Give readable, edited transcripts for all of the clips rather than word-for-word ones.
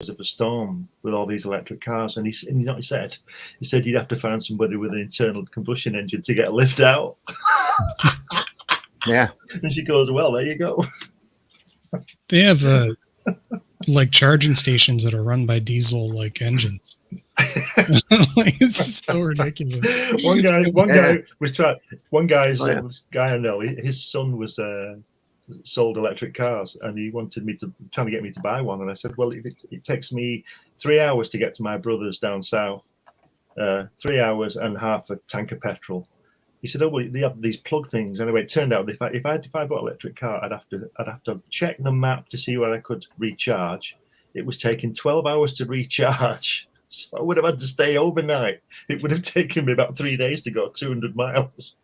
of a storm with all these electric cars, and he said you'd have to find somebody with an internal combustion engine to get a lift out. Yeah. And she goes, well, there you go. They have like charging stations that are run by diesel like engines. Like, it's so ridiculous. One guy was trying. One guy's guy I know. His son was sold electric cars, and he wanted me trying to get me to buy one. And I said, well, it takes me 3 hours to get to my brother's down south, 3 hours and half a tank of petrol. He said, oh, well, they have these plug things. Anyway, it turned out if I bought an electric car, I'd have to check the map to see where I could recharge. It was taking 12 hours to recharge. So I would have had to stay overnight. It would have taken me about 3 days to go 200 miles.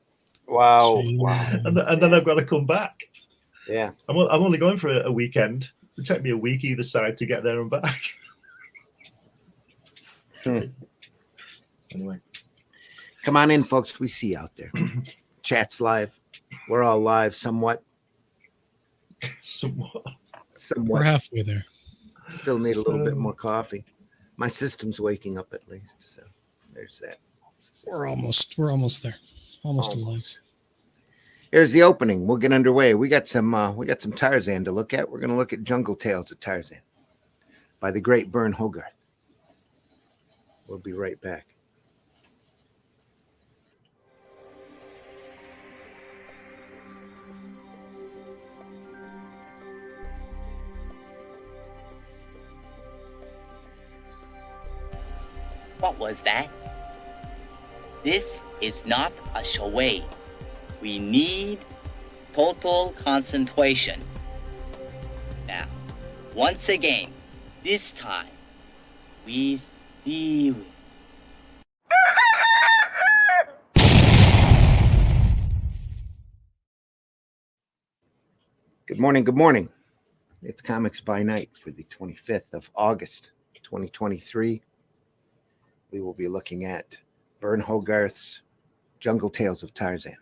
Wow. And then I've got to come back. Yeah. I'm only going for a weekend. It would take me a week either side to get there and back. Anyway. Come on in, folks. We see you out there. Chat's live. We're all live somewhat. Somewhat. We're halfway there. Still need a little bit more coffee. My system's waking up at least. So there's that. We're almost there. Almost alive. Here's the opening. We'll get underway. We got some Tarzan to look at. We're going to look at Jungle Tales of Tarzan by the great Burne Hogath. We'll be right back. What was that? This is not a charade. We need total concentration. Now, once again, this time, with theory. Good morning. Good morning. It's Comics by Night for the 25th of August, 2023. We will be looking at Burne Hogarth's Jungle Tales of Tarzan.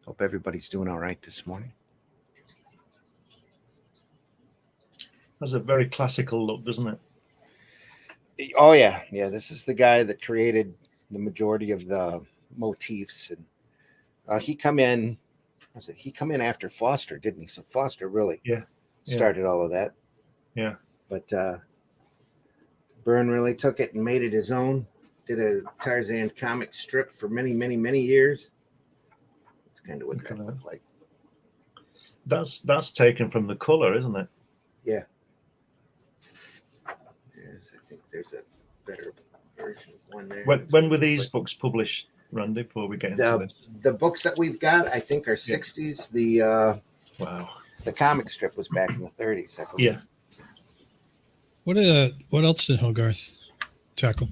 Hope everybody's doing all right this morning. Has a very classical look, doesn't it? Oh, yeah. Yeah, this is the guy that created the majority of the motifs. And he come in after Foster, didn't he? So Foster really started all of that. Yeah. But Burne really took it and made it his own. Did a Tarzan comic strip for many, many, many years. That's kind of what that looked like. That's taken from the color, isn't it? Yeah. I think there's a better version of one there. When were these books published, Randy, before we get into this? The books that we've got, I think, are 60s. The comic strip was back in the 30s, I believe. Yeah. What else did Hogarth tackle?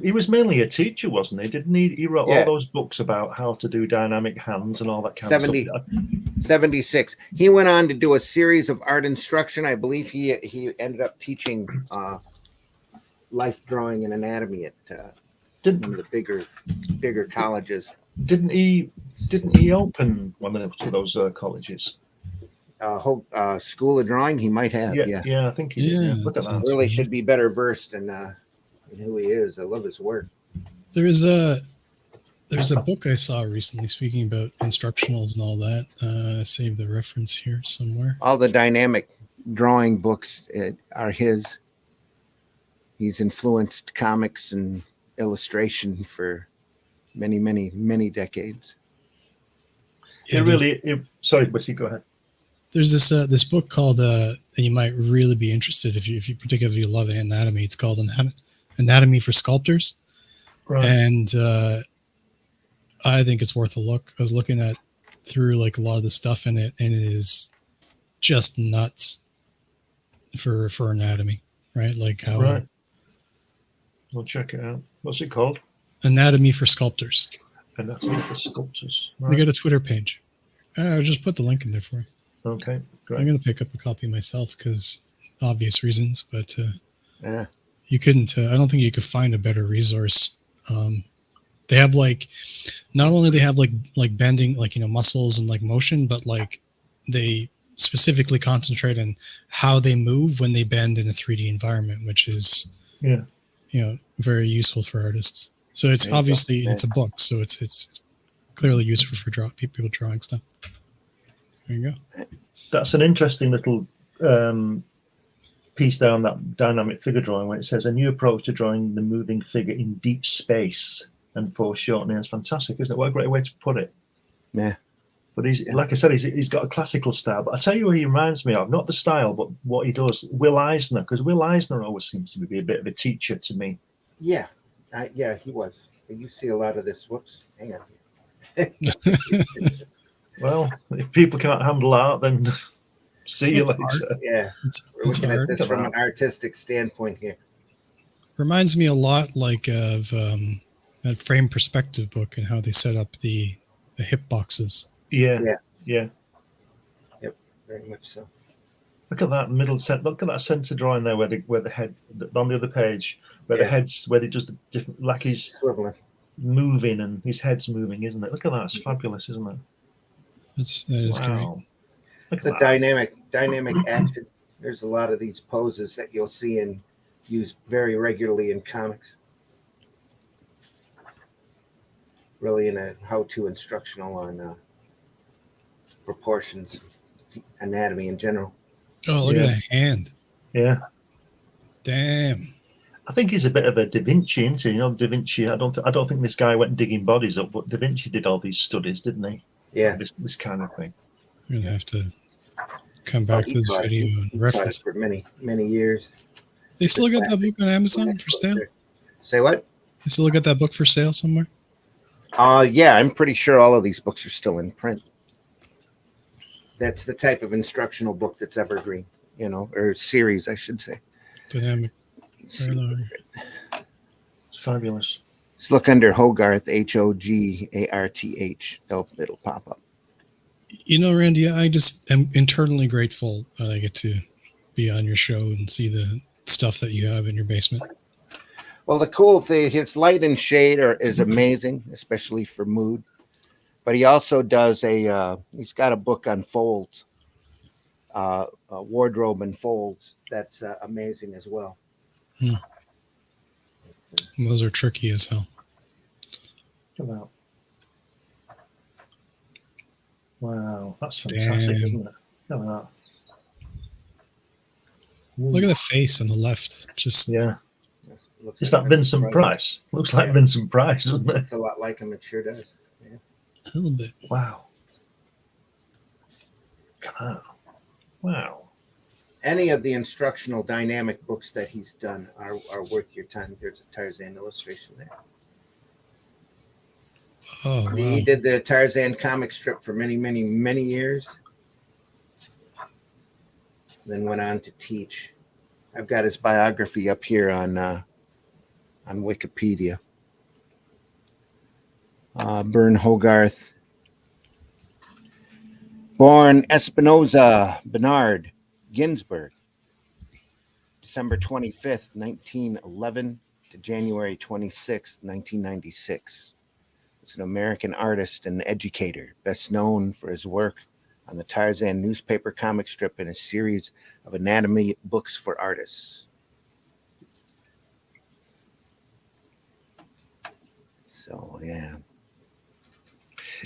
He was mainly a teacher, wasn't he? Didn't he? He wrote all those books about how to do dynamic hands and all that kind of stuff. 76. He went on to do a series of art instruction. I believe he ended up teaching life drawing and anatomy at one of the bigger colleges. Didn't he open one of those colleges? School of Drawing, he might have. Yeah, I think he did. Yeah. Look at that. Really should be better versed in who he is. I love his work. There's a book I saw recently speaking about instructionals and all that. Save the reference here somewhere. All the dynamic drawing books are his. He's influenced comics and illustration for many, many, many decades. Yeah, sorry, Wesley, go ahead. There's this book called that you might really be interested if you particularly love anatomy. It's called Anatomy for Sculptors, right. And I think it's worth a look. I was looking through like a lot of the stuff in it, and it is just nuts for anatomy, right? Like how. Right. We'll check it out. What's it called? Anatomy for Sculptors. Anatomy for Sculptors. Right. They got a Twitter page. I'll just put the link in there for you. Okay, great. I'm going to pick up a copy myself because obvious reasons, but you couldn't. I don't think you could find a better resource. They have not only they have like bending, muscles and like motion, but like they specifically concentrate on how they move when they bend in a 3D environment, which is very useful for artists. So it's obviously it's a book, so it's clearly useful for people drawing stuff. There you go. That's an interesting little piece there on that dynamic figure drawing, where it says a new approach to drawing the moving figure in deep space and foreshortening. It's fantastic, isn't it? What a great way to put it. Yeah. But like I said, he's got a classical style. But I tell you what he reminds me of, not the style, but what he does. Will Eisner, because Will Eisner always seems to be a bit of a teacher to me. Yeah, he was. You see a lot of this. Whoops, hang on. Well, if people can't handle art, then see you later. Yeah, we're looking at this from an artistic standpoint here. Reminds me a lot like of that frame perspective book and how they set up the hip boxes. Yeah. Yep, very much so. Look at that middle set. Look at that center drawing there, where the head on the other page, where the head's where they just the different, like he's swiveling, moving, and his head's moving, isn't it? Look at that. It's fabulous, isn't it? That is great. It's a dynamic action. There's a lot of these poses that you'll see and used very regularly in comics. Really in a how-to instructional on proportions, anatomy in general. Oh, look at that hand. Yeah. Damn. I think he's a bit of a Da Vinci, isn't he? You know, Da Vinci. I don't think this guy went digging bodies up, but Da Vinci did all these studies, didn't he? Yeah. This kind of thing. We're gonna have to come back to this video and reference for many years. They still got that book on Amazon for sale? Say what? They still got that book for sale somewhere? Yeah, I'm pretty sure all of these books are still in print. That's the type of instructional book that's evergreen, or series, I should say. Dynamic. It's fabulous. Let's look under Hogarth, Hogarth. It'll pop up. Randy, I just am internally grateful that I get to be on your show and see the stuff that you have in your basement. Well, the cool thing, his light and shade is amazing, especially for mood. But he also does he's got a book on folds, wardrobe and folds. That's amazing as well. Those are tricky as hell. Look at that. Wow, that's fantastic, isn't it? Look at that. Look at the face on the left. Just Is that Vincent Price? Looks like Vincent Price, doesn't it? It's a lot like him. It sure does. Yeah. A little bit. Wow. Look at that. Wow. Any of the instructional dynamic books that he's done are worth your time. There's a Tarzan illustration there. Oh, wow. He did the Tarzan comic strip for many, many, many years. Then went on to teach. I've got his biography up here on Wikipedia. Burne Hogarth. Born Espinoza Bernard Ginsburg, December 25th, 1911 to January 26th, 1996. He's an American artist and educator, best known for his work on the Tarzan newspaper comic strip and a series of anatomy books for artists. So, yeah.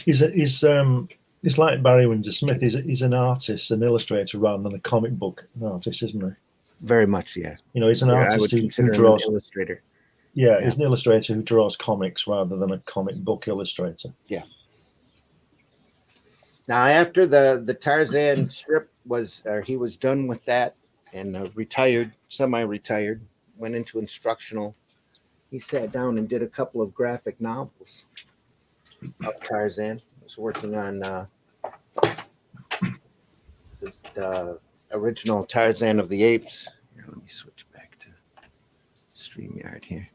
It's like Barry Windsor Smith. He's an artist, an illustrator, rather than a comic book artist, isn't he? Very much, yeah. He's an artist who draws. An illustrator. Yeah, he's an illustrator who draws comics rather than a comic book illustrator. Yeah. Now, after the Tarzan strip he was done with that and semi-retired, went into instructional. He sat down and did a couple of graphic novels of Tarzan. He was working on the original Tarzan of the Apes. Here, let me switch back to StreamYard here.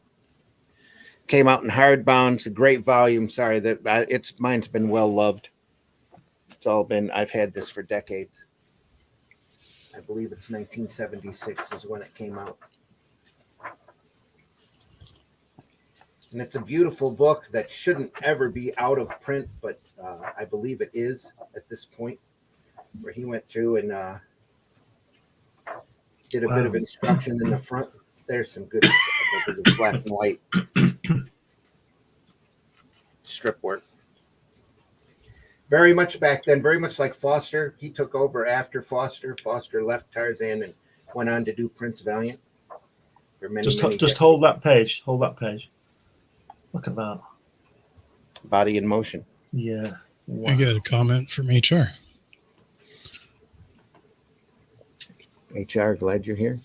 Came out in hardbound. It's a great volume. Sorry that mine's been well loved. I've had this for decades. I believe it's 1976 is when it came out. And it's a beautiful book that shouldn't ever be out of print, but I believe it is at this point. where he went through and did a bit of instruction in the front. There's some good black and white strip work. Very much back then, very much like Foster. He took over after Foster. Foster left Tarzan and went on to do Prince Valiant. For many, just hold that page. Hold that page. Look at that. Body in motion. Yeah. Wow. I got a comment from HR. HR, glad you're here.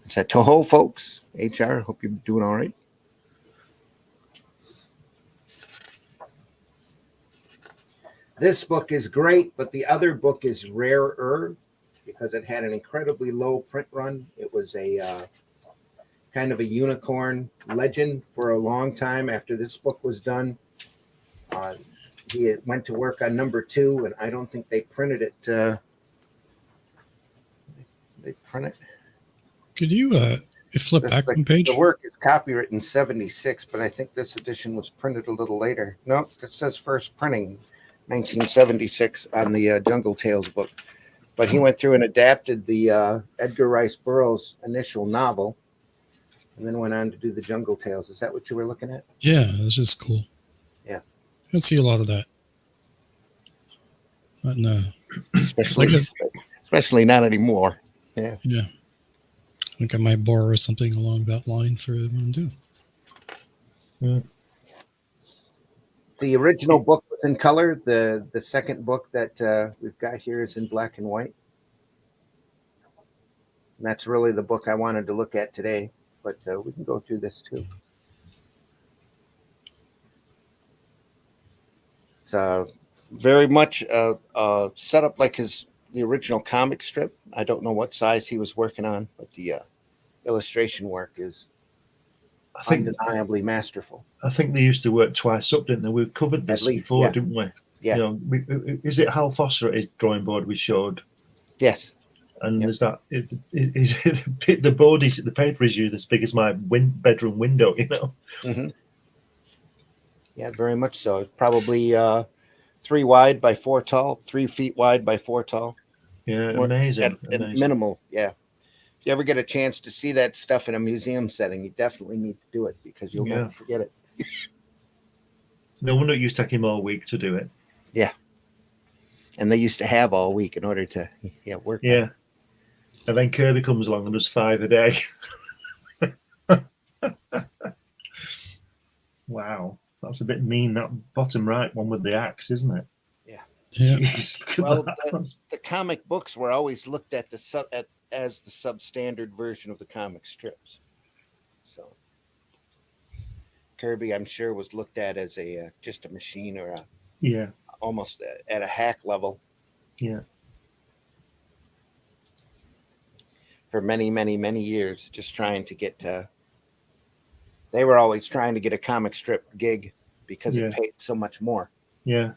It's at Toho, folks. HR, hope you're doing all right. This book is great, but the other book is rarer because it had an incredibly low print run. It was a kind of a unicorn legend for a long time after this book was done. He went to work on number 2, and I don't think they printed it. They print it. Could you flip back one page? The work is copyrighted in 76, but I think this edition was printed a little later. No, it says first printing 1976 on the Jungle Tales book. But he went through and adapted the Edgar Rice Burroughs initial novel and then went on to do the Jungle Tales. Is that what you were looking at? Yeah, that's just cool. Yeah. I don't see a lot of that. But no. Especially not anymore. Yeah. Yeah. I think I might borrow something along that line for them to do. Yeah. The original book was in color. The second book that we've got here is in black and white. And that's really the book I wanted to look at today, but we can go through this too. It's very much set up like the original comic strip. I don't know what size he was working on, but the illustration work is undeniably masterful. I think they used to work twice up, didn't they? We covered this before, yeah. Didn't we? Yeah. You know, is it Hal Foster at his drawing board we showed? Yes. And there's that. The board is the paper is used as big as my bedroom window. You know. Mm-hmm. Yeah, very much so. It's probably 3 wide by 4 tall, 3 feet wide by 4 tall. Yeah, amazing. At minimal, yeah. If you ever get a chance to see that stuff in a museum setting, you definitely need to do it because you'll never forget it. No wonder it used to take him all week to do it. Yeah. And they used to have all week in order to work. Yeah. And then Kirby comes along and does 5 a day. Wow. That's a bit mean, that bottom right one with the axe, isn't it? Yeah. Yeah. Well, the comic books were always looked at as the substandard version of the comic strips. So Kirby, I'm sure, was looked at as just a machine or almost at a hack level. Yeah. For many, many, many years, just trying to get they were always trying to get a comic strip gig because it paid so much more. Yeah.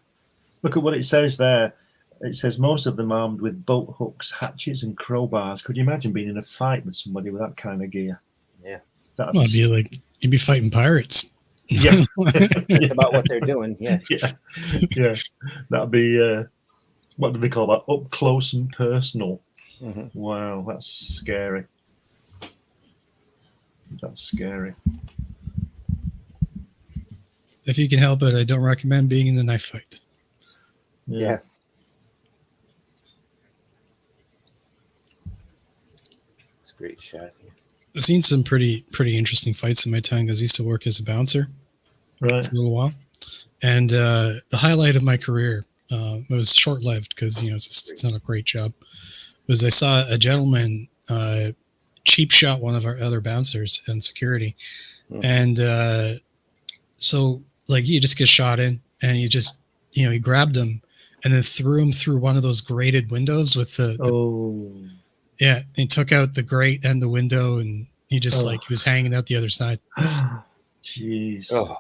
Look at what it says there. It says most of them armed with boat hooks, hatchets, and crowbars. Could you imagine being in a fight with somebody with that kind of gear? Yeah. It'd be like you'd be fighting pirates. Yeah. That's about what they're doing. Yeah. Yeah. That'd be what do they call that? Up close and personal. Mm-hmm. Wow, that's scary. That's scary. If you can help it, I don't recommend being in a knife fight. Yeah. It's a great shot. I've seen some pretty interesting fights in my time because I used to work as a bouncer for a little while. And the highlight of my career, it was short-lived because, it's not a great job, was I saw a gentleman cheap shot one of our other bouncers in security. And so, like, you just get shot in and you just, he grabbed him and then threw him through one of those grated windows with and he took out the grate and the window and he just he was hanging out the other side. Jeez. Oh.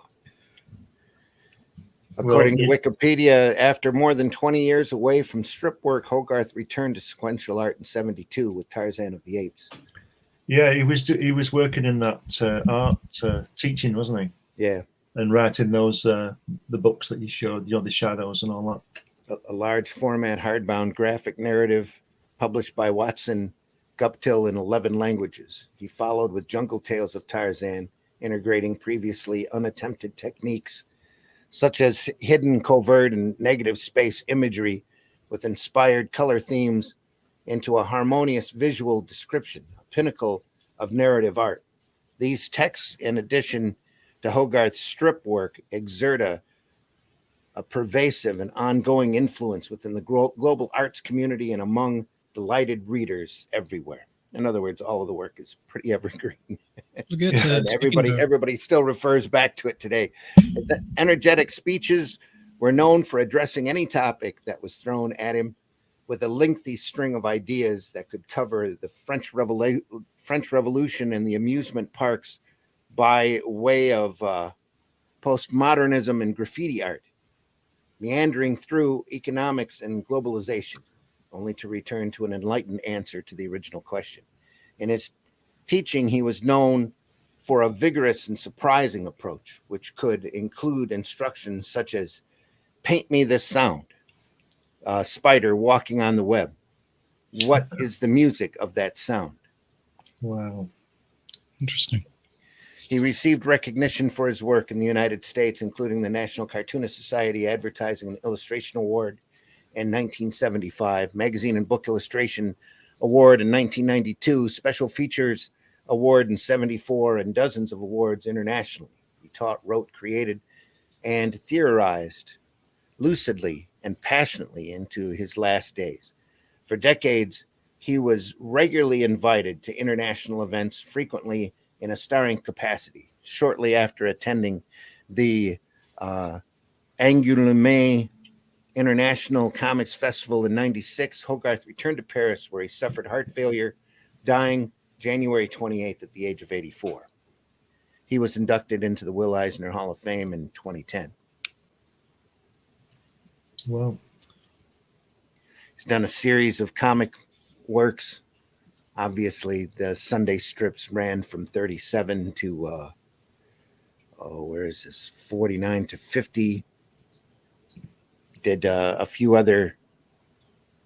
According to Wikipedia, after more than 20 years away from strip work, Hogarth returned to sequential art in 1972 with Tarzan of the Apes. Yeah, he was working in that art teaching, wasn't he? Yeah. and writing those the books that you showed, the shadows and all that. A large format hardbound graphic narrative published by Watson Guptill in 11 languages. He followed with Jungle Tales of Tarzan, integrating previously unattempted techniques such as hidden, covert, and negative space imagery with inspired color themes into a harmonious visual description, a pinnacle of narrative art. These texts, in addition to Hogarth's strip work, exert a pervasive and ongoing influence within the global arts community and among delighted readers everywhere. In other words, all of the work is pretty evergreen. And everybody still refers back to it today. Energetic speeches were known for addressing any topic that was thrown at him with a lengthy string of ideas that could cover the French Revolution and the amusement parks by way of postmodernism and graffiti art, meandering through economics and globalization, only to return to an enlightened answer to the original question. In his teaching, he was known for a vigorous and surprising approach, which could include instructions such as, paint me this sound, a spider walking on the web. What is the music of that sound? Wow. Interesting. He received recognition for his work in the United States, including the National Cartoonist Society Advertising and Illustration Award in 1975, Magazine and Book Illustration Award in 1992, Special Features Award in 74, and dozens of awards internationally. He taught, wrote, created, and theorized lucidly and passionately into his last days. For decades, he was regularly invited to international events, frequently in a starring capacity. Shortly after attending the Angoulême International Comics Festival in 96, Hogarth returned to Paris, where he suffered heart failure, dying January 28th at the age of 84. He was inducted into the Will Eisner Hall of Fame in 2010. Wow. He's done a series of comic works. Obviously, the Sunday strips ran from 37 to, 49 to 50. Did a few other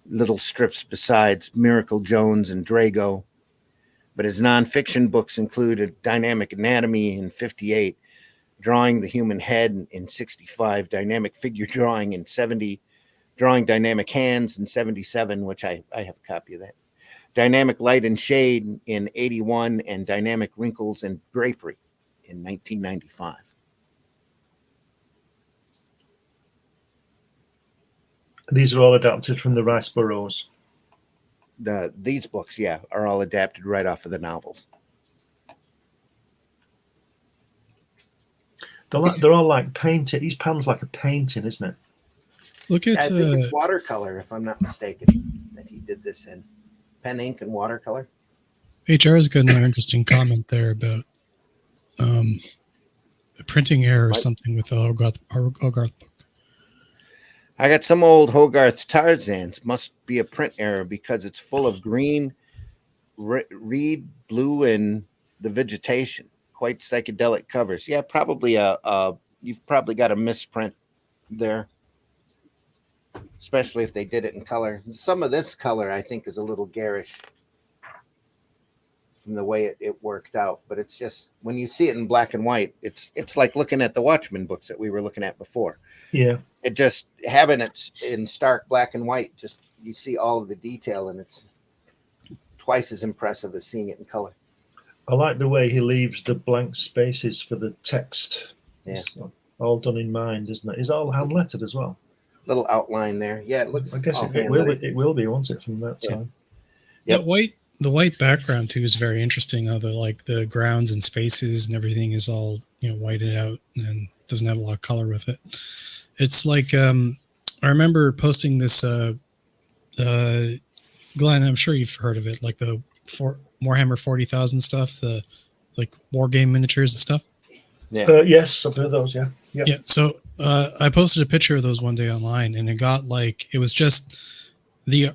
little strips besides Miracle Jones and Drago. But his nonfiction books included Dynamic Anatomy in 58, Drawing the Human Head in 65, Dynamic Figure Drawing in 70, Drawing Dynamic Hands in 77, which I have a copy of that, Dynamic Light and Shade in 81, and Dynamic Wrinkles and Drapery in 1995. These are all adapted from the Rice Burroughs. These books, yeah, are all adapted right off of the novels. They're all like painted. Each panel's like a painting, isn't it? Look at I think it's watercolor, if I'm not mistaken, that he did this in pen, ink, and watercolor. HR has got another interesting comment there about a printing error or something with the Hogarth book. I got some old Hogarth's Tarzans. Must be a print error because it's full of green, reed, blue, and the vegetation. Quite psychedelic covers. Yeah, probably you've probably got a misprint there, especially if they did it in color. Some of this color, I think, is a little garish from the way it worked out. But it's just, when you see it in black and white, it's like looking at the Watchmen books that we were looking at before. Yeah. It just, having it in stark black and white, just you see all of the detail, and it's twice as impressive as seeing it in color. I like the way he leaves the blank spaces for the text. Yeah. It's all done in mind, isn't it? It's all hand lettered as well. Little outline there. Yeah, it looks. I guess it will be, won't it, from that time? Yep. The white background too is very interesting. How the grounds and spaces and everything is all whited out and doesn't have a lot of color with it. It's like I remember posting this. Glenn, I'm sure you've heard of it, like the Warhammer 40,000 stuff, the like war game miniatures and stuff. Yeah. Yes, I've heard those. Yeah. Yeah. So I posted a picture of those one day online, and it got it was just the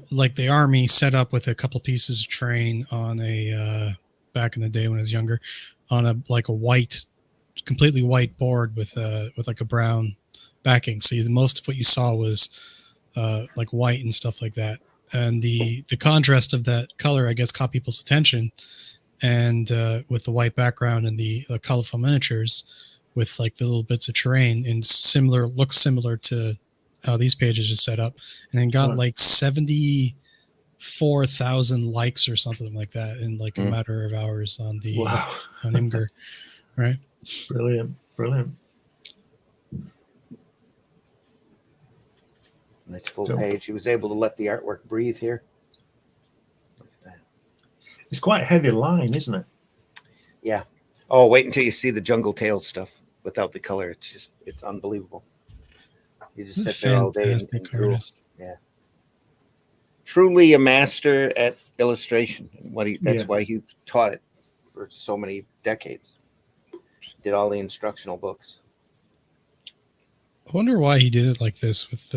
army set up with a couple pieces of terrain on a back in the day when I was younger, on a white completely white board with like a brown backing. So most of what you saw was like white and stuff like that. And the contrast of that color, I guess, caught people's attention. And with the white background and the colorful miniatures with like the little bits of terrain and looks similar to how these pages are set up, and then got like 74,000 likes or something like that in like a matter of hours on the on Imgur, right? Brilliant. Nice full page. He was able to let the artwork breathe here. Look at that. It's quite a heavy line, isn't it? Yeah. Oh, wait until you see the Jungle Tales stuff without the color. It's unbelievable. You just sit there all day and drool. Yeah. Truly a master at illustration. That's why he taught it for so many decades. Did all the instructional books. I wonder why he did it like this with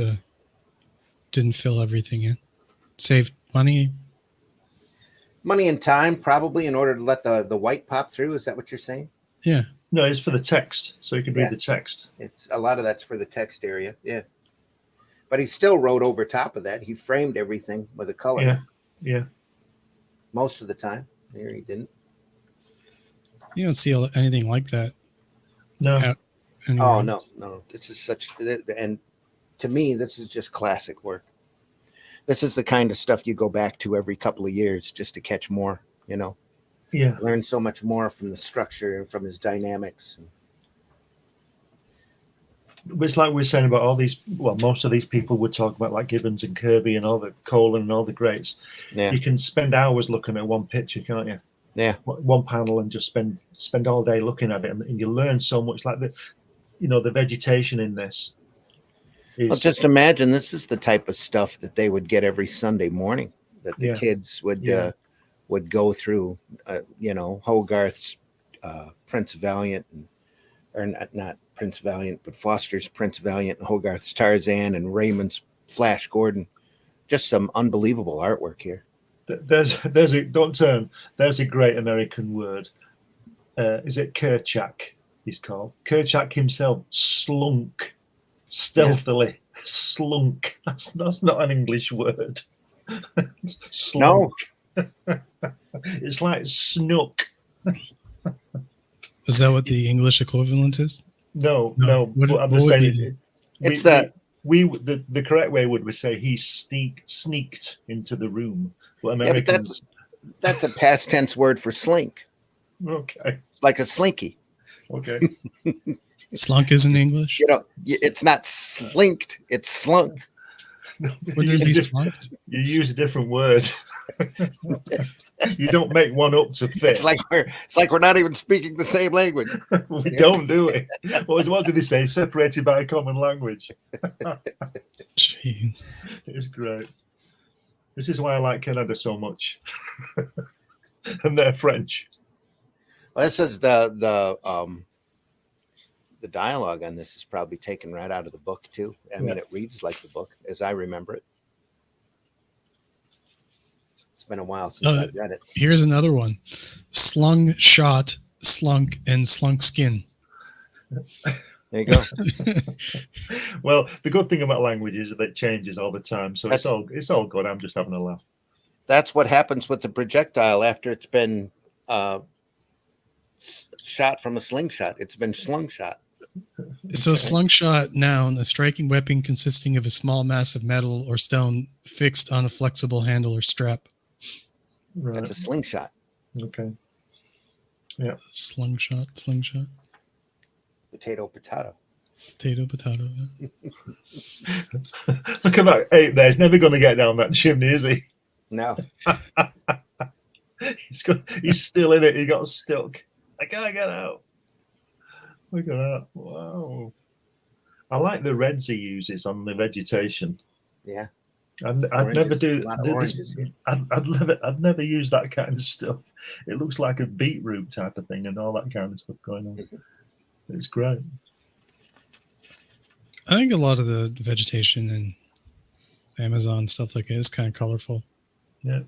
didn't fill everything in. Saved money. Money and time, probably, in order to let the white pop through. Is that what you're saying? Yeah. No, it's for the text, so you can read the text. It's a lot of that's for the text area, yeah. But he still wrote over top of that. He framed everything with a color. Yeah. Most of the time. Here he didn't. You don't see anything like that. No. Oh, no. This is and to me, this is just classic work. This is the kind of stuff you go back to every couple of years just to catch more, you know. Yeah. Learn so much more from the structure and from his dynamics. It's like we're saying about all these, most of these people would talk about like Gibbons and Kirby and all the Colin and all the greats. Yeah. You can spend hours looking at one picture, can't you? Yeah. One panel and just spend all day looking at it, and you learn so much. Like the vegetation in this. Well, just imagine this is the type of stuff that they would get every Sunday morning that the kids would go through. Hogarth's Prince Valiant, or not Prince Valiant, but Foster's Prince Valiant, and Hogarth's Tarzan, and Raymond's Flash Gordon. Just some unbelievable artwork here. There's a great American word. Is it Kerchak? He's called Kerchak himself. Slunk stealthily. Slunk. That's not an English word. Slunk. No. It's like snook. Is that what the English equivalent is? No. I'm just saying the correct way would we say he sneaked into the room. Well, Americans. Yeah, but that's a past tense word for slink. Okay. It's like a slinky. Okay. Slunk isn't English. It's not slinked. It's slunk. What is he slunked? You use a different word. You don't make one up to fit. It's like we're not even speaking the same language. We don't do it. What did they say? Separated by a common language. Jeez. It's great. This is why I like Canada so much. And they're French. Well, this is the dialogue on this is probably taken right out of the book too. I mean, it reads like the book as I remember it. It's been a while since I've read it. Here's another one: slung shot, slunk, and slunk skin. There you go. Well, the good thing about language is that it changes all the time, so it's all good. I'm just having a laugh. That's what happens with the projectile after it's been shot from a slingshot. It's been slungshot. So slungshot, noun, a striking weapon consisting of a small mass of metal or stone fixed on a flexible handle or strap. Right. That's a slingshot. Okay. Yeah. Slingshot. Potato. Potato. Yeah. Look at that ape there. He's never going to get down that chimney, is he? No. He's still in it. He got stuck. I can't get out. Look at that. Wow. I like the reds he uses on the vegetation. Yeah. I'd never do this. I'd never use that kind of stuff. It looks like a beetroot type of thing and all that kind of stuff going on. It's great. I think a lot of the vegetation and Amazon stuff like it is kind of colorful. Yeah.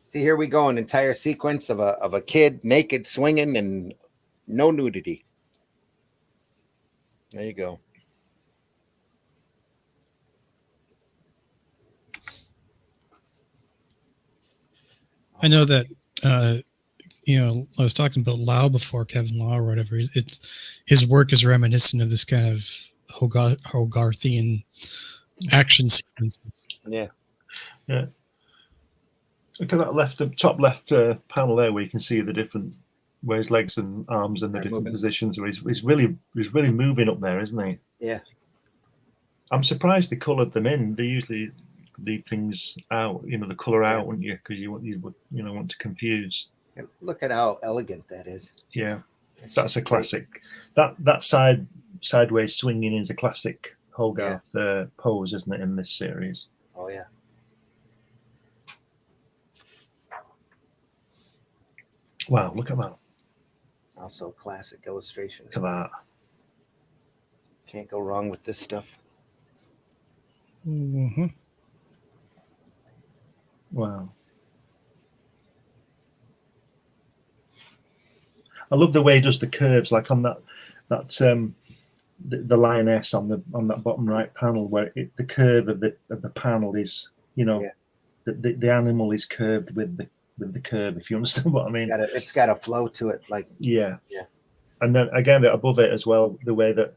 See, here we go, an entire sequence of a kid naked swinging and No nudity. There you go. I know that, I was talking about Lau before, Kevin Lau or whatever. His work is reminiscent of this kind of Hogarthian action sequences. Yeah. Yeah. Look at that top left panel there, where you can see the different where his legs and arms and the different positions. Where he's really moving up there, isn't he? Yeah. I'm surprised they coloured them in. They usually leave things out, the colour out, wouldn't you? Because you want to confuse. Look at how elegant that is. Yeah, that's a classic. That sideways swinging is a classic Hogath pose, isn't it, in this series? Oh yeah. Wow, look at that. Also classic illustration. Look at that. Can't go wrong with this stuff. Mm-hmm. Wow. I love the way he does the curves, like on that the lioness on that bottom right panel, where the curve of the panel is, the animal is curved with the curve, if you understand what I mean. It's got a flow to it, like yeah. And then again above it as well, the way that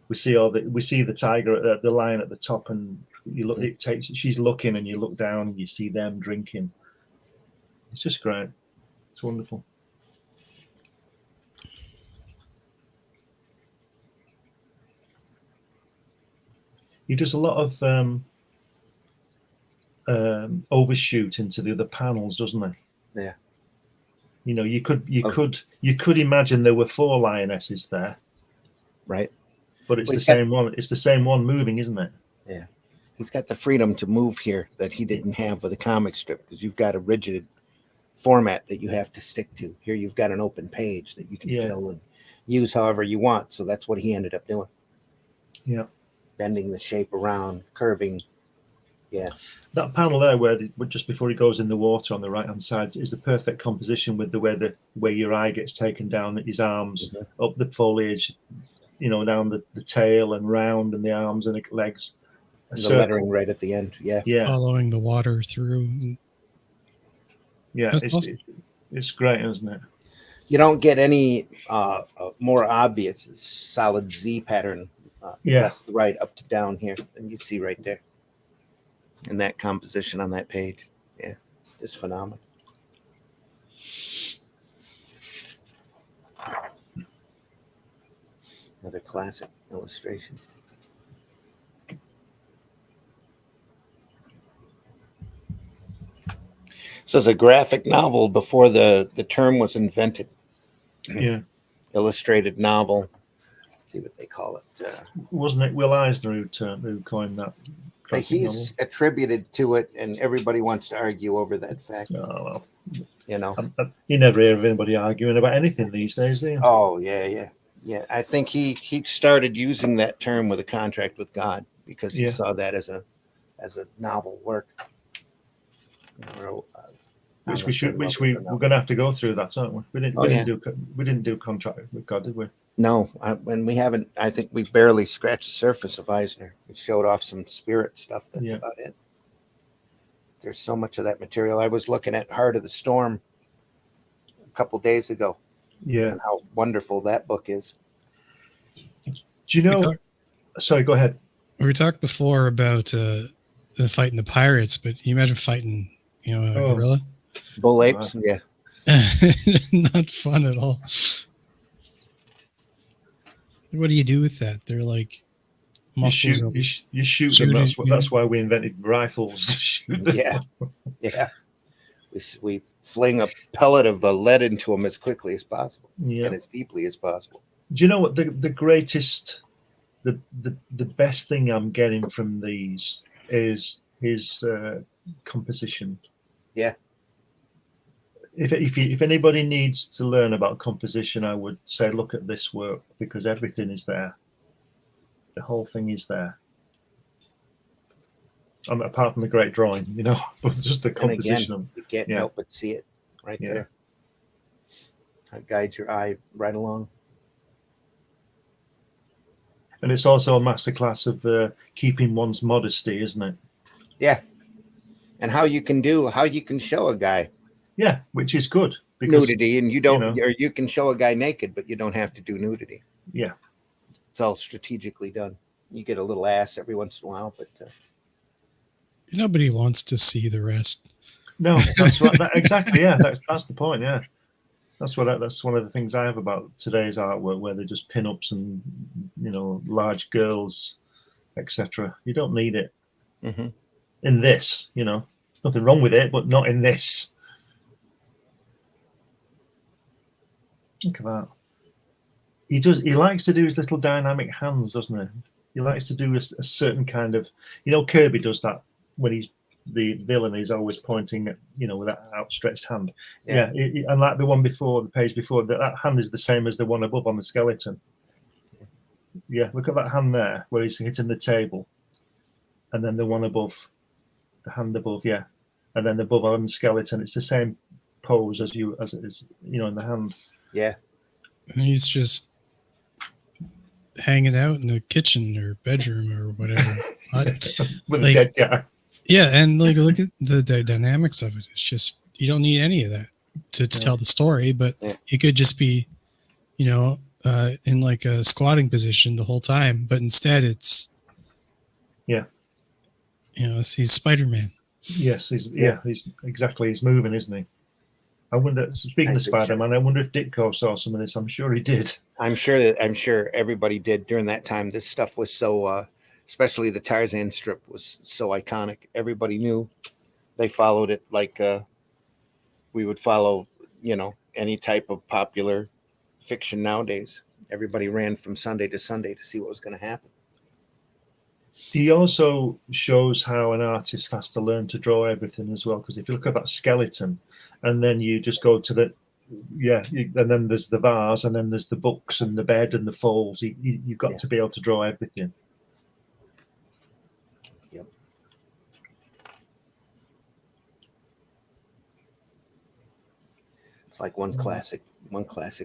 we see the tiger, the lion at the top, and you look, she's looking, and you look down and you see them drinking. It's just great. It's wonderful. He does a lot of overshoot into the other panels, doesn't he? Yeah. You could imagine there were 4 lionesses there, right? But it's the same one. It's the same one moving, isn't it? Yeah. He's got the freedom to move here that he didn't have with a comic strip, because you've got a rigid format that you have to stick to. Here you've got an open page that you can fill and use however you want. So that's what he ended up doing. Yeah. Bending the shape around, curving. Yeah. That panel there, where just before he goes in the water on the right hand side, is the perfect composition with the way your eye gets taken down at his arms, up the foliage, down the tail and round, and the arms and the legs. And the lettering right at the end. Yeah. Following the water through. Yeah. It's great, isn't it? You don't get any more obvious solid Z pattern. Left to right, up to down here, and you see right there. And that composition on that page, is phenomenal. Another classic illustration. So it's a graphic novel before the term was invented. Yeah. Illustrated novel. See what they call it. Wasn't it Will Eisner who coined that? He's attributed to it, and everybody wants to argue over that fact. Oh, well. You never hear of anybody arguing about anything these days, do you? Oh, yeah. I think he started using that term with a contract with God, because he saw that as a novel work. Which we're going to have to go through that, aren't we? We didn't do contract with God, did we? No, and we haven't. I think we barely scratched the surface of Eisner. We showed off some spirit stuff. That's about it. There's so much of that material. I was looking at Heart of the Storm a couple days ago. Yeah, and how wonderful that book is. Do you know? Sorry, go ahead. We talked before about fighting the pirates, but you imagine fighting, a gorilla. Bull apes, yeah. Not fun at all. What do you do with that? They're like muscles. You shoot them. That's why we invented rifles to shoot them. Yeah. We fling a pellet of lead into them as quickly as possible and as deeply as possible. Do you know what the greatest, the best thing I'm getting from these is his composition. Yeah. If anybody needs to learn about composition, I would say look at this work, because everything is there. The whole thing is there. Apart from the great drawing, but just the composition. Again, you can't help but see it right there. That guides your eye right along. And it's also a masterclass of keeping one's modesty, isn't it? Yeah. And how you can show a guy which is good because nudity, and or you can show a guy naked, but you don't have to do nudity. Yeah, it's all strategically done. You get a little ass every once in a while, but nobody wants to see the rest. no, that's right. Exactly. Yeah, that's the point. Yeah, that's one of the things I have about today's artwork, where they just pin ups and large girls, etc. You don't need it in this. Nothing wrong with it, but not in this. Look at that. He likes to do his little dynamic hands, doesn't he? He likes to do a certain kind of, Kirby does that when he's the villain. He's always pointing at, with that outstretched hand. Yeah. And like the page before, that hand is the same as the one above on the skeleton. Yeah, look at that hand there, where he's hitting the table, and then the one above, the hand above, yeah, and then above on the skeleton. It's the same pose as it is, in the hand. Yeah. And he's just hanging out in the kitchen or bedroom or whatever. With a dead guy. Yeah, and look at the dynamics of it. It's just, you don't need any of that to tell the story, but it could just be, in like a squatting position the whole time, but instead it's he's Spider-Man. Yes, he's moving, isn't he? I wonder, speaking of Spider-Man, I wonder if Ditko saw some of this. I'm sure he did. I'm sure everybody did during that time. This stuff was so, especially the Tarzan strip was so iconic. Everybody knew. They followed it like we would follow, any type of popular fiction nowadays. Everybody ran from Sunday to Sunday to see what was going to happen. He also shows how an artist has to learn to draw everything as well. Because if you look at that skeleton, and then you just go to and then there's the vase, and then there's the books and the bed and the folds. You've got to be able to draw everything. Yep. It's like one classic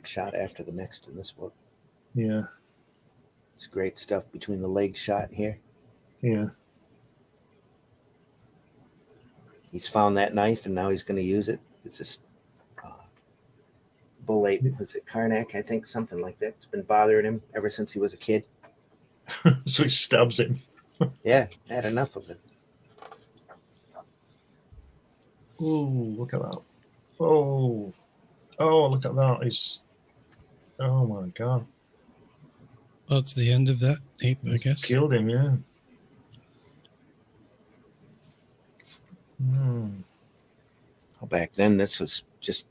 shot after the next in this book. Yeah. It's great stuff between the leg shot here. Yeah. He's found that knife and now he's going to use it. It's this bull ape. Was it Karnak? I think something like that. It's been bothering him ever since he was a kid. So he stabs him. Yeah, had enough of it. Oh, look at that. Oh, look at that. Oh my God. Well, it's the end of that ape, I guess. Killed him, yeah. Back then, this was just,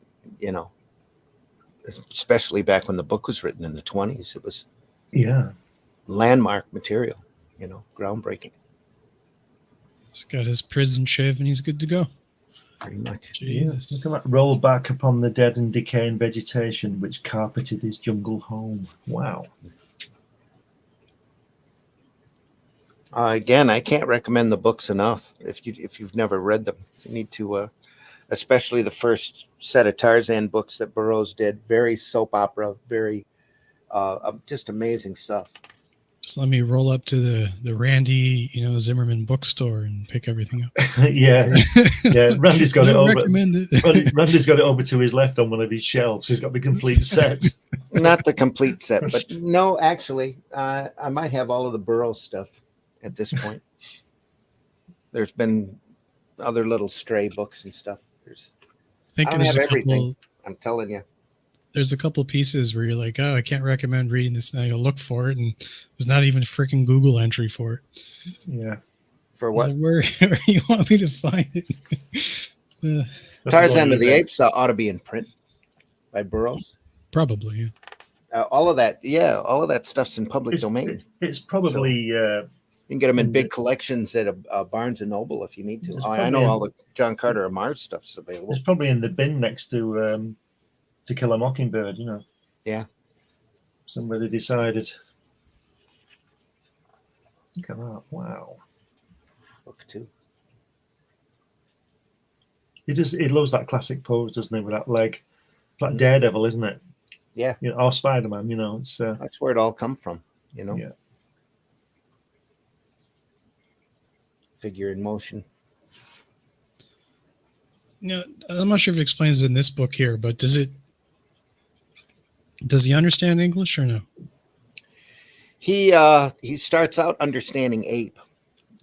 especially back when the book was written in the 20s, it was landmark material, groundbreaking. He's got his prison shave and he's good to go. Pretty much. Jesus. Look at that. Rolled back upon the dead and decaying vegetation which carpeted his jungle home. Wow. Again, I can't recommend the books enough. If you've never read them, you need to, especially the first set of Tarzan books that Burroughs did. Very soap opera, very just amazing stuff. Just let me roll up to the Randy, Zimmerman bookstore and pick everything up. yeah. Randy's got it over. It. Randy's got it over to his left on one of his shelves. He's got the complete set. Not the complete set, but no, actually, I might have all of the Burroughs stuff at this point. There's been other little stray books and stuff. I don't have everything. I'm telling you. There's a couple pieces where you're like, I can't recommend reading this. Now you'll look for it, and there's not even a freaking Google entry for it. Yeah. For what? Like, where you want me to find it? Tarzan of the Apes ought to be in print by Burroughs. Probably, yeah. All of that stuff's in public domain. It's probably... you can get them in big collections at Barnes & Noble if you need to. I know all the John Carter of Mars stuff's available. It's probably in the bin next to Kill a Mockingbird, Yeah. Somebody decided. Look at that. Wow. Book 2. He loves that classic pose, doesn't he, with that leg. It's like Daredevil, isn't it? Yeah. Or Spider-Man, it's... That's where it all come from, Yeah. figure in motion. You know, I'm not sure if it explains it in this book here, but does he understand English or no? He starts out understanding ape,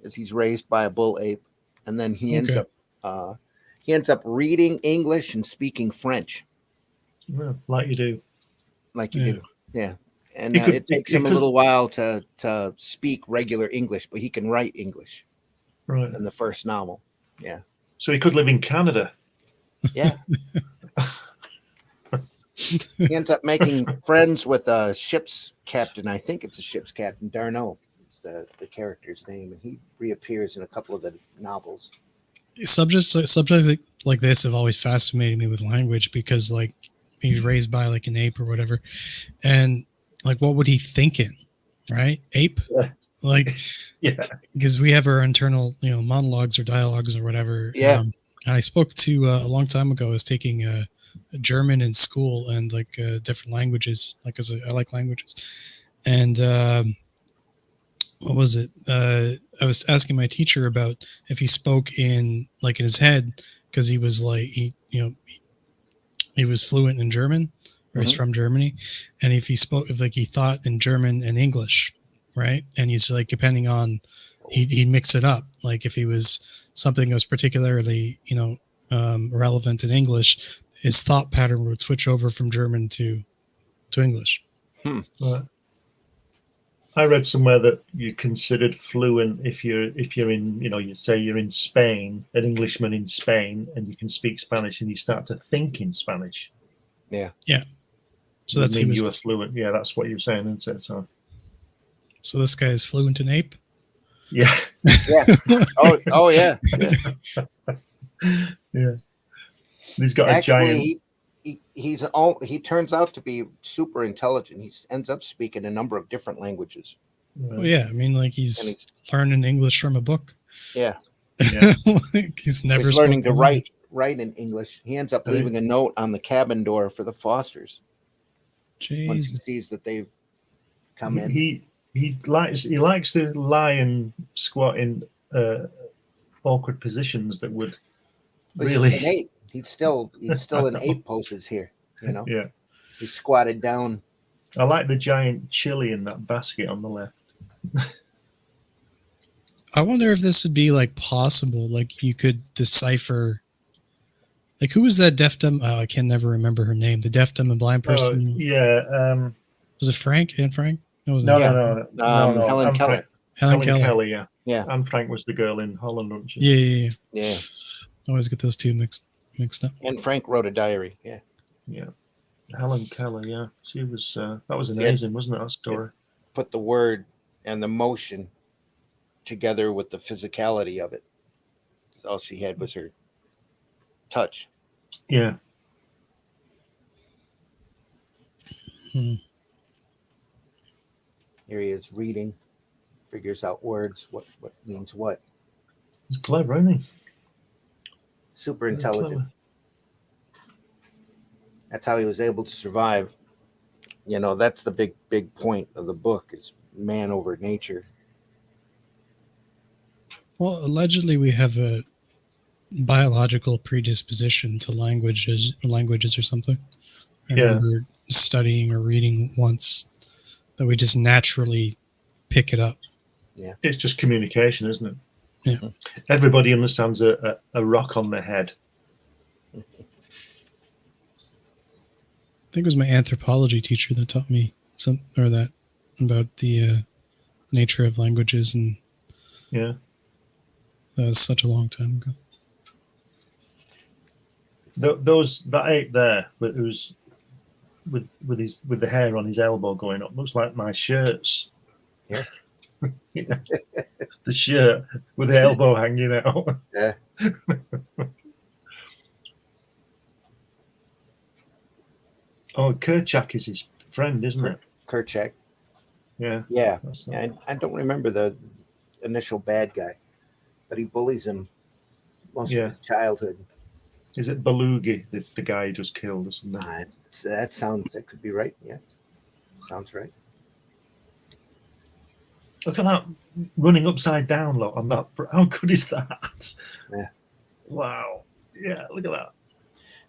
as he's raised by a bull ape, and then he ends up reading English and speaking French, like you do. like you do. Yeah, and it takes him a little while to speak regular English, but he can write English. Right. In the first novel. Yeah. So he could live in Canada. Yeah. He ends up making friends with a ship's captain. I think it's a ship's captain. Darno is the character's name, and he reappears in a couple of the novels. Subjects like this have always fascinated me with language, because like he's raised by like an ape or whatever, and like what would he think in, right? Ape. Like, yeah, because we have our internal, monologues or dialogues or whatever. Yeah. And I spoke to a long time ago. I was taking German in school and like different languages, like I like languages. And what was it? I was asking my teacher about if he spoke in his head, because he was like he was fluent in German, or he's from Germany, and if he thought in German and English. Right. And he's like, depending on, he'd mix it up. Like if he was something that was particularly, relevant in English, his thought pattern would switch over from German to English. Right. I read somewhere that you're considered fluent if you're in, you say you're in Spain, an Englishman in Spain, and you can speak Spanish and you start to think in Spanish. Yeah. Yeah. So that's you were fluent. Yeah, that's what you're saying, isn't it? So this guy is fluent in ape? Yeah. Yeah. Oh yeah. Yeah. He's got a giant. He turns out to be super intelligent. He ends up speaking a number of different languages. Well, yeah. I mean, like he's learning English from a book. Yeah. Like he's never he's learning to write in English. He ends up leaving a note on the cabin door for the Fosters. Jeez. Once he sees that they've come in. He likes to lie and squat in awkward positions that would really. He's still in ape poses here. Yeah. He squatted down. I like the giant chili in that basket on the left. I wonder if this would be like possible. Like you could decipher. Like who was that deaf dumb? Oh, I can never remember her name. The deaf dumb and blind person. Yeah. Was it Frank? Anne Frank? No. Helen Keller. Helen Keller. Yeah. Yeah. Anne Frank was the girl in Holland, wasn't she? Yeah. I always get those two mixed up. And Frank wrote a diary. Yeah. Yeah. Helen Keller. Yeah. She was. That was amazing, wasn't it? That story. Put the word and the motion together with the physicality of it. All she had was her touch. Yeah. Here he is reading, figures out words, what means what. He's clever, isn't he? Super intelligent. That's how he was able to survive. That's the big point of the book, is man over nature. Well, allegedly we have a biological predisposition to languages or something. I remember studying or reading once that we just naturally pick it up. Yeah. It's just communication, isn't it? Yeah. Everybody understands a rock on the head. I think it was my anthropology teacher that taught me about the nature of languages, and that was such a long time ago. That ape there, who's with the hair on his elbow going up, looks like my shirts. Yeah. The shirt with the elbow hanging out. Yeah. Oh, Kerchak is his friend, isn't it? Kerchak. Yeah. Yeah. I don't remember the initial bad guy, but he bullies him most of his childhood. Is it Belugi, the guy he just killed or something? That could be right. Yeah. Sounds right. Look at that running upside down look on that. How good is that? Yeah. Wow. Yeah, look at that.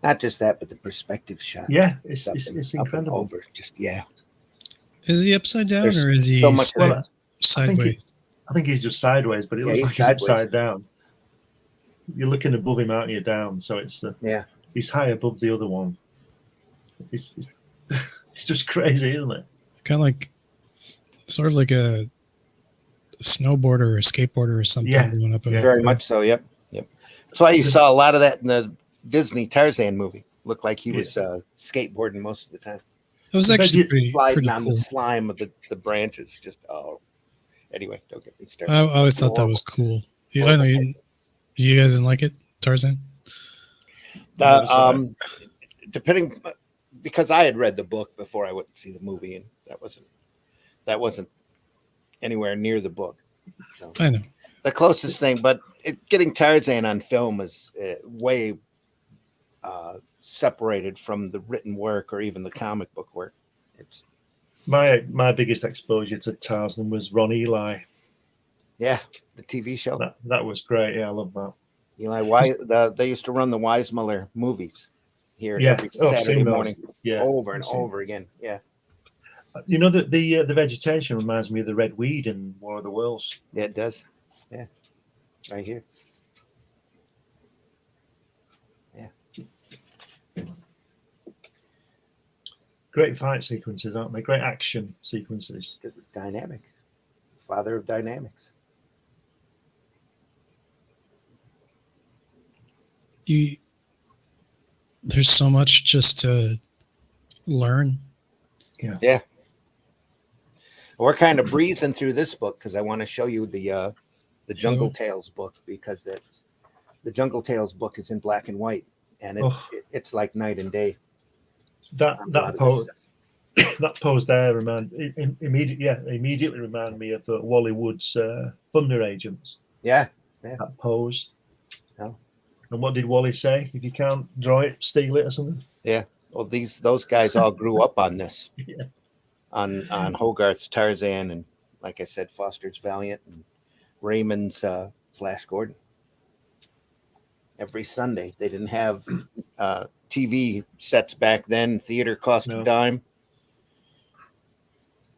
Not just that, but the perspective shot. Yeah, it's Up and incredible. over. Just Is he upside down There's or is he so much sideways? I think he's just sideways, but it looks he's like he's sideways. upside down. You're looking above him, aren't you? Down, so it's he's high above the other one. It's it's just crazy, isn't it? Kind of like, sort of like a snowboarder or a skateboarder or something going up. Very much so. Yep. That's why you saw a lot of that in the Disney Tarzan movie. Looked like he was skateboarding most of the time. It was actually pretty Sliding on cool. the slime of the branches. Just anyway, don't get me started. I always thought that was cool. Yeah, I know you guys didn't like it, Tarzan? Depending, because I had read the book before I went to see the movie, and that wasn't anywhere near the book. So I know the closest thing, but getting Tarzan on film is way separated from the written work or even the comic book work. It's my biggest exposure to Tarzan was Ron Eli. Yeah, the TV show. That was great. Yeah, I love that. Eli, they used to run the Weissmuller movies here every Saturday morning, over and over again. Yeah. You know, the vegetation reminds me of the red weed in War of the Worlds. Yeah, it does. Yeah, right here. Yeah. Great fight sequences, aren't they? Great action sequences. Dynamic. Father of dynamics. There's so much just to learn. Yeah. We're kind of breezing through this book because I want to show you the Jungle Tales book, because the Jungle Tales book is in black and white, and it's like night and day. That pose there immediately remind me of Wally Wood's Thunder Agents. Yeah. That pose. No. And what did Wally say? If you can't draw it, steal it or something. Yeah. Well, those guys all grew up on this. Yeah. On Hogarth's Tarzan, and like I said, Foster's Valiant, and Raymond's Flash Gordon. Every Sunday, they didn't have TV sets back then. Theater cost a dime,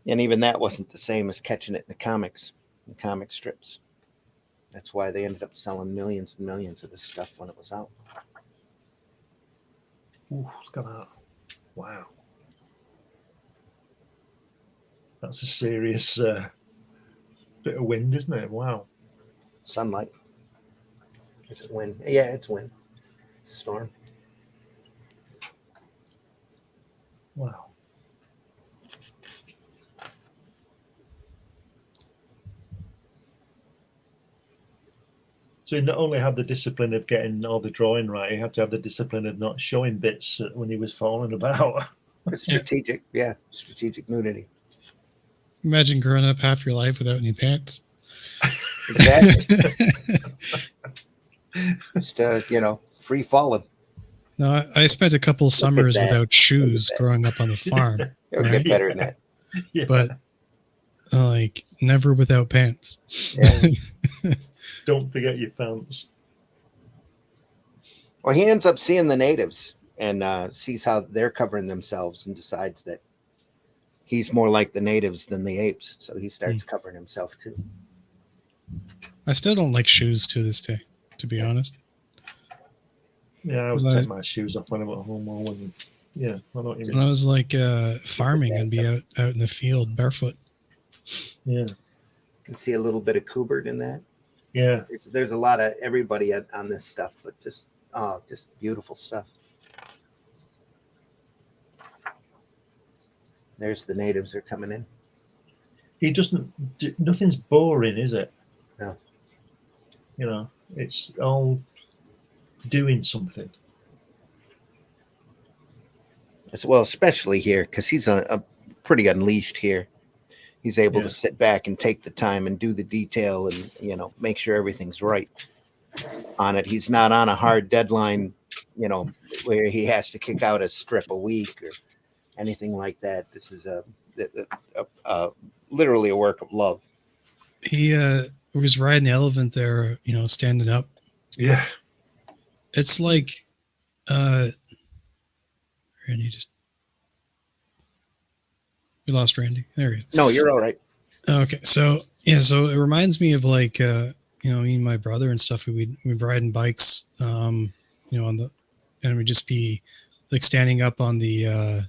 and even that wasn't the same as catching it in the comic strips. That's why they ended up selling millions and millions of this stuff when it was out. Ooh, look at that! Wow. That's a serious bit of wind, isn't it? Wow. Sunlight. Is it wind? Yeah, it's wind. It's a storm. Wow. So he not only had the discipline of getting all the drawing right, he had to have the discipline of not showing bits when he was falling about. It's strategic. Yeah, strategic nudity. Imagine growing up half your life without any pants. Exactly. Just free falling. No, I spent a couple summers without shoes growing up on the farm. It would get better than that. Yeah. But like never without pants. Yeah. Don't forget your pants. Well, he ends up seeing the natives and sees how they're covering themselves and decides that he's more like the natives than the apes. So he starts covering himself too. I still don't like shoes to this day, to be honest. Yeah, I would take my shoes off when I'm at home. I know what you mean. When I was like farming and be out in the field barefoot. Yeah. You can see a little bit of Kubert in that. Yeah. There's a lot of everybody on this stuff, but just beautiful stuff. There's the natives are coming in. He doesn't. Nothing's boring, is it? No. You know, it's all doing something. Well, especially here, because he's a pretty unleashed here. He's able to sit back and take the time and do the detail and, make sure everything's right on it. He's not on a hard deadline, where he has to kick out a strip a week or anything like that. This is a literally a work of love. he was riding the elephant there, standing up. Yeah. It's like Randy we lost Randy. There he is. No, you're all right. Okay, so it reminds me of like me and my brother and stuff. We'd riding bikes, on and we'd just be like standing up on the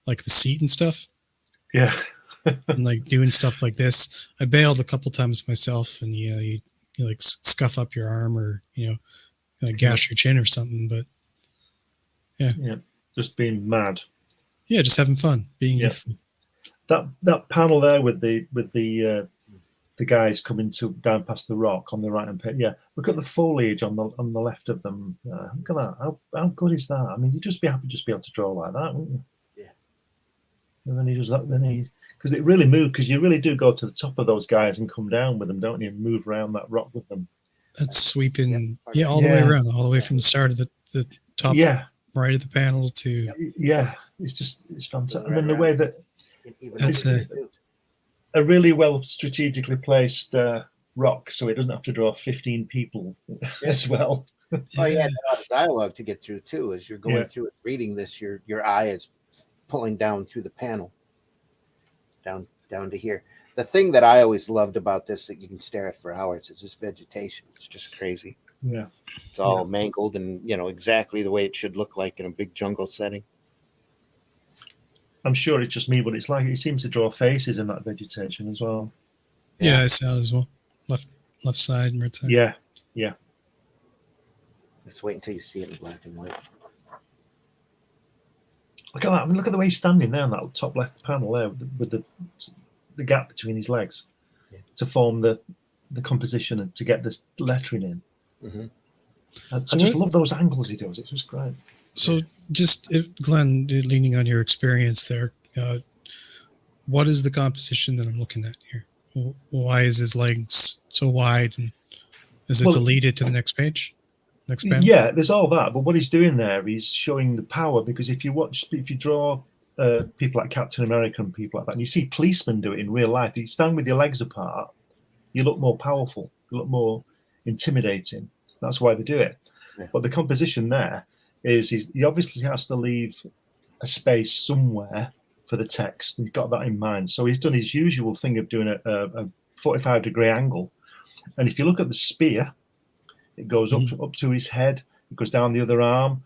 like the seat and stuff. Yeah. And like doing stuff like this. I bailed a couple times myself, and you like scuff up your arm or like gash your chin or something. But yeah, just being mad. Yeah, just having fun, being youthful. That panel there with the guys coming down past the rock on the right hand page. Yeah, look at the foliage on the left of them. Look at that. How good is that? I mean, you'd just be happy to be able to draw like that, wouldn't you? Yeah. And then he does that. Because it really moved. Because you really do go to the top of those guys and come down with them, don't you? And move around that rock with them. That's sweeping. Yeah, all the way around, all the way from the start of the top. Yeah. Right of the panel to. Yeah, it's fantastic. And then the way that that's a really well strategically placed rock, so it doesn't have to draw 15 people as well. Oh, yeah, a lot of dialogue to get through too. As you're going through it, reading this, your eye is pulling down through the panel, down to here. The thing that I always loved about this that you can stare at for hours is this vegetation. It's just crazy. Yeah, it's all mangled and exactly the way it should look like in a big jungle setting. I'm sure it's just me, but it's like it seems to draw faces in that vegetation as well. Yeah, I saw it as well. Left side and right side. Yeah. Let's wait until you see it in black and white. Look at that. I mean, look at the way he's standing there on that top left panel there with the gap between his legs to form the composition and to get this lettering in. Mm-hmm. I just love those angles he does. It's just great. So Glenn, leaning on your experience there, what is the composition that I'm looking at here? Why is his legs so wide? And is it to lead it to the next page? Next panel? Yeah, there's all that. But what he's doing there, he's showing the power, because if you draw people like Captain America and people like that, and you see policemen do it in real life, you stand with your legs apart, you look more powerful, you look more intimidating. That's why they do it. Yeah. But the composition there is he obviously has to leave a space somewhere for the text. He's got that in mind. So he's done his usual thing of doing a 45-degree angle. And if you look at the spear, it goes up to his head, it goes down the other arm,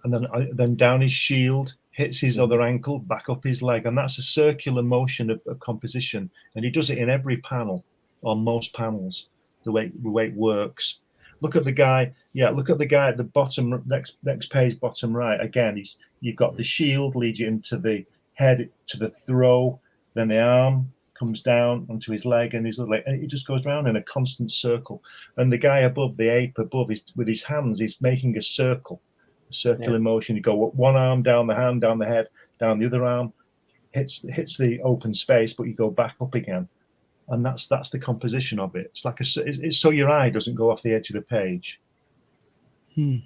and then down his shield, hits his other ankle, back up his leg. And that's a circular motion of composition. And he does it in every panel, on most panels, the way it works. Look at the guy. Yeah, look at the guy at the bottom, next page, bottom right. Again, you've got the shield leads you into the head, to the throw, then the arm comes down onto his leg and his other leg, and it just goes around in a constant circle. And the guy above, the ape above, with his hands, he's making a circular motion. You go one arm down the hand, down the head, down the other arm, hits the open space, but you go back up again. And that's the composition of it. It's like it's so your eye doesn't go off the edge of the page. The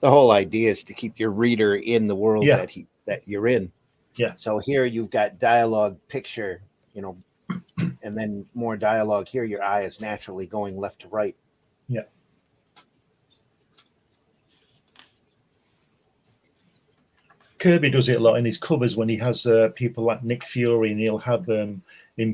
whole idea is to keep your reader in the world that you're in. Yeah. So here you've got dialogue, picture, and then more dialogue here. Your eye is naturally going left to right. Yeah. Kirby does it a lot in his covers when he has people like Nick Fury, and he'll have him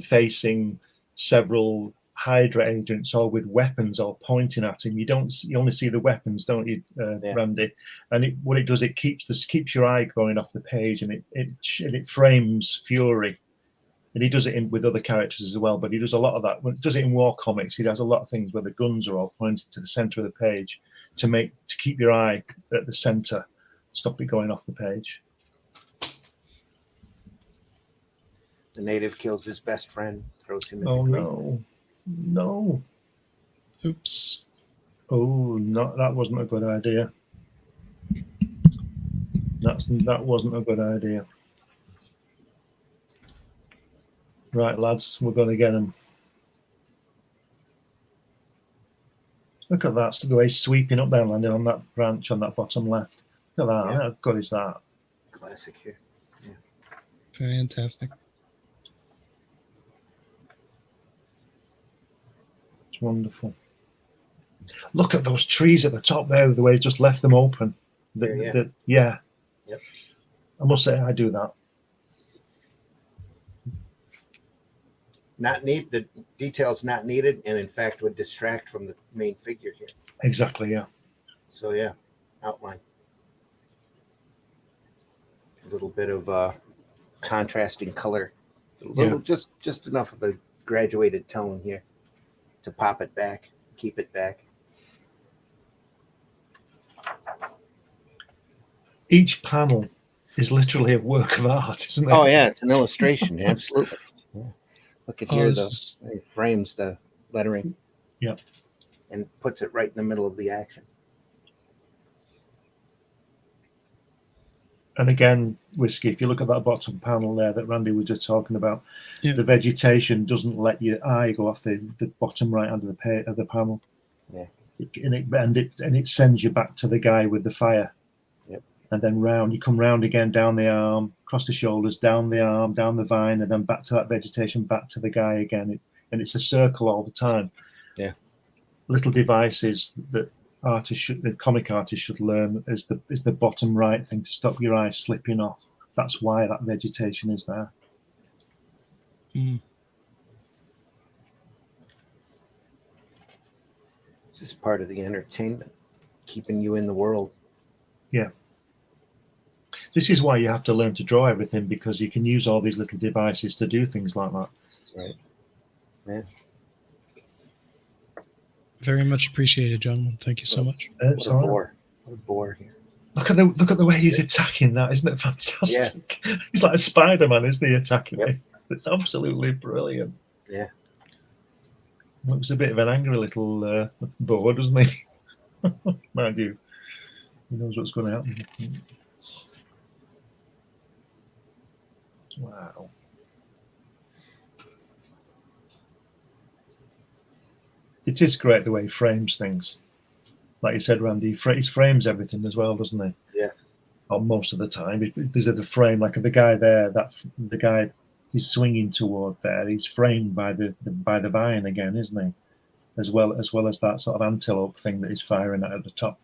facing several Hydra agents, all with weapons, all pointing at him. You only see the weapons, don't you, Randy? And what it does, it keeps your eye going off the page, and it frames Fury. And he does it with other characters as well, but he does a lot of that. When he does it in war comics, he does a lot of things where the guns are all pointed to the center of the page to keep your eye at the center, stop it going off the page. The native kills his best friend, throws him in Oh, the grave. No. Oops. Oh, no, that wasn't a good idea. That wasn't a good idea. Right, lads, we're going to get him. Look at that, the way he's sweeping up there, landing on that branch on that bottom left. Look at that. How good is that? Classic here. Yeah. Fantastic. wonderful. Look at those trees at the top there, the way he's just left them open. Yeah. Yep. I must say, I do that. Not need the details not needed, and in fact would distract from the main figure here. Exactly, yeah. So yeah, outline. A little bit of contrasting color. A little, just enough of a graduated tone here to pop it back, keep it back. Each panel is literally a work of art, isn't it? Oh yeah, it's an illustration, absolutely. Yeah. Look at here, it frames the lettering. Yep. And puts it right in the middle of the action. And again, Whiskey, if you look at that bottom panel there that Randy was just talking about, Yeah. the vegetation doesn't let your eye go off the bottom right hand of the panel. Yeah. And it sends you back to the guy with the fire. Yep. And then round, you come round again, down the arm, across the shoulders, down the arm, down the vine, and then back to that vegetation, back to the guy again. And it's a circle all the time. Yeah. Little devices that the comic artist should learn is the bottom right thing to stop your eyes slipping off. That's why that vegetation is there. Mm. This is part of the entertainment, keeping you in the world. Yeah. This is why you have to learn to draw everything, because you can use all these little devices to do things like that. Right. Yeah. Very much appreciated, gentlemen. Thank you so much. What a bore here. Look at the way he's attacking that. Isn't it fantastic? Yeah. He's like a Spider-Man, isn't he, attacking it? It's absolutely brilliant. Yeah. Looks a bit of an angry little boar, doesn't he? Mind you, he knows what's going to happen. Wow. It is great the way he frames things. Like you said, Randy, he frames everything as well, doesn't he? Yeah. Or most of the time. If there's a frame, like the guy there, the guy he's swinging toward there, he's framed by the vine again, isn't he? As well as that sort of antelope thing that he's firing at the top.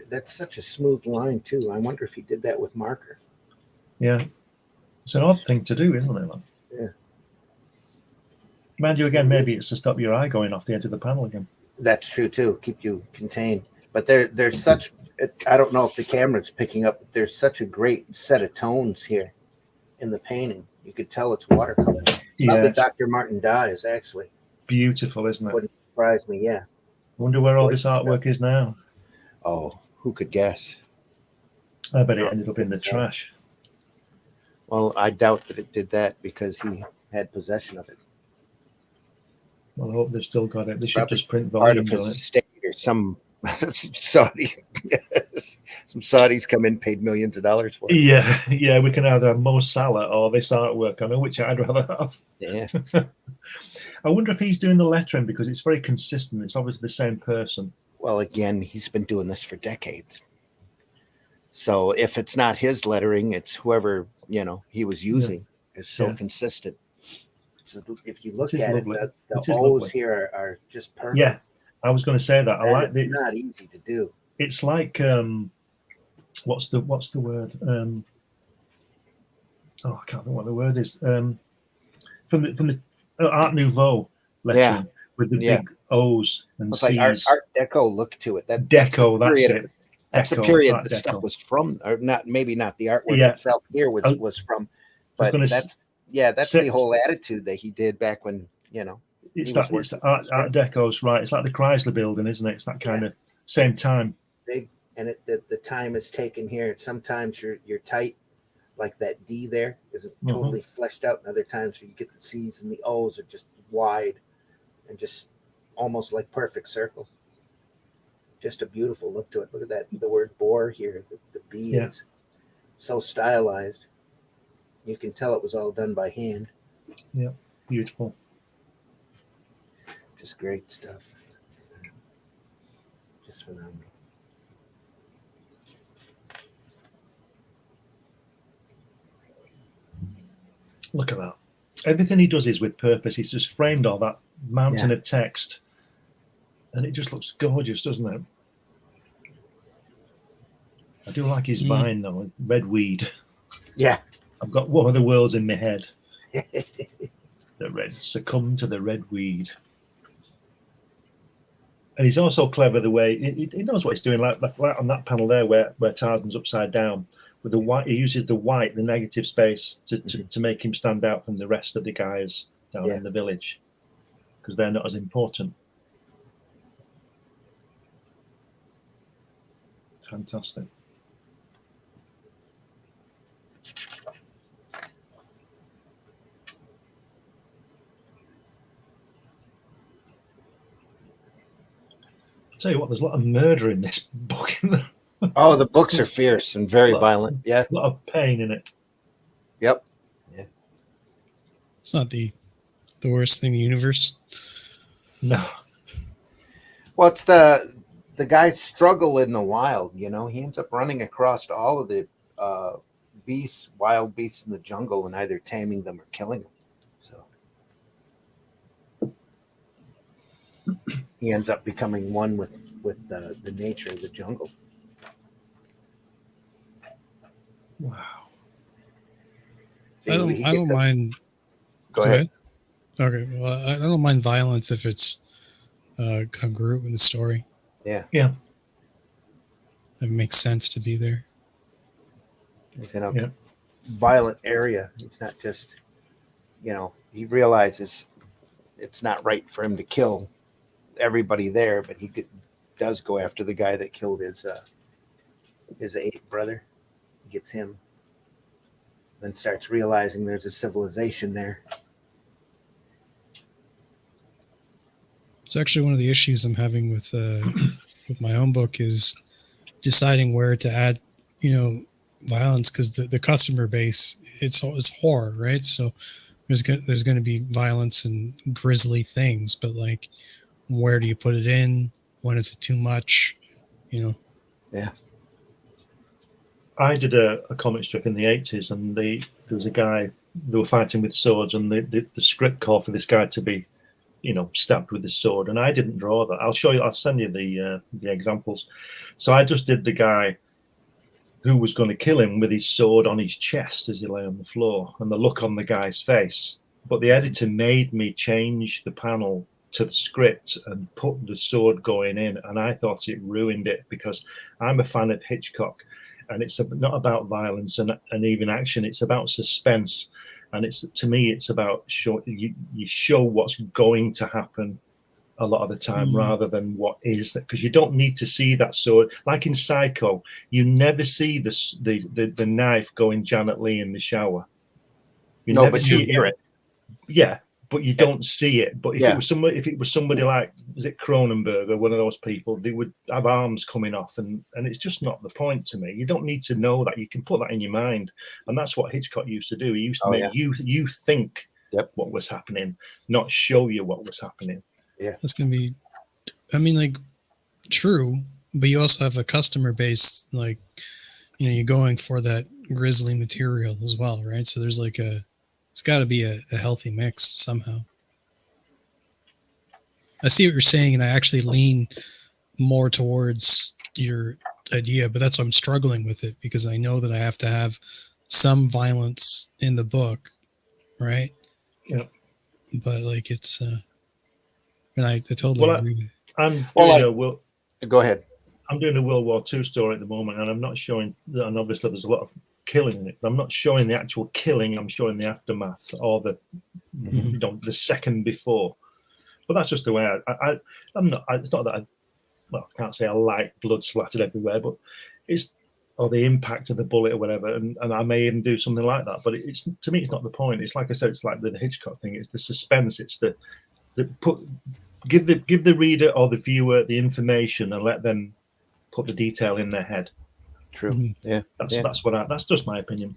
That's such a smooth line too. I wonder if he did that with marker. Yeah. It's an odd thing to do, isn't it? Yeah. Mind you, again, maybe it's to stop your eye going off the edge of the panel again. That's true too. Keep you contained. But there's such. I don't know if the camera's picking up. But there's such a great set of tones here in the painting. You could tell it's watercolor. Yeah. That Dr. Martin dies actually. Beautiful, isn't it? Wouldn't surprise me. Yeah. Wonder where all this artwork is now. Oh, who could guess? I bet it ended up in the trash. Well, I doubt that it did that because he had possession of it. Well, I hope they've still got it. They should just print part of volumes on his it. estate or some Saudi. Some Saudis come in, paid millions of dollars for it. Yeah, we can either have Mo Salah or this artwork. I know which I'd rather have. Yeah. I wonder if he's doing the lettering because it's very consistent. It's obviously the same person. Well, again, he's been doing this for decades. So if it's not his lettering, it's whoever, he was using. It's so consistent. So if you look at lovely. it, the O's here are just perfect. Yeah, I was going to say that. I like it's not easy to do. It's like what's the word? I can't think what the word is. From the Art Nouveau lettering with the big O's and it's C's. like Art Deco look to it. Deco, that's it. That's the period that stuff was from, or maybe not the artwork itself here was from, but that's the whole attitude that he did back when it's Art Deco's right. It's like the Chrysler Building, isn't it? It's that kind of same time. And the time is taken here. Sometimes you're tight, like that D there isn't totally fleshed out, and other times you get the C's and the O's are just wide and just almost like perfect circles. Just a beautiful look to it. Look at that, the word bore here. The B is so stylized. You can tell it was all done by hand. Yeah, beautiful. Just great stuff. Just phenomenal. Look at that. Everything he does is with purpose. He's just framed all that mountain of text And it just looks gorgeous, doesn't it? I do like his vine though, red weed. Yeah. I've got War of the Worlds in my head. The red succumb to the red weed. And he's also clever the way he knows what he's doing, like on that panel there where Tarzan's upside down. With the white, he uses the white, the negative space, to make him stand out from the rest of the guys down in the village, because they're not as important. Fantastic. I'll tell you what, there's a lot of murder in this book. Oh, the books are fierce and very violent. Yeah. A lot of pain in it. Yep. Yeah. It's not the worst thing in the universe. No. Well, it's the guy's struggle in the wild, you know. He ends up running across all of the wild beasts in the jungle, and either taming them or killing them. So he ends up becoming one with the nature of the jungle. Wow. I don't mind. Go ahead. Okay. Well, I don't mind violence if it's congruent with the story. Yeah. Yeah. It makes sense to be there. He's in a violent area. It's not just, you know, he realizes it's not right for him to kill everybody there, but he does go after the guy that killed his 8th brother. Gets him, then starts realizing there's a civilization there. It's actually one of the issues I'm having with my own book is deciding where to add, violence, because the customer base it's horror, right? So there's going to be violence and grisly things, but like, where do you put it in? When is it too much? Yeah. I did a comic strip in the 80s, and there was a guy, they were fighting with swords, and the script called for this guy to be, stabbed with his sword. And I didn't draw that. I'll send you the examples. So I just did the guy who was going to kill him with his sword on his chest as he lay on the floor, and the look on the guy's face. But the editor made me change the panel to the script and put the sword going in, and I thought it ruined it, because I'm a fan of Hitchcock. And it's not about violence and even action. It's about suspense, and to me, it's about you show what's going to happen a lot of the time, rather than what is, because you don't need to see that sword. Like in Psycho, you never see the knife going Janet Leigh in the shower. You never see hear it. Yeah. But you don't see it. But if it was somebody like, is it Cronenberg or one of those people, they would have arms coming off, and it's just not the point to me. You don't need to know that. You can put that in your mind, and that's what Hitchcock used to do. He used to make you think what was happening, not show you what was happening. Yeah, that's gonna be, true. But you also have a customer base, like, you're going for that grisly material as well, right? So there's like it's got to be a healthy mix somehow. I see what you're saying, and I actually lean more towards your idea, but that's why I'm struggling with it, because I know that I have to have some violence in the book, right? Yeah. But like it's, and I totally agree with it. Go ahead. I'm doing a World War II story at the moment, and I'm not showing, and obviously there's a lot of killing in it, but I'm not showing the actual killing. I'm showing the aftermath, or the second before. But that's just the way I'm not. It's not that I can't say I like blood splattered everywhere, but or the impact of the bullet or whatever, and I may even do something like that. But it's, to me, it's not the point. It's like I said, it's like the Hitchcock thing. It's the suspense. It's give the reader or the viewer the information and let them put the detail in their head. True. Yeah. That's just my opinion.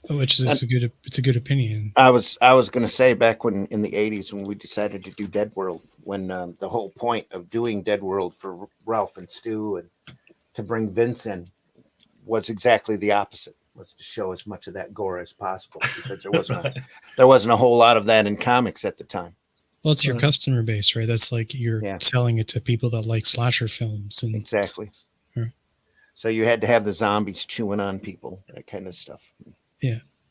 Which is it's a good opinion. I was going to say, back when in the 80s, when we decided to do Dead World, when the whole point of doing Dead World for Ralph and Stu and to bring Vince in was exactly the opposite, was to show as much of that gore as possible, because there wasn't a whole lot of that in comics at the time. Well, it's your Right. customer base, right? That's like you're Yeah. selling it to people that like slasher films, and Exactly. Yeah. So you had to have the zombies chewing on people, that kind of stuff.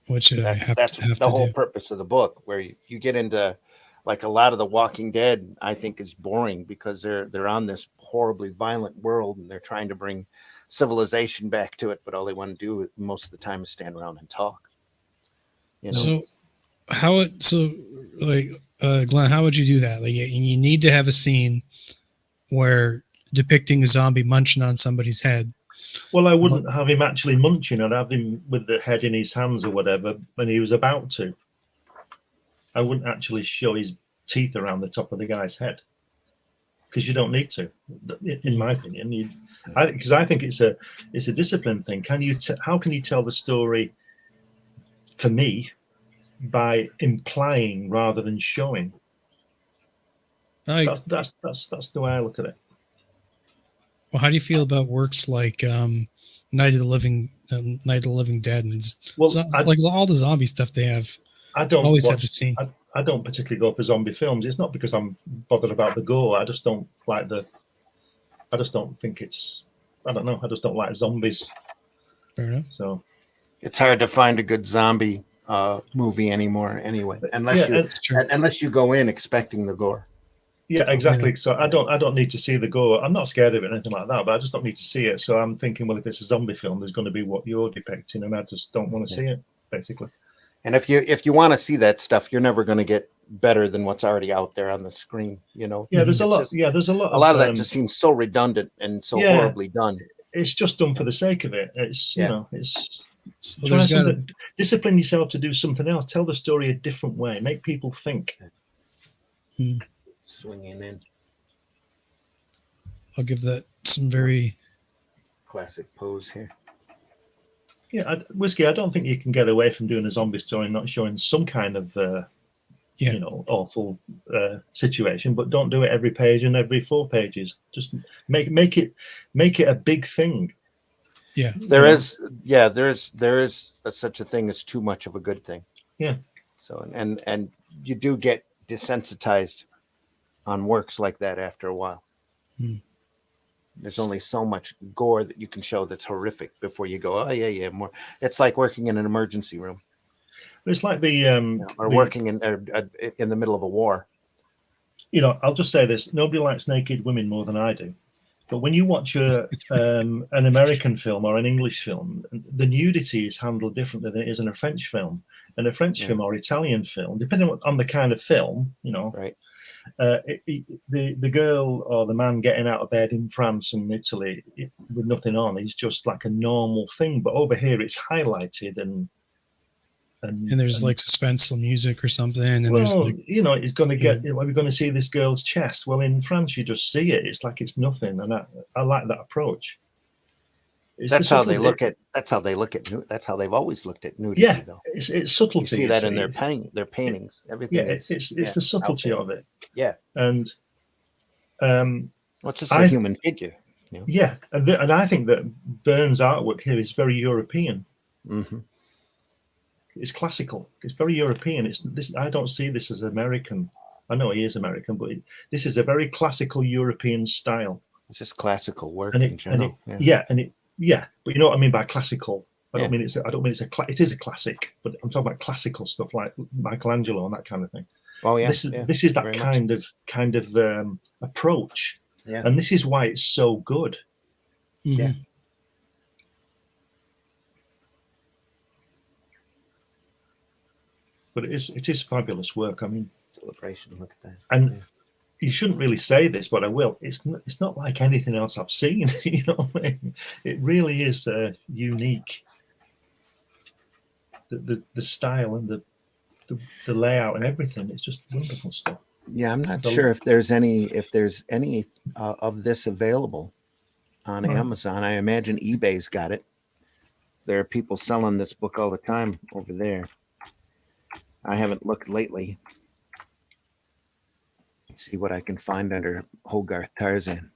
which I That's have the to whole do. purpose of the book, where you get into like a lot of the Walking Dead. I think is boring because they're on this horribly violent world and they're trying to bring civilization back to it, but all they want to do most of the time is stand around and talk. You know, So Glenn, how would you do that? Like, you need to have a scene where depicting a zombie munching on somebody's head. Well, I wouldn't have him actually munching. I'd have him with the head in his hands or whatever when he was about to. I wouldn't actually show his teeth around the top of the guy's head because you don't need to, in my opinion. Because I think it's a discipline thing. How can you tell the story? For me, by implying rather than showing. That's the way I look at it. Well, how do you feel about works like Night of the Living Dead, and like all the zombie stuff they have? I don't always have to see. I don't particularly go for zombie films. It's not because I'm bothered about the gore. I just don't like I just don't think it's. I don't know. I just don't like zombies. Fair enough. So it's hard to find a good zombie movie anymore. Anyway, unless you go in expecting the gore. Yeah, exactly. So I don't need to see the gore. I'm not scared of it or anything like that, but I just don't need to see it. So I'm thinking, well, if it's a zombie film, there's going to be what you're depicting, and I just don't want to see it, basically. And if you want to see that stuff, you're never going to get better than what's already out there on the screen. You know. Yeah, there's a lot. There's a lot. A lot of that just seems so redundant and so horribly done. It's just done for the sake of it. It's it's. So discipline yourself to do something else. Tell the story a different way. Make people think. Swinging in. I'll give that some very classic pose here. Yeah, Whiskey, I don't think you can get away from doing a zombie story and not showing some kind of awful situation, but don't do it every page and every 4 pages. Just make it a big thing. Yeah. There is such a thing as too much of a good thing. Yeah. So and you do get desensitized on works like that after a while. There's only so much gore that you can show that's horrific before you go, oh yeah, more. It's like working in an emergency room. It's like working in the middle of a war. I'll just say this: nobody likes naked women more than I do. But when you watch an American film or an English film, the nudity is handled differently than it is in a French film. In a French film or Italian film, depending on the kind of film, right. The girl or the man getting out of bed in France and Italy with nothing on is just like a normal thing. But over here, it's highlighted and there's like suspenseful music or something. And it's going to get. We're going to see this girl's chest. Well, in France, you just see it. It's like it's nothing, and I like that approach. That's how they look at. That's how they've always looked at nudity. Yeah, though. It's subtlety. You see that in their paintings. Everything. Yeah, it's the subtlety of it. Yeah, and it's just a human figure. Yeah, and I think that Burne's artwork here is very European. Mm-hmm. It's classical. It's very European. I don't see this as American. I know he is American, but this is a very classical European style. It's just classical work in general. But you know what I mean by classical. I don't mean it is a classic, but I'm talking about classical stuff like Michelangelo and that kind of thing. Oh yeah. This is that kind of approach. Yeah. And this is why it's so good. Mm-hmm. Yeah. But it is fabulous work. I mean, celebration. Look at that. And you shouldn't really say this, but I will. It's not like anything else I've seen. You know what I mean? It really is unique. The style and the layout and everything. It's just wonderful stuff. Yeah, I'm not sure if there's any of this available on Amazon. I imagine eBay's got it. There are people selling this book all the time over there. I haven't looked lately. See what I can find under Hogath Tarzan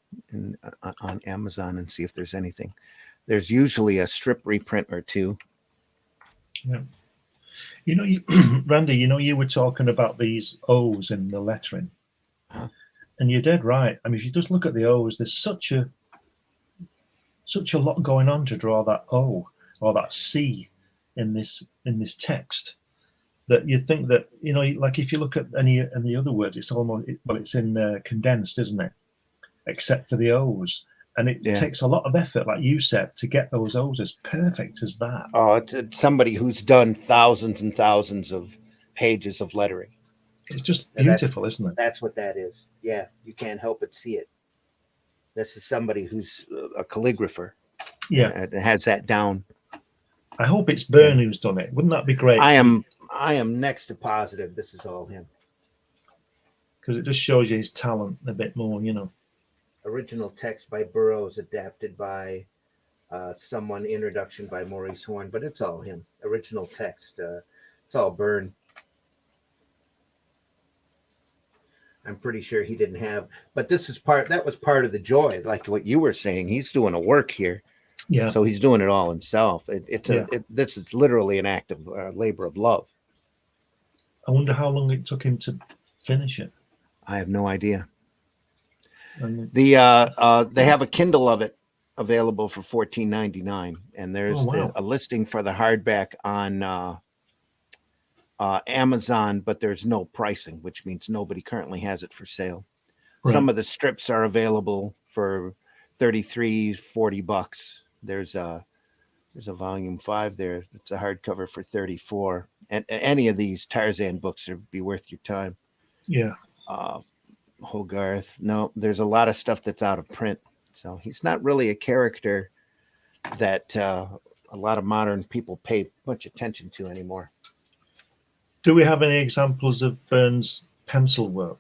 on Amazon and see if there's anything. There's usually a strip reprint or two. Yeah. You know, Randy, you were talking about these O's in the lettering. Huh? And you're dead right. I mean, if you just look at the O's, there's such a lot going on to draw that O or that C in this text, that you think that, like if you look at any other words, it's almost, it's in condensed, isn't it? Except for the O's. And it takes a lot of effort, like you said, to get those O's as perfect as that. Oh, it's somebody who's done thousands and thousands of pages of lettering. It's just beautiful, isn't it? That's what that is. Yeah, you can't help but see it. This is somebody who's a calligrapher. Yeah, and has that down. I hope it's Burne who's done it. Wouldn't that be great? I am next to positive this is all him. Because it just shows you his talent a bit more, Original text by Burroughs, adapted by someone, introduction by Maurice Horn, but it's all him. Original text. It's all Burne. I'm pretty sure he didn't have, but that was part of the joy, like what you were saying. He's doing a work here. Yeah. So he's doing it all himself. This is literally an act of labor of love. I wonder how long it took him to finish it. I have no idea. They have a Kindle of it available for $14.99, and there's a listing for the hardback on Amazon, but there's no pricing, which means nobody currently has it for sale. Right. Some of the strips are available for $33-40. There's a volume 5 there. It's a hardcover for $34. And any of these Tarzan books would be worth your time. Yeah. Hogarth. No, there's a lot of stuff that's out of print. So he's not really a character that a lot of modern people pay much attention to anymore. Do we have any examples of Burne's pencil work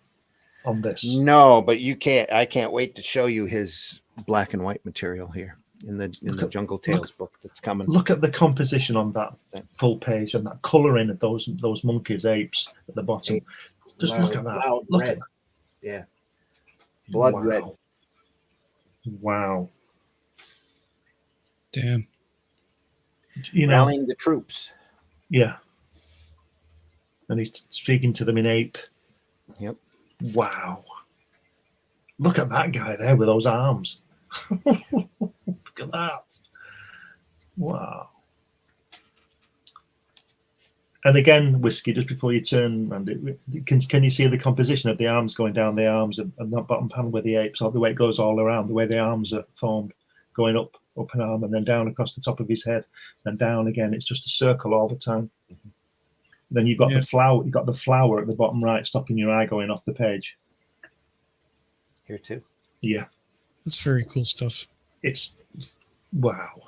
on this? No, but you can't. I can't wait to show you his black and white material here in the Jungle Tales book that's coming. Look at the composition on that full page and that colouring of those monkeys, apes at the bottom. Just look at that. Look red. at that. Yeah. Blood red. Wow. Damn. Rallying the troops. Yeah. And he's speaking to them in ape. Yep. Wow. Look at that guy there with those arms. Look at that. Wow. And again, Whiskey, just before you turn, Randy, can you see the composition of the arms going down the arms and that bottom panel with the apes, or the way it goes all around, the way the arms are formed, going up an arm and then down across the top of his head and down again. It's just a circle all the time. Mm-hmm. Then you've got the flower. You've got the flower at the bottom right, stopping your eye going off the page. Here too. Yeah, that's very cool stuff. It's wow.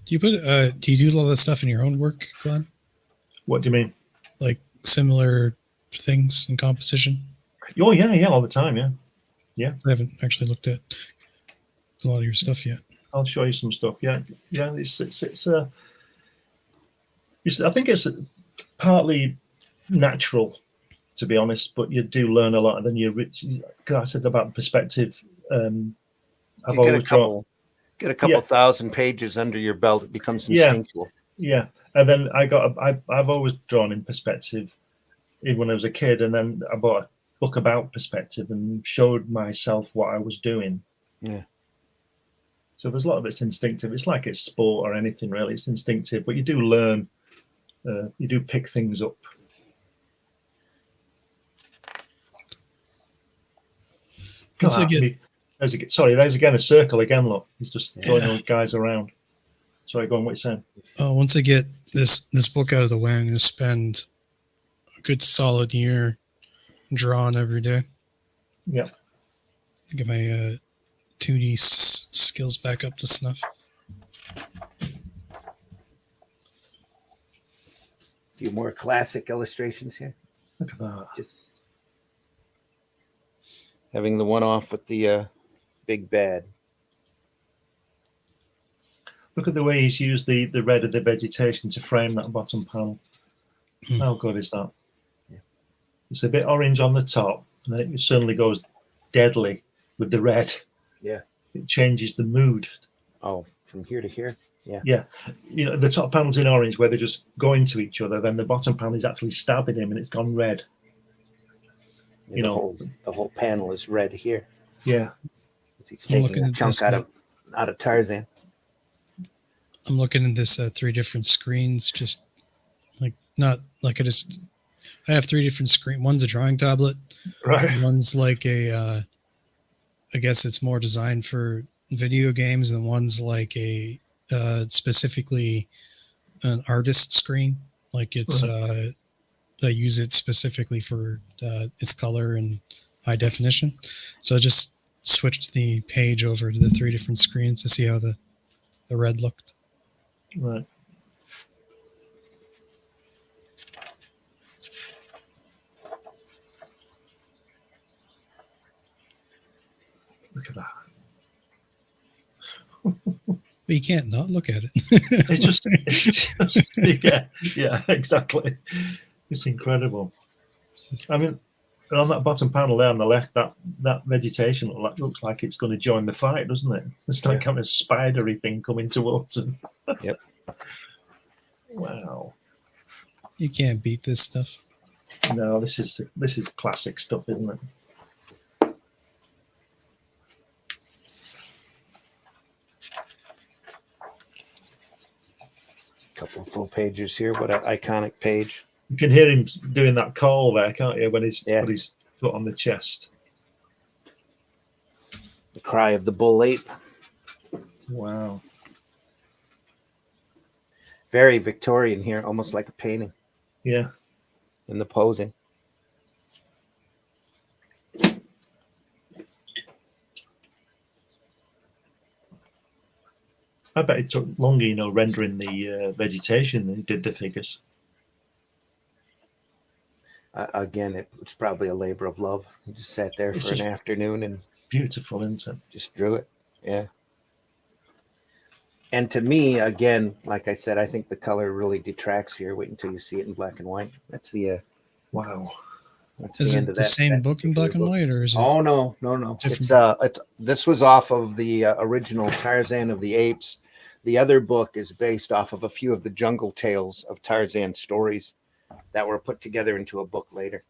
Do you do all that stuff in your own work, Glenn? What do you mean? Like similar things in composition? Oh yeah, all the time. Yeah. I haven't actually looked at a lot of your stuff yet. I'll show you some stuff. Yeah. I think it's partly natural, to be honest, but you do learn a lot. And then because I said about perspective. I've always get a couple thousand pages under your belt. It becomes instinctual. Yeah. And then I've always drawn in perspective, even when I was a kid. And then I bought a book about perspective and showed myself what I was doing. Yeah. So there's a lot of it's instinctive. It's like it's sport or anything really. It's instinctive, but you do learn. You do pick things up. There's again a circle again. Look, he's just throwing those guys around. Sorry, go on. What you saying? Once I get this book out of the way, I'm going to spend a good solid year drawing every day. Yeah. Get my 2D skills back up to snuff. A few more classic illustrations here. Look at that. Just having the one off with the big bad. Look at the way he's used the red of the vegetation to frame that bottom panel. How good is that? Yeah. It's a bit orange on the top, and then it suddenly goes deadly with the red. Yeah. It changes the mood. Oh, from here to here? Yeah. You know, the top panel's in orange where they're just going to each other. Then the bottom panel is actually stabbing him and it's gone red. The whole panel is red here. Yeah. He's taking a chunk out of Tarzan. I'm looking at this 3 different screens, just like not like I have 3 different screens. One's a drawing tablet. Right. One's like I guess it's more designed for video games, and one's like a specifically an artist screen. Like it's I use it specifically for its color and high definition. So I just switched the page over to the 3 different screens to see how the red looked. Right. Look at that. But you can't not look at it. It's just yeah, exactly. It's incredible. I mean, on that bottom panel there on the left, that vegetation looks like it's going to join the fight, doesn't it? It's like kind of spidery thing coming towards him. Yep. Wow. You can't beat this stuff. No, this is classic stuff, isn't it? Couple of full pages here. What an iconic page. You can hear him doing that call there, can't you? When he's put his foot on the chest. The cry of the bull ape. Wow. Very Victorian here, almost like a painting. Yeah. In the posing. I bet it took longer, rendering the vegetation than he did the figures. Again, it was probably a labor of love. He just sat there for an afternoon and beautiful, isn't it? Just drew it. Yeah. And to me, again, like I said, I think the color really detracts here. Wait until you see it in black and white. That's the wow. That's is the it end of the that, same that book in black and white, or is it? Oh no. It's this was off of the original Tarzan of the Apes. The other book is based off of a few of the jungle tales of Tarzan stories that were put together into a book later.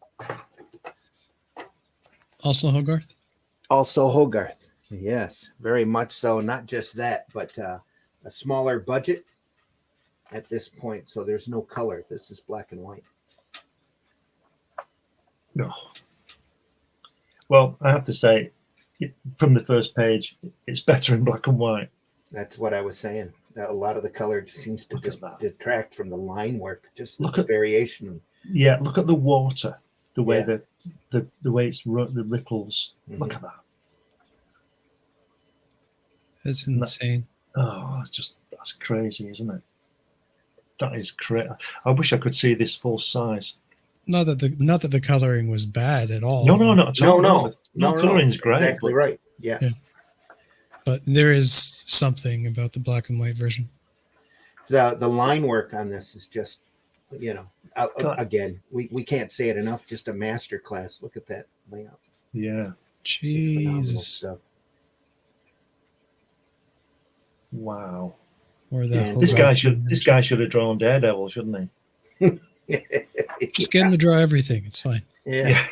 Also Hogarth? Also Hogarth. Yes, very much so. Not just that, but a smaller budget at this point. So there's no color. This is black and white. No. Well, I have to say, from the first page, it's better in black and white. That's what I was saying. A lot of the color just seems to detract from the line work. Just look at variation. Yeah, look at the water, the way the way it's the ripples. Mm-hmm. Look at that. That's insane. That's crazy, isn't it? That is crazy. I wish I could see this full size. Not that the coloring was bad at all. No, not at all. No, coloring's great. Exactly right. Yeah. But there is something about the black and white version. The line work on this is just, again, we can't say it enough. Just a master class. Look at that layout. Yeah. Jesus. Wow. This guy should have drawn Daredevil, shouldn't he? Just get him to draw everything. It's fine. Yeah.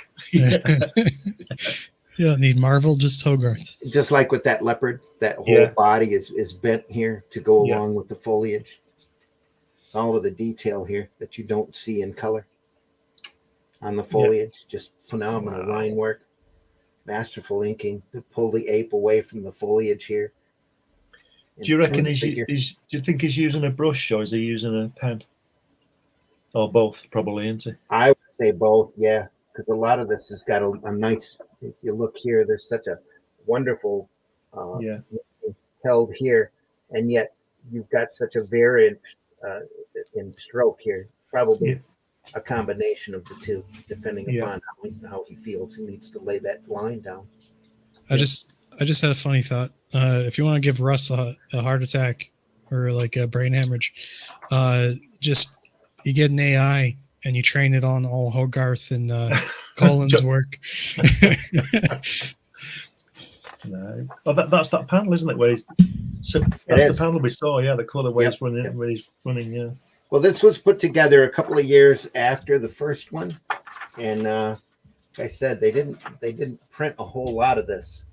You don't need Marvel, just Hogarth. Just like with that leopard, that whole body is bent here to go along with the foliage. All of the detail here that you don't see in color on the foliage. Just phenomenal line work. Masterful inking to pull the ape away from the foliage here. Do you reckon do you think he's using a brush or is he using a pen? Or both, probably, isn't he? I would say both, yeah. Because a lot of this has got a nice, if you look here, there's such a wonderful held here, and yet you've got such a variant in stroke here. Probably a combination of the two, depending upon how he feels he needs to lay that line down. I just had a funny thought. If you want to give Russ a heart attack or like a brain hemorrhage, you get an AI and you train it on all Hogarth and Colin's work. No. Oh, that's that panel, isn't it? Where he's that's the panel we saw. Yeah, the colour where he's running. Where he's running. Yeah. Well, this was put together a couple of years after the first one, and like I said, they didn't print a whole lot of this.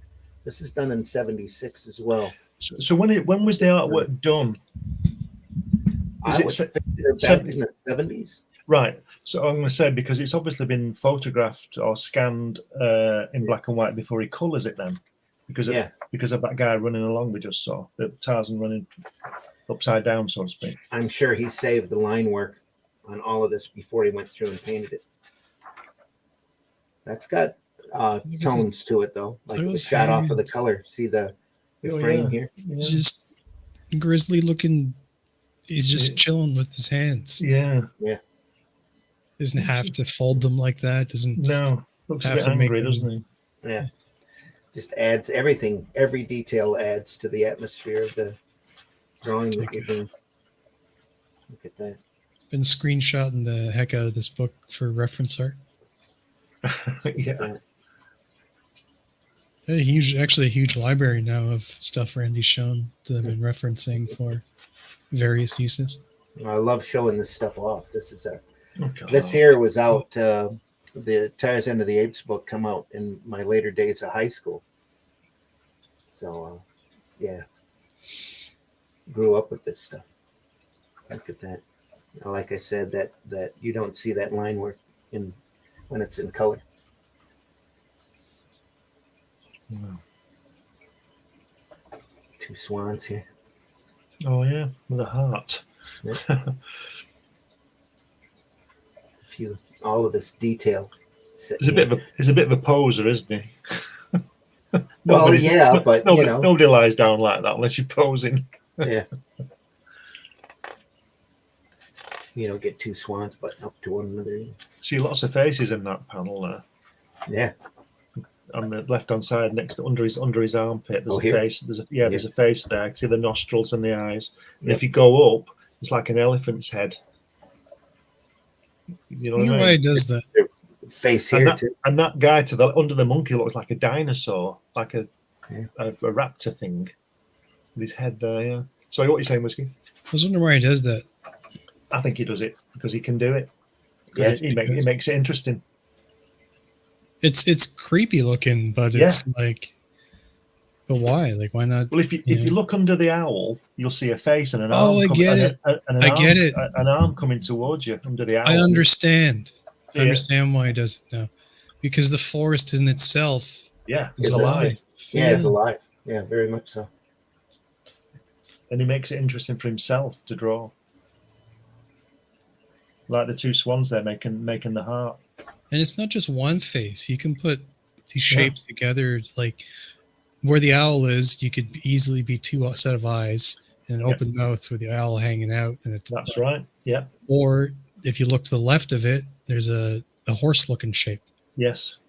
This is done in '76 as well. So when was the artwork done? I would think they're back in the '70s. Right. So I'm going to say, because it's obviously been photographed or scanned in black and white before he colours it then. Because of that guy running along we just saw, the Tarzan running upside down, so to speak. I'm sure he saved the line work on all of this before he went through and painted it. That's got tones to it, though. Like the shot off of the color. See the frame here? Yeah. It's just grizzly looking. He's just chilling with his hands. Yeah. Yeah. Doesn't have to fold them like that. Looks a bit angry, doesn't he? Yeah. Just adds everything. Every detail adds to the atmosphere of the drawing that you're doing. Look at that. Been screenshotting the heck out of this book for reference art. Yeah. A huge library now of stuff Randy's shown that I've been referencing for various uses. I love showing this stuff off. This is this here was out. The Tarzan of the Apes book come out in my later days of high school. So, grew up with this stuff. Look at that. Like I said, that you don't see that line work when it's in color. Wow. Two swans here. Oh yeah, with a heart. Yeah. All of this detail. He's a bit of a poser, isn't he? Well, yeah, but nobody lies down like that unless you're posing. Yeah. You don't get two swans butting up to one another. See lots of faces in that panel there. Yeah. On the left-hand side, next to under his armpit, there's a here? face. There's a face there. I can see the nostrils and the eyes. And if you go up, it's like an elephant's head. You know what I mean? Why he does that? Face here too. And that guy under the monkey looks like a dinosaur, like a raptor thing, with his head there. Yeah. Sorry, what are you saying, Whiskey? I was wondering why he does that. I think he does it because he can do it. Yeah, he makes it interesting. It's creepy looking, but it's like, but why? Like, why not? Well, if you look under the owl, you'll see a face and an arm. Oh, I get it. An arm coming towards you under the owl. I understand. I understand why he does it now, because the forest in itself, is alive. Yeah, it's alive. Yeah, very much so. And he makes it interesting for himself to draw. Like the two swans there making the heart. And it's not just one face. You can put these shapes together. Like where the owl is, you could easily be two set of eyes and an open mouth with the owl hanging out. And that's right. Yeah. Or if you look to the left of it, there's a horse-looking shape. Yes.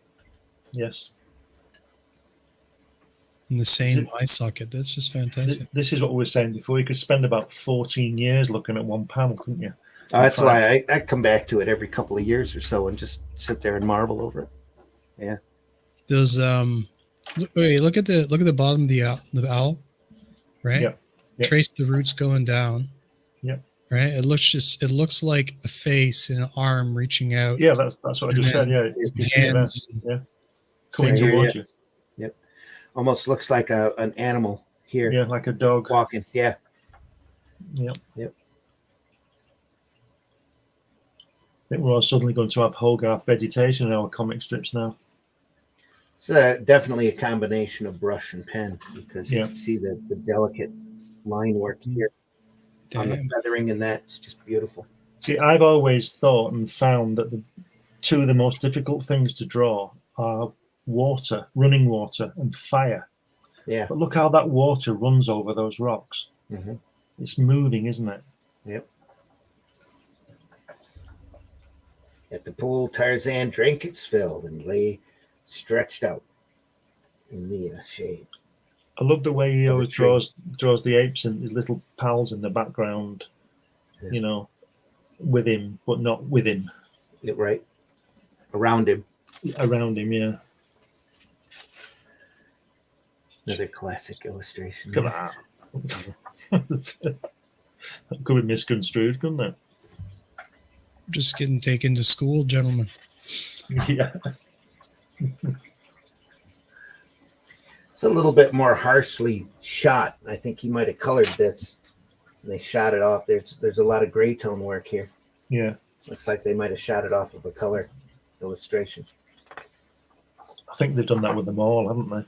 Yes. In the same eye socket. That's just fantastic. This is what we were saying before. You could spend about 14 years looking at one panel, couldn't you? That's why I come back to it every couple of years or so and just sit there and marvel over it. Yeah. Those look at the bottom of the owl, right? Yeah. Trace the roots going down. Yeah. Right. It looks like a face and an arm reaching out. Yeah, that's what I just said. Yeah. It's hands. Coming towards you. Yep. Almost looks like an animal here. Yeah, like a dog walking. Yeah. Yep. Yep. I think we're all suddenly going to have Hogath vegetation in our comic strips now. It's definitely a combination of brush and pen because you can see the delicate line work here on the feathering, and that's just beautiful. See, I've always thought and found that the two of the most difficult things to draw are water, running water, and fire. Yeah. But look how that water runs over those rocks. Mm-hmm. It's moving, isn't it? Yep. At the pool, Tarzan drank its fill and lay stretched out in the shade. I love the way he always draws the apes and his little pals in the background, you know, with him, but not with him. Yeah, right. Around him. Around him, yeah. Another classic illustration. Come on. That could be misconstrued, couldn't it? Just getting taken to school, gentlemen. Yeah. It's a little bit more harshly shot. I think he might have colored this. And they shot it off. There's a lot of gray tone work here. Yeah. Looks like they might have shot it off of a color illustration. I think they've done that with them all, haven't they?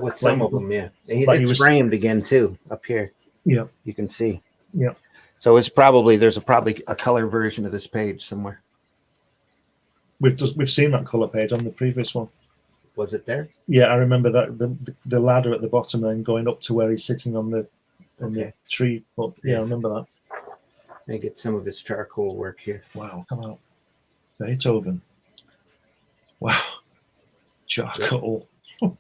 With some of them, yeah. It's framed again too up here. Yeah. You can see. Yeah. So there's probably a color version of this page somewhere. We've seen that color page on the previous one. Was it there? Yeah, I remember that the ladder at the bottom and going up to where he's sitting on the tree. But yeah, I remember that. I get some of his charcoal work here. Wow, come out. Beethoven. Wow. Charcoal. Oh.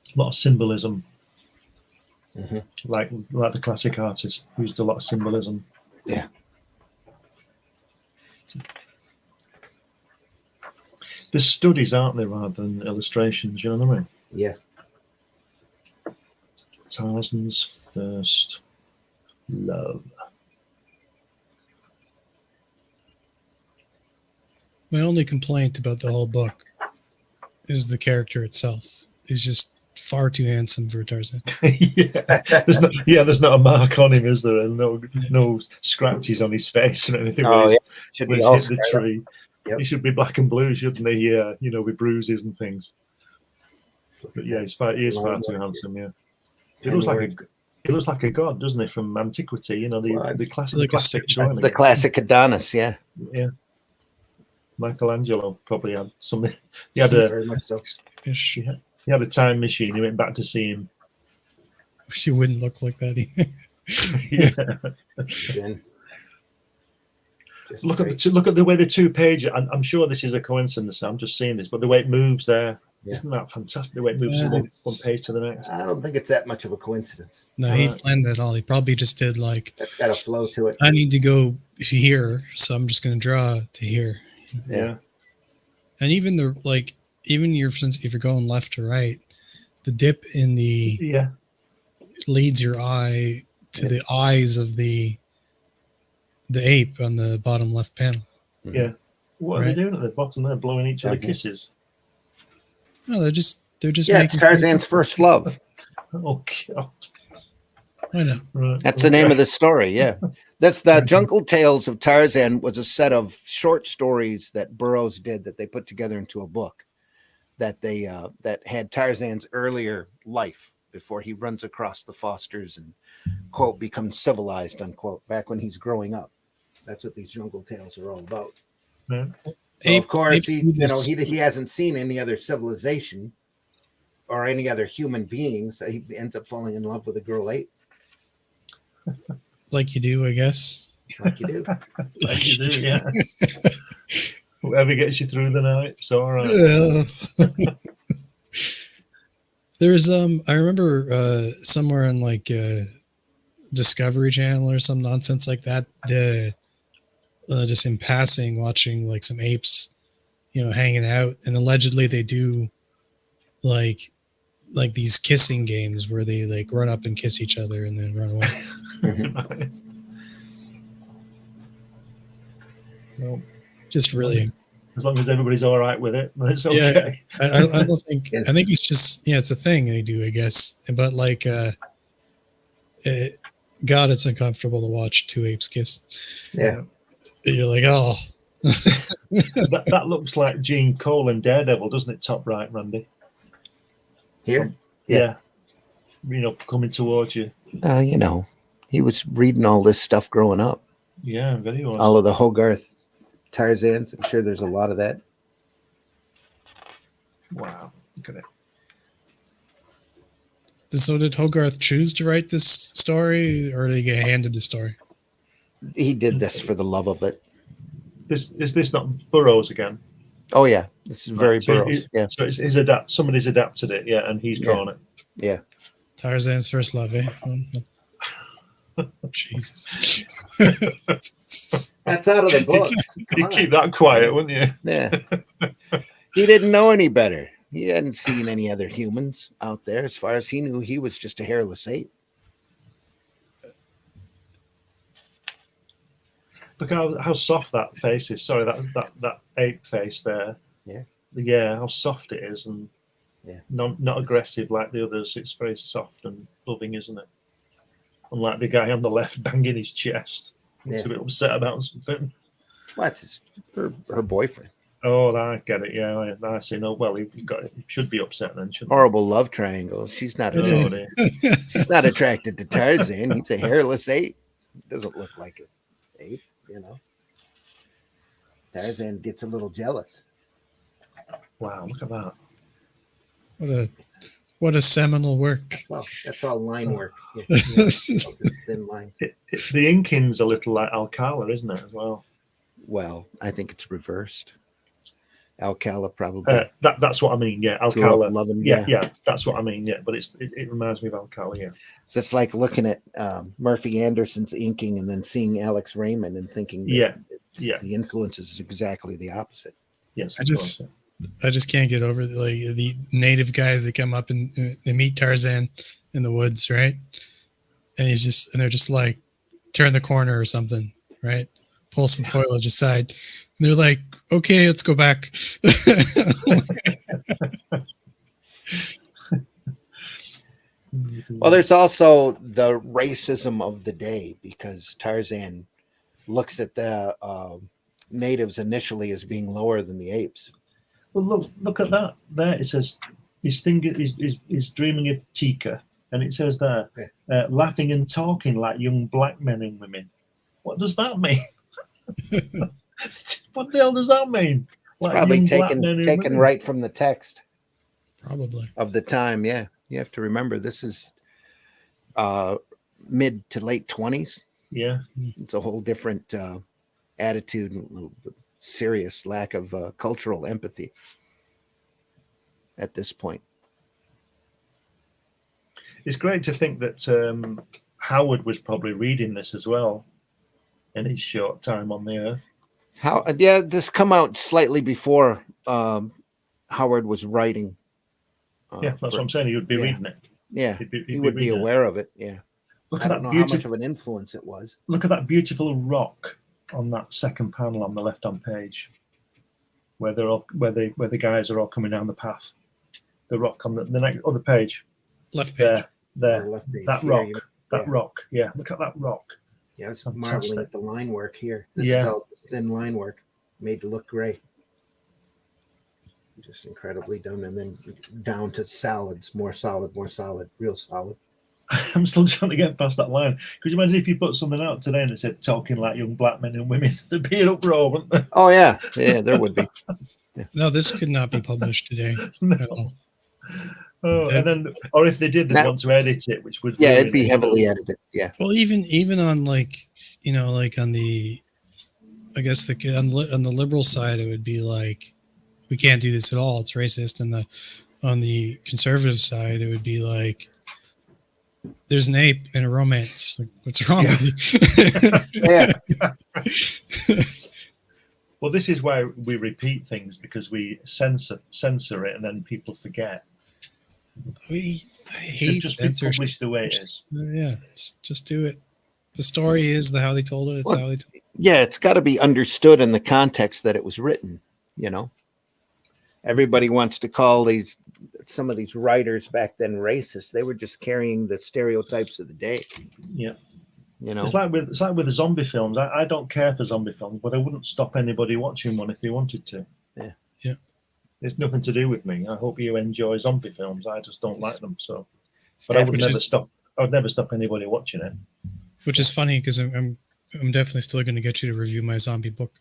A lot of symbolism. Mm-hmm. Like the classic artist used a lot of symbolism. Yeah. They're studies, aren't they, rather than illustrations, you know what I mean? Yeah. Tarzan's first love. My only complaint about the whole book is the character itself. He's just far too handsome for Tarzan. There's not a mark on him, is there? And no scratches on his face or anything. Oh, yeah. Should be hit the tree. Yep. He should be black and blue, shouldn't he? With bruises and things. But yeah, he is far too handsome. Yeah, he looks like a god, doesn't he? From antiquity, the classic Adonis. Yeah. Yeah. Michelangelo probably had something. He had a time machine. He went back to see him. She wouldn't look like that. Yeah. Look at the way the two pages. I'm sure this is a coincidence. I'm just seeing this, but the way it moves there, isn't that fantastic? The way it moves from one page to the next. I don't think it's that much of a coincidence. No, he planned that all. He probably just did that's got a flow to it. I need to go here, so I'm just going to draw to here. Yeah. And even if you're going left to right, the dip in the leads your eye to the eyes of the ape on the bottom left panel. Yeah. What are they doing at the bottom there? Blowing each other kisses? No, they're just it's Tarzan's first love. Oh God. I know. Right. That's the name of the story, yeah. That's the Jungle Tales of Tarzan was a set of short stories that Burroughs did that they put together into a book that they that had Tarzan's earlier life before he runs across the Fosters and, quote, becomes civilized, unquote, back when he's growing up. That's what these Jungle Tales are all about. Yeah. So of course, he hasn't seen any other civilization or any other human beings. So he ends up falling in love with a girl ape. Like you do, I guess. Like you do. Like you do, yeah. Whatever gets you through the night, it's all right. There's I remember somewhere on like Discovery Channel or some nonsense like that, just in passing watching like some apes, hanging out, and allegedly they do like these kissing games where they like run up and kiss each other and then run away. Well, just really, as long as everybody's all right with it, it's okay. Yeah, I don't think. I think it's just it's a thing they do, I guess. But like, God, it's uncomfortable to watch two apes kiss. Yeah, you're like, oh. that looks like Gene Cole and Daredevil, doesn't it? Top right, Randy. Here, yeah. Coming towards you. He was reading all this stuff growing up. Yeah, very well. All of the Hogarth Tarzans. I'm sure there's a lot of that. Wow, look at it. So did Hogarth choose to write this story, or did he get handed the story? He did this for the love of it. Is this not Burroughs again? Oh yeah, this is very Burroughs. Yeah. So it's somebody's adapted it, and he's drawn it. Yeah. Tarzan's first love, eh? Jesus. That's out of the book. You'd keep that quiet, wouldn't you? Yeah. He didn't know any better. He hadn't seen any other humans out there. As far as he knew, he was just a hairless ape. Look how soft that face is. Sorry, that ape face there. Yeah. Yeah, how soft it is, and not aggressive like the others. It's very soft and loving, isn't it? Unlike the guy on the left banging his chest. He's a bit upset about something. What's her boyfriend? Oh, I get it. Yeah, I see. No, well, he should be upset then. Shouldn't Horrible love triangle. She's not she's not attracted to Tarzan. He's a hairless ape. Doesn't look like an ape, you know. Tarzan gets a little jealous. Wow, look at that. What a seminal work. That's all line work. Thin line. The inking's a little like Alcala, isn't it, as well? Well, I think it's reversed. Alcala probably. That's what I mean. Yeah, Alcala. Yeah, that's what I mean. Yeah, but it reminds me of Alcala. Yeah. So it's like looking at Murphy Anderson's inking and then seeing Alex Raymond and thinking, the influence is exactly the opposite. Yes, I just can't get over the native guys that come up and they meet Tarzan in the woods, right? And they're just like, turn the corner or something, right? Pull some foliage aside. And they're like, okay, let's go back. Well, there's also the racism of the day because Tarzan looks at the natives initially as being lower than the apes. Well, look at that. There it says he's dreaming of Tika, and it says there, laughing and talking like young black men and women. What does that mean? What the hell does that mean? Like probably taken right from the text. Probably. Of the time, yeah. You have to remember this is mid to late 20s. Yeah. It's a whole different attitude and serious lack of cultural empathy at this point. It's great to think that Howard was probably reading this as well in his short time on the earth. This come out slightly before Howard was writing. That's what I'm saying. He would be reading it. Yeah, he would be aware of it. Yeah. I don't know how much of an influence it was. Look at that beautiful rock on that second panel on the left-hand page, where the guys are all coming down the path. The rock on the next other page. Left page. There. Left page. That rock. Rock. Yeah. Look at that rock. Yeah, it's marveling at the line work here. This is all thin line work made to look great. Just incredibly done. And then down to solids, more solid, real solid. I'm still trying to get past that line. Could you imagine if you put something out today and it said talking like young black men and women? There'd be an uproar, wouldn't there? Oh, yeah. Yeah, there would be. Yeah. No, this could not be published today. No. And then, or if they did, they'd want to edit it, which would it'd be heavily edited. Yeah. Well, even on like on the, I guess on the liberal side, it would be like, we can't do this at all. It's racist. And on the conservative side, it would be like, there's an ape in a romance. Like, what's wrong with you? Yeah. Well, this is why we repeat things, because we censor it and then people forget. I hate just be published the way it is. Yeah, just do it. The story is how they told it. It's how they told it. Yeah, it's got to be understood in the context that it was written. You know, everybody wants to call some of these writers back then racist. They were just carrying the stereotypes of the day. Yeah. You know, it's like with the zombie films. I don't care for zombie films, but I wouldn't stop anybody watching one if they wanted to. Yeah. Yeah. It's nothing to do with me. I hope you enjoy zombie films. I just don't like them. So, but I would never stop. I would never stop anybody watching it. Which is funny because I'm definitely still going to get you to review my zombie book.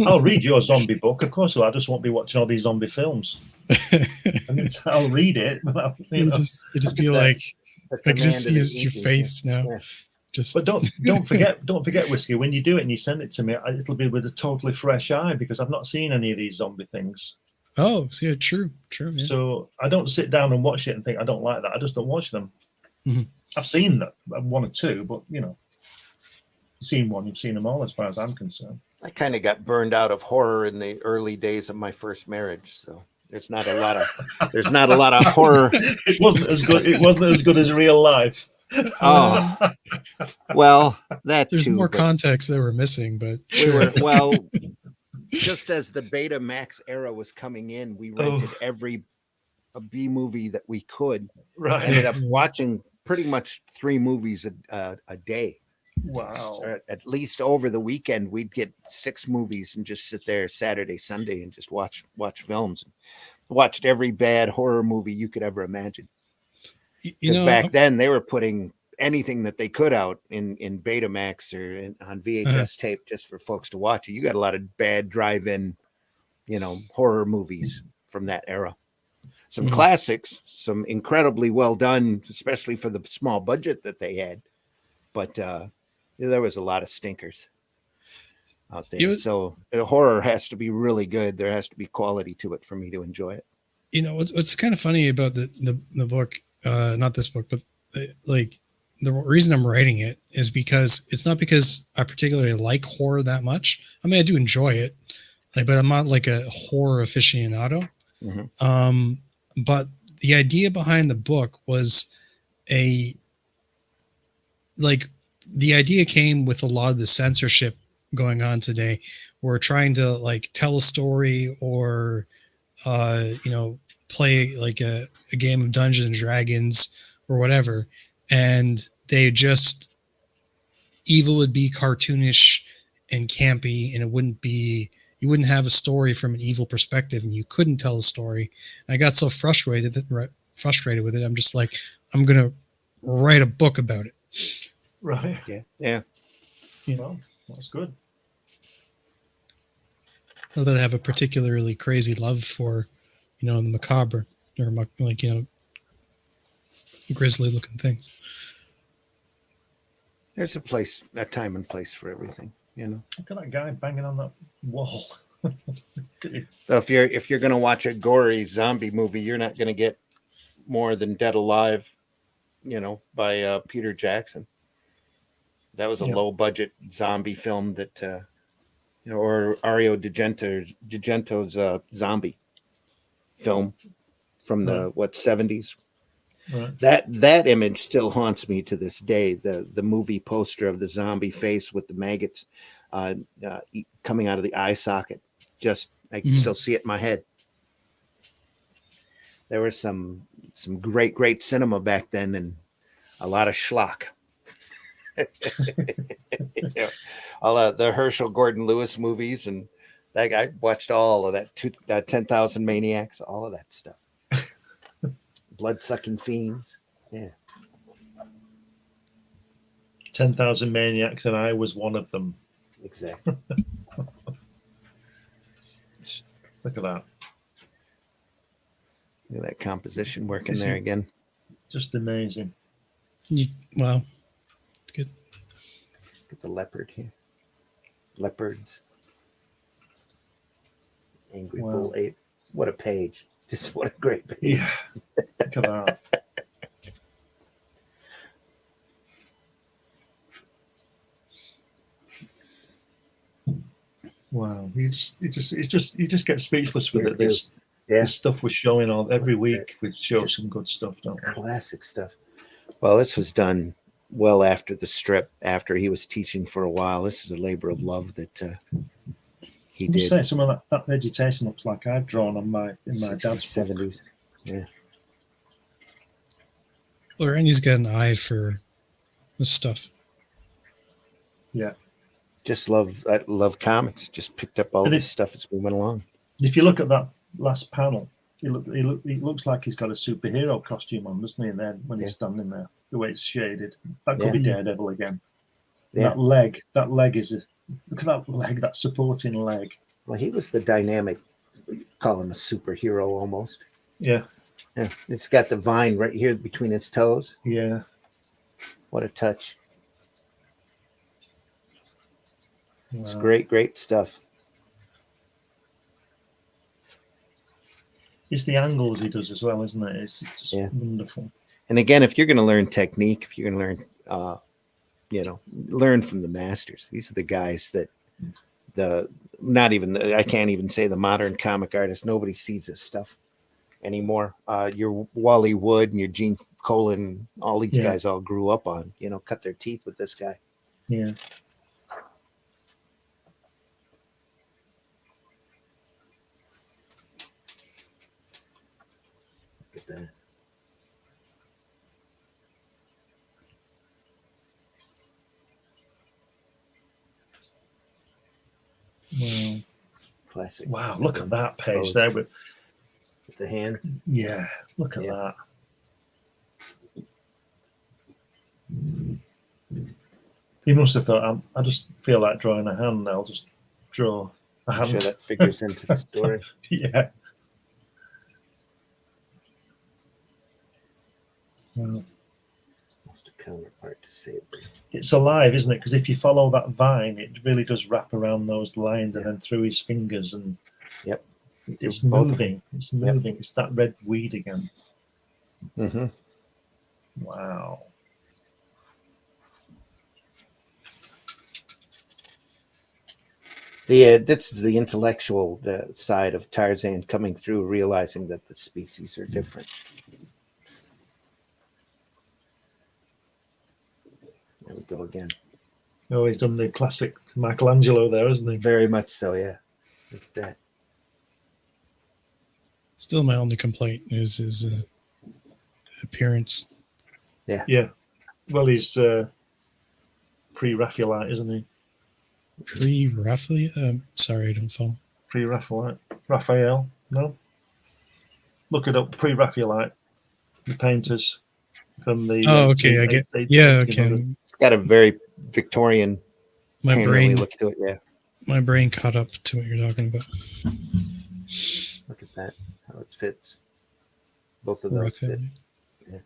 I'll read your zombie book, of course. I just won't be watching all these zombie films. I'll read it, but it'll just be like, I can just see your face now. Yeah. But don't forget, Whiskey. When you do it and you send it to me, it'll be with a totally fresh eye because I've not seen any of these zombie things. Oh, yeah, true. Yeah. So I don't sit down and watch it and think I don't like that. I just don't watch them. Mm-hmm. I've seen that one or two, but seen one, you've seen them all, as far as I'm concerned. I kind of got burned out of horror in the early days of my first marriage, so there's not a lot of horror. It wasn't as good. It wasn't as good as real life. Oh, well, that There's too, more but context that we're missing, but we were just as the Betamax era was coming in, we rented every B movie that we could. Right. Ended up watching pretty much 3 movies a day. Wow. Or at least over the weekend, we'd get 6 movies and just sit there Saturday, Sunday, and just watch films. Watched every bad horror movie you could ever imagine. Because back then they were putting anything that they could out in Betamax or on VHS tape just for folks to watch. You got a lot of bad drive-in, horror movies from that era. Some classics, some incredibly well done, especially for the small budget that they had. But there was a lot of stinkers out there. So the horror has to be really good. There has to be quality to it for me to enjoy it. What's kind of funny about the book, not this book, but like the reason I'm writing it is because it's not because I particularly like horror that much. I mean, I do enjoy it, but I'm not like a horror aficionado. Mm-hmm. But the idea behind the book was the idea came with a lot of the censorship going on today. We're trying to like tell a story or, play like a game of Dungeons and Dragons or whatever. And evil would be cartoonish and campy, and you wouldn't have a story from an evil perspective, and you couldn't tell a story. And I got so frustrated with it. I'm just like, I'm going to write a book about it. Right. Yeah. Well, that's good. Not that I have a particularly crazy love for, the macabre or grisly looking things. There's a time and place for everything, Look at that guy banging on that wall. So if you're going to watch a gory zombie movie, you're not going to get more than Dead Alive, by Peter Jackson. That was a low budget zombie film that, or Ario Argento's zombie film from the 70s. Right. That image still haunts me to this day. The movie poster of the zombie face with the maggots coming out of the eye socket. I can still see it in my head. There was some great cinema back then, and a lot of schlock. All the Herschel Gordon Lewis movies, and that guy watched all of that 10,000 Maniacs, all of that stuff. Blood-sucking fiends. Yeah. 10,000 Maniacs, and I was one of them. Exactly. Look at that. Look at that composition working there again. Just amazing. Wow. Good. Look at the leopard here. Leopards. Angry bull ape. What a page. Just what a great page. Yeah. Look at that. Wow. You just get speechless with it. This stuff was showing on every week. We show some good stuff, don't we? Classic stuff. Well, this was done well after the strip, after he was teaching for a while. This is a labor of love that he did. Say some of that vegetation looks like I've drawn in my dad's 70s. Yeah. Well, Randy's got an eye for this stuff. Yeah. I love comics. Just picked up all this stuff as we went along. If you look at that last panel, he looks like he's got a superhero costume on, doesn't he? And then when he's standing there, the way it's shaded, that could be Daredevil again. Yeah. That leg is look at that leg, that supporting leg. Well, he was the dynamic, call him a superhero almost. Yeah. Yeah. It's got the vine right here between its toes. Yeah. What a touch. Wow. It's great stuff. It's the angles he does as well, isn't it? It's just wonderful. And again, if you're going to learn technique, if you're going to learn learn from the masters. These are the guys that I can't even say the modern comic artist. Nobody sees this stuff anymore. Your Wally Wood and your Gene Colan, all these guys all grew up on, cut their teeth with this guy. Yeah. Look at that. Wow. Classic. Wow, look at that page there with the hands. Yeah, look at that. He must have thought, I just feel like drawing a hand. I'll just draw a hand. I'm sure that figures into the story. Yeah. Wow. Almost a counterpart to Sabre. It's alive, isn't it? Because if you follow that vine, it really does wrap around those lines and then through his fingers, and it's moving. It's moving. It's that red weed again. Mm-hmm. Wow. That's the intellectual side of Tarzan coming through, realizing that the species are different. There we go again. Oh, he's done the classic Michelangelo there, hasn't he? Very much so, yeah. Look at that. Still, my only complaint is his appearance. Yeah. Yeah. Well, he's pre-Raphaelite, isn't he? Pre-Raphaelite? Sorry, I don't follow. Pre-Raphaelite. Raphael? No? Look it up. Pre-Raphaelite. The painters from the... Oh, okay. I get... Yeah, okay. It's got a very Victorian my brain look to it, yeah. My brain caught up to what you're talking about. Look at that, how it fits. Both of those fit. Yeah.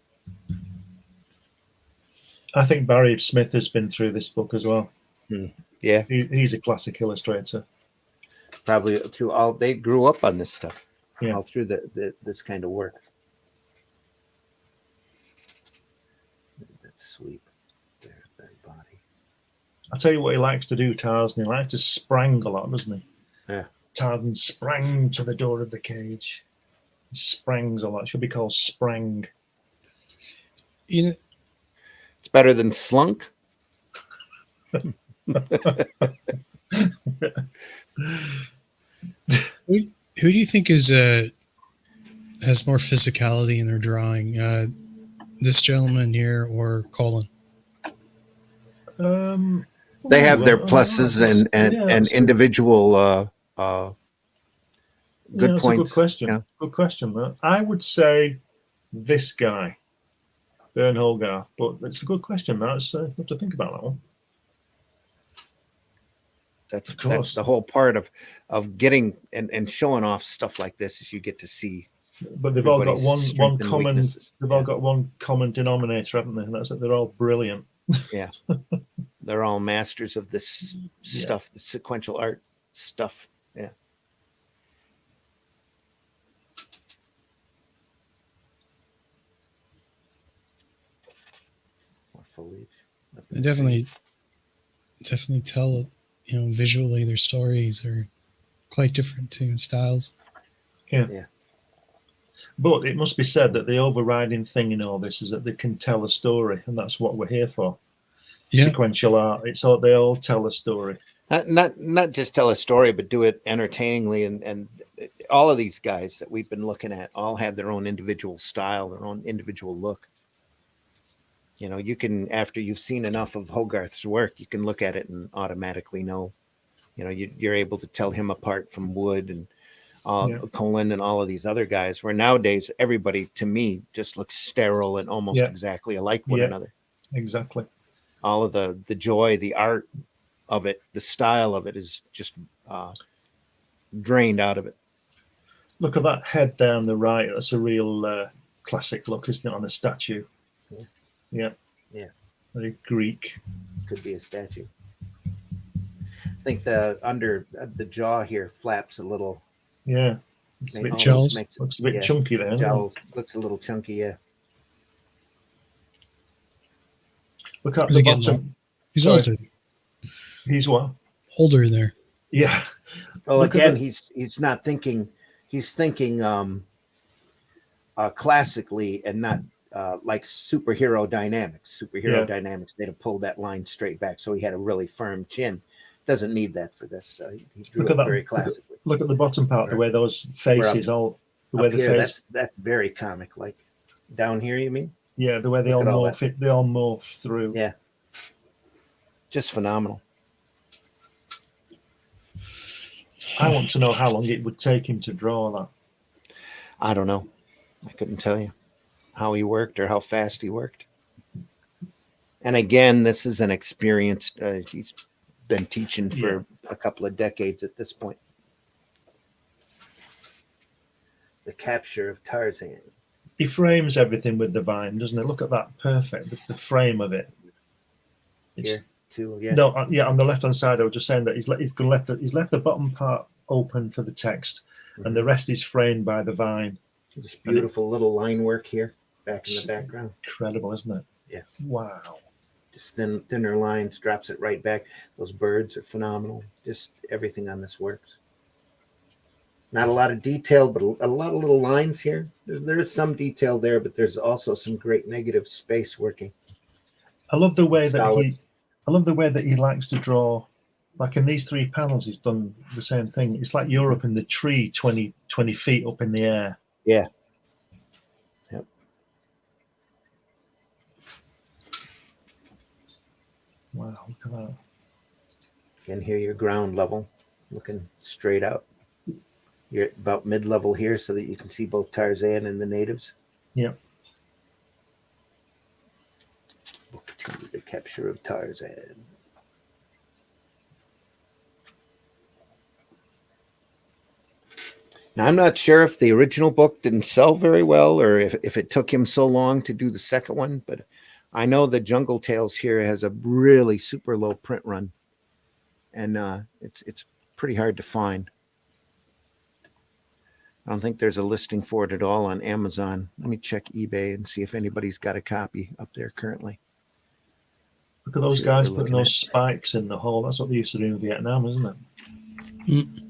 I think Barry Smith has been through this book as well. Yeah. He's a classic illustrator. Probably through all, they grew up on this stuff. Yeah. All through this kind of work. That sweep. There's that body. I'll tell you what he likes to do, Tarzan. He likes to sprang a lot, doesn't he? Yeah. Tarzan sprang to the door of the cage. He sprangs a lot. Should be called sprang. You know, it's better than slunk. Who do you think is has more physicality in their drawing? This gentleman here or Colin? They have their pluses and individual good points. A good question. Yeah. Good question. That I would say this guy, Burne Hogath, but it's a good question. That's I have to think about that one. That's the whole part of getting and showing off stuff like this, is you get to see. But they've all got one common. They've all got one common denominator, haven't they? And that's that they're all brilliant. Yeah, they're all masters of this stuff, the sequential art stuff. Yeah. More foliage. I definitely tell, visually their stories are quite different too, styles. Yeah. But it must be said that the overriding thing in all this is that they can tell a story, and that's what we're here for. Yeah. Sequential art. They all tell a story. Not just tell a story, but do it entertainingly. And all of these guys that we've been looking at all have their own individual style, their own individual look. You can, after you've seen enough of Hogarth's work, you can look at it and automatically know. You're able to tell him apart from Wood and Colin and all of these other guys, where nowadays everybody, to me, just looks sterile and almost exactly alike one another. Exactly. All of the joy, the art of it, the style of it is just drained out of it. Look at that head down the right. That's a real classic look, isn't it, on a statue? Yeah. Very Greek. Could be a statue. I think the under the jaw here flaps a little. Yeah. Jaws looks a bit chunky there. Jaws looks a little chunky, yeah. Look at the bottom. He's Sorry. older. He's what? Older there. Yeah. Well, Look at again, the- he's not thinking. He's thinking classically and not like superhero dynamics. Superhero Yeah. dynamics, they'd have pulled that line straight back, so he had a really firm chin. Doesn't need that for this. He drew Look it at that. very classically. Look at the bottom part, the way those faces all, the way Up the here, face, that's very comic like. Down here, you mean? yeah, the way they all Look at all morph, they all morph through. Yeah. Just phenomenal. I want to know how long it would take him to draw that. I don't know. I couldn't tell you how he worked or how fast he worked. And again, this is an experienced, he's been teaching for a couple of decades at this point. The capture of Tarzan. He frames everything with the vine, doesn't he? Look at that, perfect. The frame of it. It's, Here, too. Yeah. no, yeah, on the left-hand side, I was just saying that he's left the bottom part open for the text, and the rest is framed by the vine. This beautiful little line work here, back in the background. Incredible, isn't it? Yeah. Wow. Just thinner lines, drops it right back. Those birds are phenomenal. Just everything on this works. Not a lot of detail, but a lot of little lines here. There is some detail there, but there's also some great negative space working. I love the way Solid. that he likes to draw. Like in these 3 panels, he's done the same thing. It's like you're up in the tree 20 feet up in the air. Yeah. Yep. Wow, look at that. Again, here your ground level, looking straight out. You're about mid-level here so that you can see both Tarzan and the natives. Yep. Book 2, The Capture of Tarzan. Now, I'm not sure if the original book didn't sell very well or if it took him so long to do the second one, but I know the Jungle Tales here has a really super low print run, and it's pretty hard to find. I don't think there's a listing for it at all on Amazon. Let me check eBay and see if anybody's got a copy up there currently. Look at those See what guys we're putting looking those at. spikes in the hole. That's what they used to do in Vietnam, isn't it? Mm.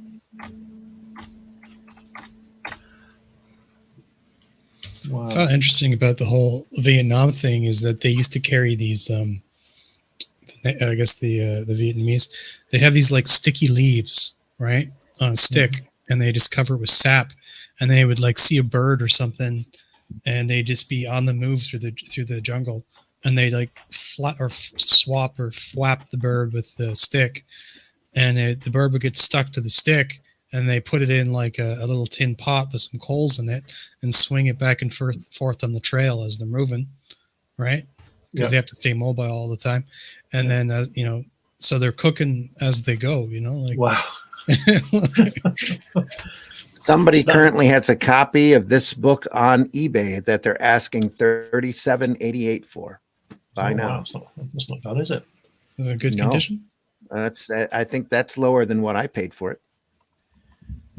Wow. I found interesting about the whole Vietnam thing is that they used to carry these. I guess the Vietnamese, they have these like sticky leaves, right, on a stick, and they just cover it with sap, and they would like see a bird or something, and they'd just be on the move through the jungle, and they like swap or flap the bird with the stick, and the bird would get stuck to the stick. And they put it in like a little tin pot with some coals in it and swing it back and forth on the trail as they're moving, right? Because they have to stay mobile all the time. And then, so they're cooking as they go, like. Wow. Somebody currently has a copy of this book on eBay that they're asking $37.88 for. Buy now. Wow. That's not bad, is it? Is it in good No. condition? I think that's lower than what I paid for it.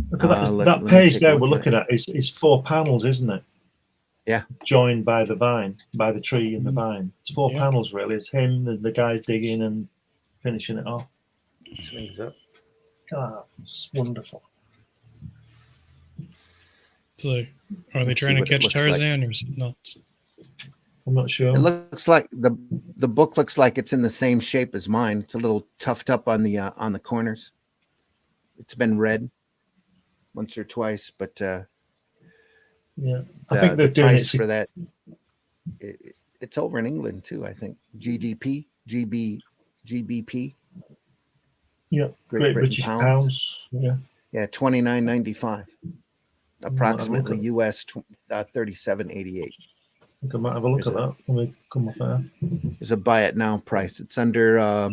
Look at that. Let That me page take a there look we're at looking at is 4 panels, isn't it? Yeah. Joined by the vine, by the tree and the vine. It's 4 Yeah. panels, really. It's him, the guys digging and finishing it off. Swings up. God, it's wonderful. So, are they Let's trying see to what it catch looks like. Tarzan or something else? I'm not sure. It looks like the book looks like it's in the same shape as mine. It's a little tufted up on the corners. It's been read once or twice, but Yeah, I think they're the doing it price for that. It's over in England too, I think. GBP. Yeah, Great British pounds. Yeah, Yeah, $29.95. Approximately look US $37.88. I think I might have a look at that when we come off air. There's a buy it now price. It's under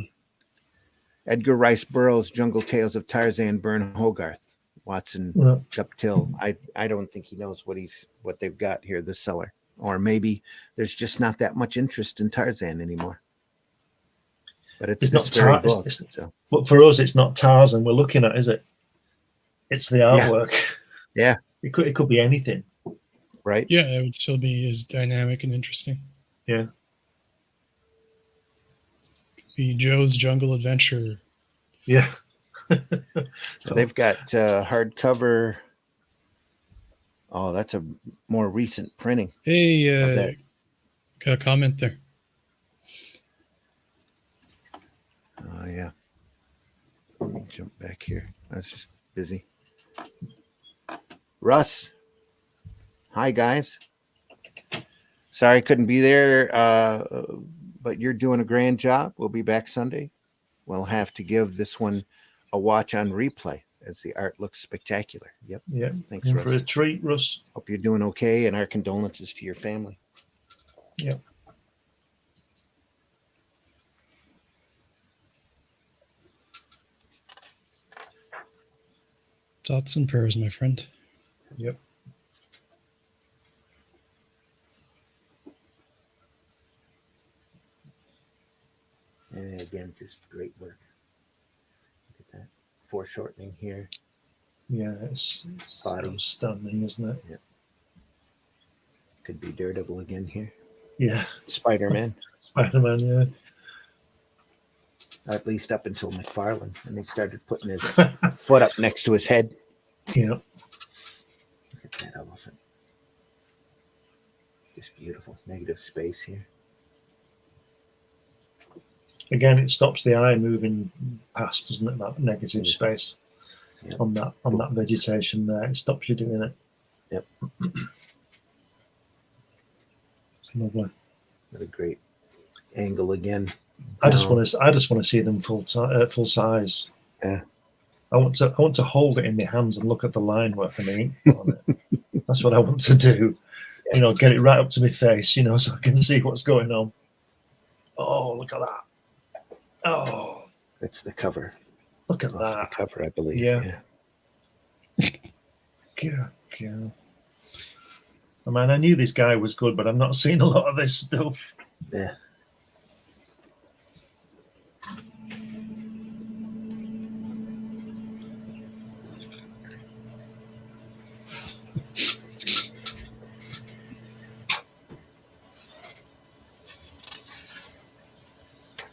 Edgar Rice Burroughs' Jungle Tales of Tarzan, Burne, Hogarth. Watson Guptill. I don't think he knows what they've got here, the seller. Or maybe there's just not that much interest in Tarzan anymore. But it's this very book. But for us, it's not Tarzan we're looking at, is it? It's the artwork. Yeah. It could be anything. Right? Yeah, it would still be as dynamic and interesting. Yeah. Be Joe's Jungle Adventure. Yeah. They've got hardcover. Oh, that's a more recent printing. Hey, got a comment there. Oh, yeah. Let me jump back here. I was just busy. Russ. Hi, guys. Sorry I couldn't be there, but you're doing a grand job. We'll be back Sunday. We'll have to give this one a watch on replay as the art looks spectacular. Yep. Yeah. Thanks, In Russ. for a treat, Russ. Hope you're doing okay, and our condolences to your family. Yeah. Thoughts and prayers, my friend. Yep. And again, just great work. Look at that. Foreshortening here. Yeah, it's Body. stunning, isn't it? Yeah. Could be Daredevil again here. Yeah. Spider-Man. Spider-Man, yeah. At least up until McFarlane. And they started putting his foot up next to his head. Yeah. Look at that elephant. Just beautiful. Negative space here. Again, it stops the eye moving past, doesn't it? That negative space on that vegetation there. It stops you doing it. Yep. It's lovely. What a great angle again. I just want to see them full size. Yeah. I want to hold it in my hands and look at the line work and the ink on it. That's what I want to do. Yeah. You know, get it right up to my face, you know, so I can see what's going on. Oh, look at that. Oh, That's the cover. look at Off that. the cover, I believe. Yeah. Yeah. I mean, I knew this guy was good, but I've not seen a lot of this stuff. Yeah.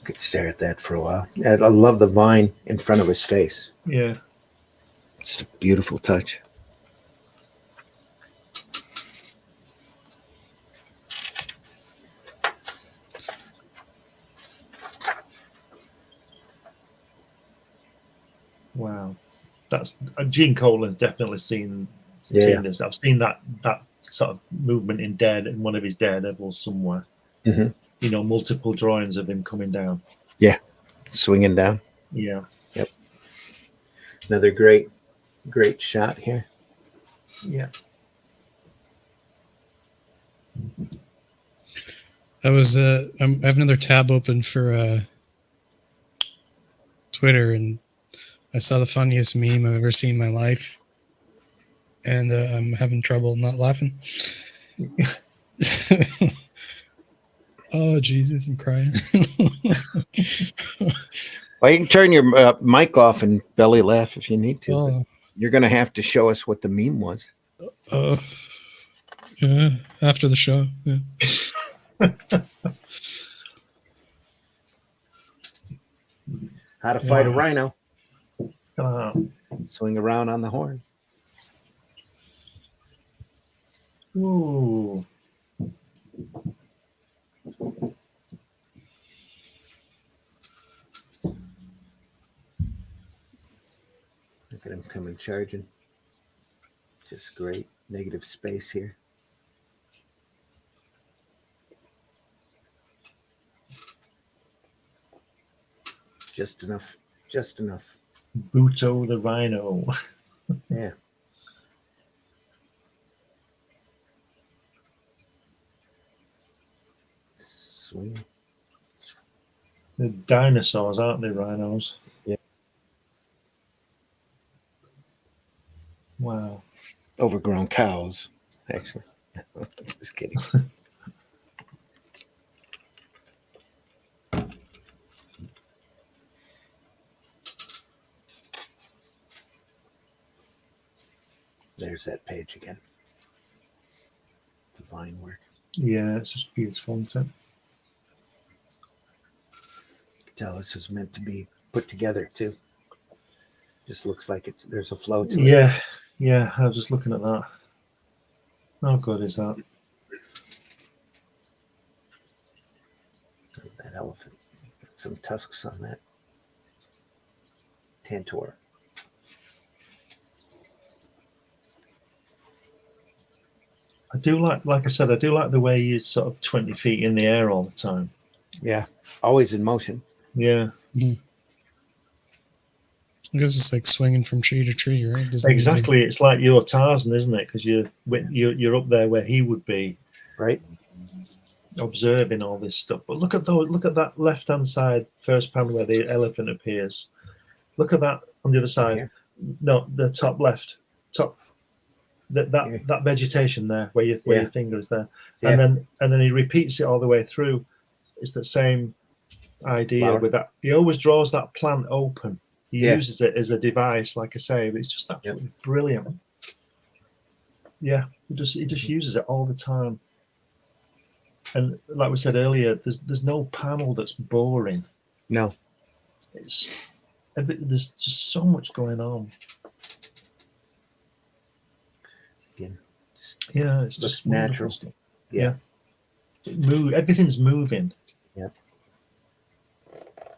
Could stare at that for a while. I love the vine in front of his face. Yeah. It's a beautiful touch. Wow. That's Gene Colan's definitely seen Yeah. this. I've seen that sort of movement in in one of his Daredevils somewhere. Mhm. You know, multiple drawings of him coming down. Swinging down. Yeah. Another great shot here. Yeah. I have another tab open for Twitter, and I saw the funniest meme I've ever seen in my life, and I'm having trouble not laughing. Oh, Jesus, I'm crying. Well, you can turn your mic off and belly laugh if you need to. Oh, You're going to have to show us what the meme was. yeah, after the show. Yeah. How to fight a rhino. Swing around on the horn. Ooh. Look at him coming charging. Just great. Negative space here. Just enough. Buto the Rhino. Yeah. Swing. The dinosaurs, aren't they, rhinos? Yeah. Wow. Overgrown cows, actually. Just kidding. There's that page again. The vine work. Yeah, it's just beautiful, isn't it? tell this was meant to be put together too. Just looks like there's a flow to it. Yeah, yeah. I was just looking at that. How good is that? That elephant. Got some tusks on that. Tantor. I do like I said, I do like the way he's sort of 20 feet in the air all the time. Yeah, always in motion. Yeah. I guess it's like swinging from tree to tree, right? Exactly. It's like your Tarzan, isn't it? Because you're up there where he would be, right? Observing all this stuff. But look at that left-hand side first panel where the elephant appears. Look at that on the other side. Here. No, the top left, top. That vegetation there, where your finger is there, and then he repeats it all the way through. It's the same idea Flower. with that. He always draws that plant open. He uses it as a device, like I say, but it's just absolutely brilliant. Yeah, he just uses it all the time. And like we said earlier, there's no panel that's boring. No, There's just so much going on. Again, Yeah, it's just natural. stuff. Yeah. Everything's moving. Yeah.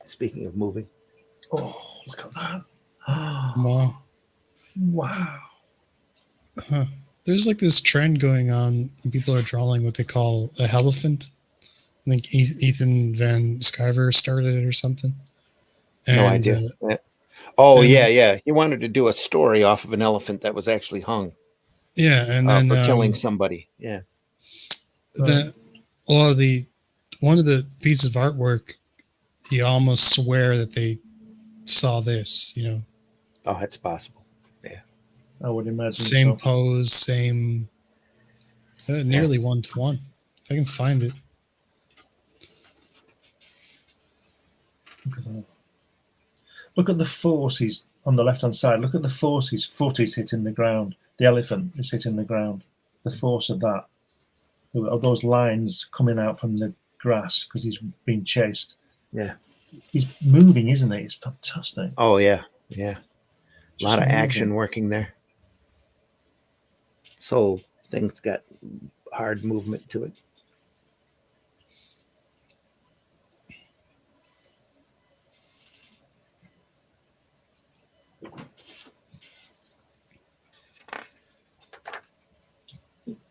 Speaking of moving. Oh, look at that. Wow. Wow. Huh. There's like this trend going on. People are drawing what they call a elephant. I think Ethan Van Sciver started it or something. And, No idea. He wanted to do a story off of an elephant that was actually hung. Yeah, and then for killing somebody. Yeah. That one of the pieces of artwork, you almost swear that they saw this, Oh, that's possible. Yeah. I would imagine. Same so. pose, same, nearly 1-to-1. If I can find it. Look at the force he's on the left-hand side. Look at the force his foot is hitting the ground. The elephant is hitting the ground. The force of that. Of those lines coming out from the grass because he's being chased. Yeah. He's moving, isn't he? It's fantastic. Oh, yeah. Yeah. A lot of moving. action working there. This whole thing's got hard movement to it.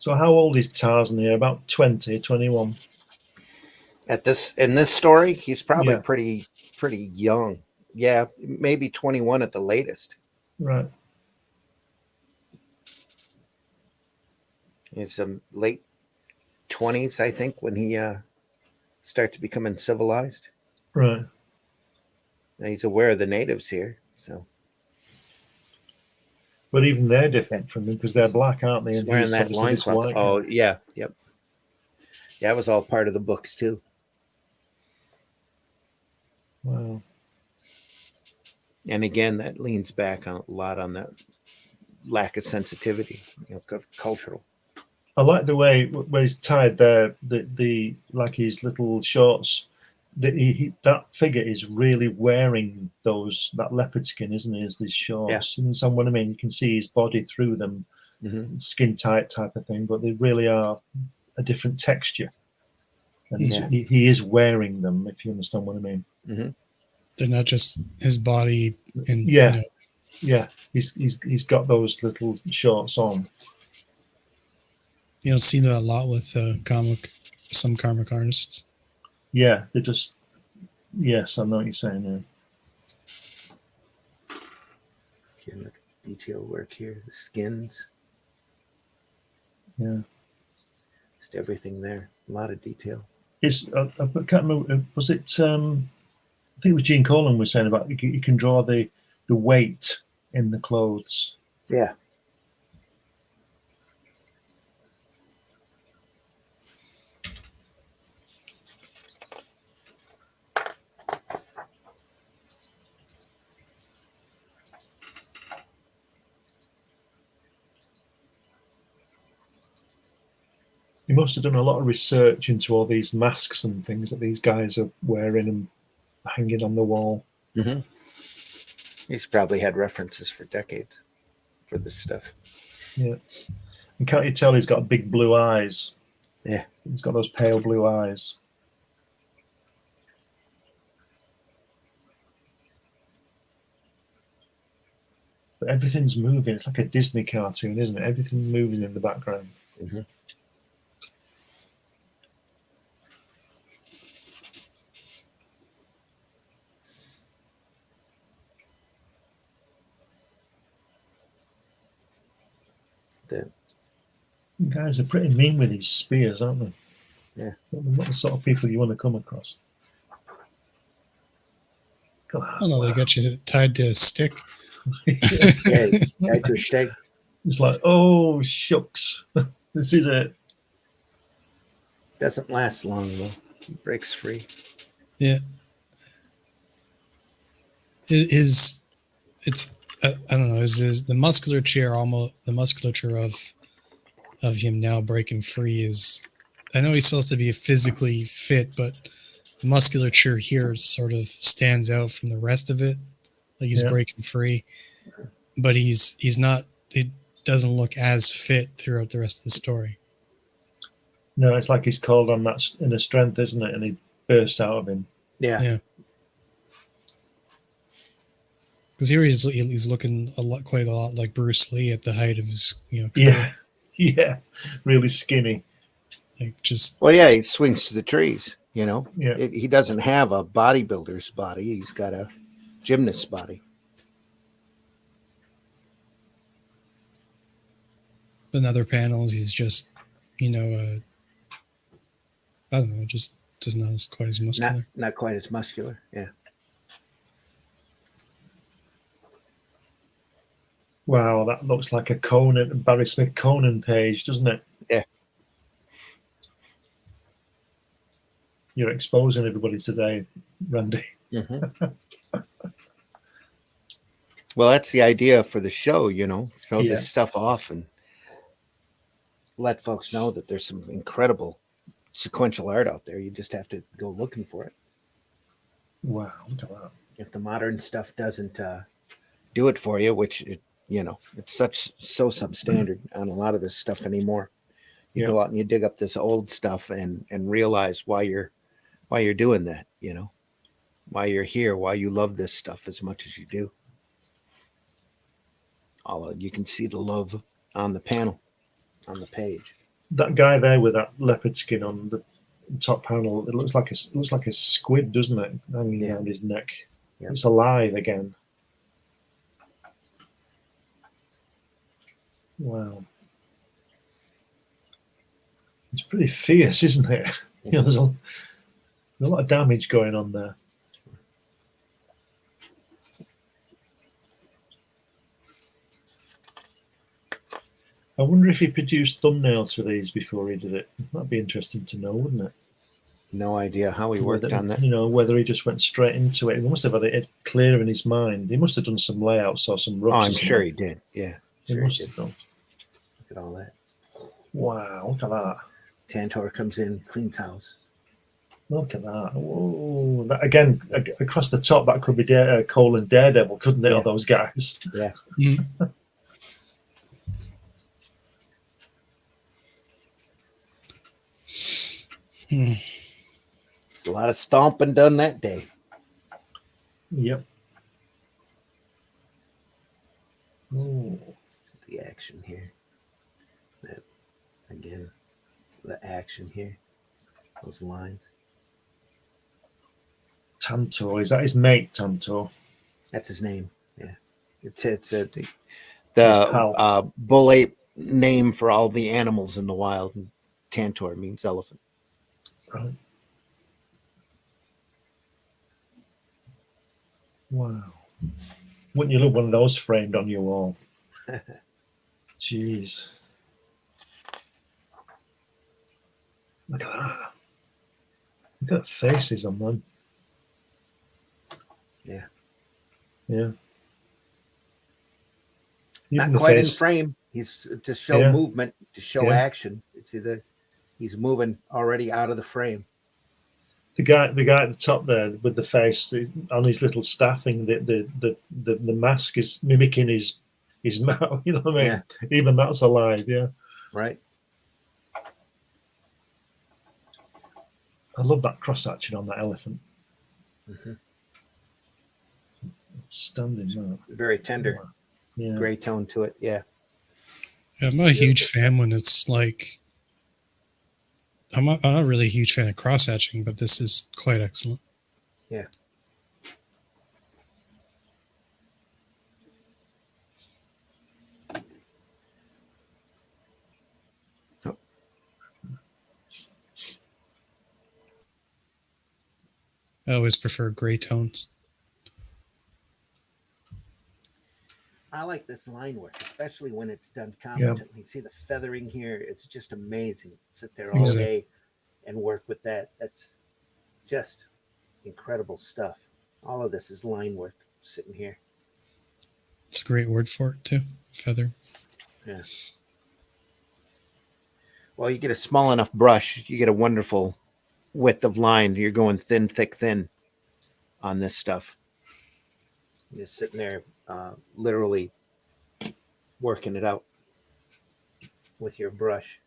So how old is Tarzan here? About 20, 21? In this story, he's probably Yeah. pretty young. Yeah, maybe 21 at the latest. Right. He's late 20s, I think, when he starts becoming civilized. Right. And he's aware of the natives here, so. But even they're different from him because they're black, aren't they? He's And wearing he's that obviously this loincloth. white Oh, guy. yeah, yep. Yeah, it was all part of the books, too. Wow. And again, that leans back on a lot on that lack of sensitivity, cultural. I like the way where he's tied there, the like his little shorts. That figure is really wearing that leopard skin, isn't he? As these shorts, and so what I mean, you can see his body through them, skin tight type of thing, but they really are a different texture, and he is wearing them. If you understand what I mean. Mm-hmm. They're not just his body, and he's got those little shorts on. You don't see that a lot with some comic artists. Yeah, they're just. Yes, I know what you're saying. Yeah. Again, look at the detail work here. The skins. Yeah. Just everything there. A lot of detail. I can't remember. Was it? I think it was Gene Colan was saying about you can draw the weight in the clothes. Yeah. He must have done a lot of research into all these masks and things that these guys are wearing and hanging on the wall. Mm-hmm. He's probably had references for decades for this stuff. Yeah. And can't you tell he's got big blue eyes? Yeah. He's got those pale blue eyes. But everything's moving. It's like a Disney cartoon, isn't it? Everything's moving in the background. Mm-hmm. The guys are pretty mean with these spears, aren't they? Yeah. They're not the sort of people you want to come across. Oh no, they got you tied to a stick. yeah, tied to a stake. It's like, oh shucks, this is it. Doesn't last long though. It breaks free. Yeah. It's I don't know. Is the musculature of him now breaking free is? I know he's supposed to be physically fit, but the musculature here sort of stands out from the rest of it. Like he's breaking free, but he's not. It doesn't look as fit throughout the rest of the story. No, it's like he's called on that inner strength, isn't it? And he bursts out of him. Yeah. Because here he's looking quite a lot like Bruce Lee at the height of his career. Yeah, really skinny. Like just. Well, yeah, he swings to the trees. Yeah. He doesn't have a bodybuilder's body. He's got a gymnast's body. In other panels, he's just, I don't know, just not as quite as muscular. Not quite as muscular. Yeah. Wow, that looks like a Barry Smith Conan page, doesn't it? Yeah. You're exposing everybody today, Randy. Mm-hmm. Well, that's the idea for the show, show this stuff off and let folks know that there's some incredible sequential art out there. You just have to go looking for it. Wow, look at that. If the modern stuff doesn't do it for you, which it's so substandard on a lot of this stuff anymore. You go out and you dig up this old stuff and realize why you're doing that, why you're here, why you love this stuff as much as you do. You can see the love on the panel, on the page. That guy there with that leopard skin on the top panel, it looks like a squid, doesn't it? Hanging around his neck. Yeah. It's alive again. Wow. It's pretty fierce, isn't it? There's a lot of damage going on there. I wonder if he produced thumbnails for these before he did it. That'd be interesting to know, wouldn't it? No idea how he worked on that. Whether he just went straight into it. He must have had it clear in his mind. He must have done some layouts or some roughs. I'm sure he did. Yeah. He must have done. Look at all that. Wow, look at that. Tantor comes in, cleans house. Look at that. Whoa. That, again, across the top, that could be Cole and Daredevil, couldn't it, all those guys? Yeah. A lot of stomping done that day. Yep. Oh. The action here. Again, the action here. Those lines. Tantor, is that his mate, Tantor? That's his name. Yeah. It's the bull ape name for all the animals in the wild. Tantor means elephant. Right. Wow. Wouldn't you love one of those framed on your wall? Jeez. Look at that. Look at the faces on them. Yeah. Yeah. Not quite in frame. He's to show movement, to show action. It's either he's moving already out of the frame. the guy at the top there with the face on his little staff thing, the mask is mimicking his mouth. You know what I mean? Yeah. Even that's alive. Yeah. Right. I love that cross hatching on that elephant. Mm-hmm. Standing there. Very tender. Yeah. Gray tone to it. Yeah. I'm not a huge fan when it's like, I'm not really a huge fan of cross hatching, but this is quite excellent. Yeah. I always prefer gray tones. I like this line work, especially when it's done competently. You see the feathering here. It's just amazing. Sit there all day and work with that. That's just incredible stuff. All of this is line work sitting here. It's a great word for it too. Feather. Yeah. Well, you get a small enough brush, you get a wonderful width of line. You're going thin, thick, thin on this stuff. You're just sitting there literally working it out with your brush.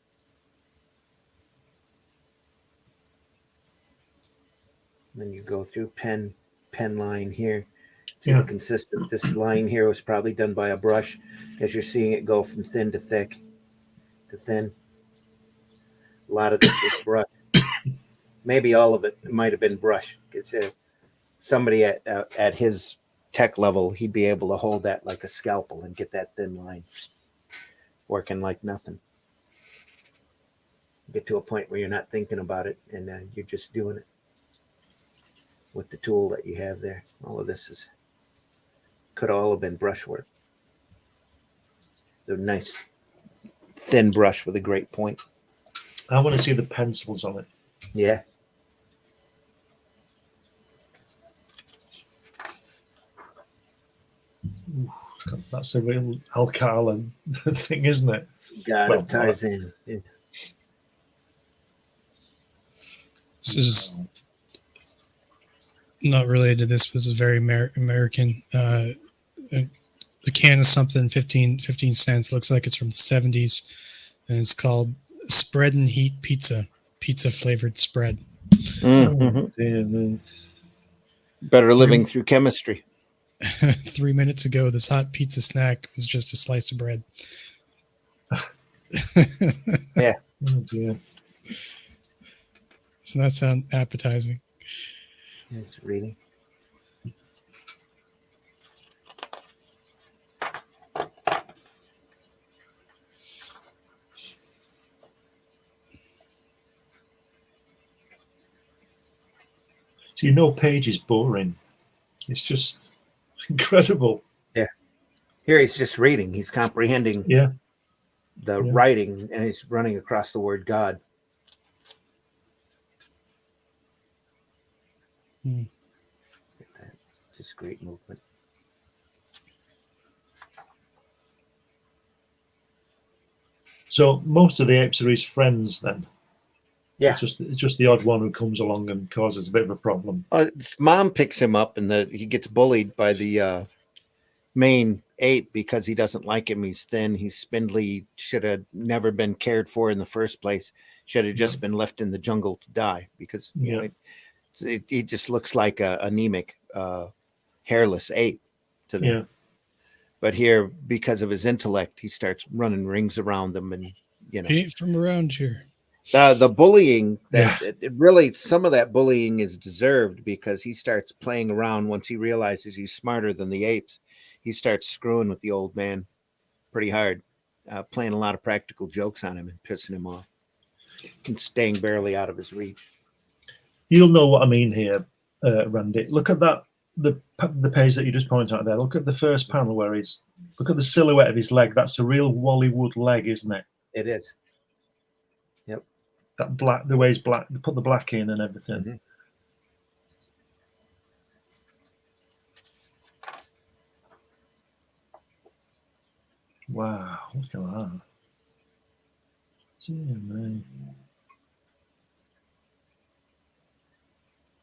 And then you go through pen line here. See the consistent. This line here was probably done by a brush, as you're seeing it go from thin to thick to thin. A lot of this is brush. Maybe all of it might have been brush. It's somebody at his tech level, he'd be able to hold that like a scalpel and get that thin line working like nothing. Get to a point where you're not thinking about it and you're just doing it with the tool that you have there. All of this could all have been brushwork. The nice thin brush with a great point. I want to see the pencils on it. Yeah. God, that's a real Alcala thing, isn't it? God of Tarzan. Yeah. This is not related to this, but this is very American. A can of something, 15 cents. Looks like it's from the 70s. And it's called Spread and Heat Pizza. Pizza flavored spread. Mm-hmm. Better living through chemistry. 3 minutes ago, this hot pizza snack was just a slice of bread. Yeah. Oh, dear. Doesn't that sound appetizing? It's reading. So no page is boring. It's just incredible. Yeah. Here he's just reading. He's comprehending the writing, and he's running across the word God. Look at that. Just great movement. So most of the apes are his friends then. Yeah. It's just the odd one who comes along and causes a bit of a problem. His mom picks him up, and he gets bullied by the main ape because he doesn't like him. He's thin. He's spindly. Should have never been cared for in the first place. Should have just been left in the jungle to die because you know, he just looks like a anemic, hairless ape to them. Yeah. But here, because of his intellect, he starts running rings around them, and you know, He ain't from around here. the bullying it really, some of that bullying is deserved because he starts playing around once he realizes he's smarter than the apes. He starts screwing with the old man pretty hard, playing a lot of practical jokes on him and pissing him off and staying barely out of his reach. You'll know what I mean here, Randy. Look at that, the page that you just pointed out there. Look at the first panel where look at the silhouette of his leg. That's a real Wallywood leg, isn't it? It is. Yep. That black, the way he's black, they put the black in and everything. Mm-hmm. Wow, look at that. Dear me.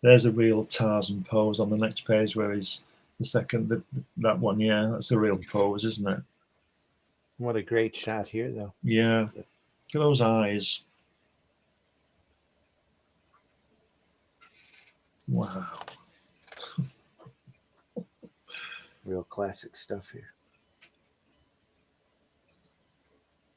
There's a real Tarzan pose on the next page where he's the second, that one. Yeah, that's a real pose, isn't it? What a great shot here, though. Yeah. Look at those eyes. Wow. Real classic stuff here.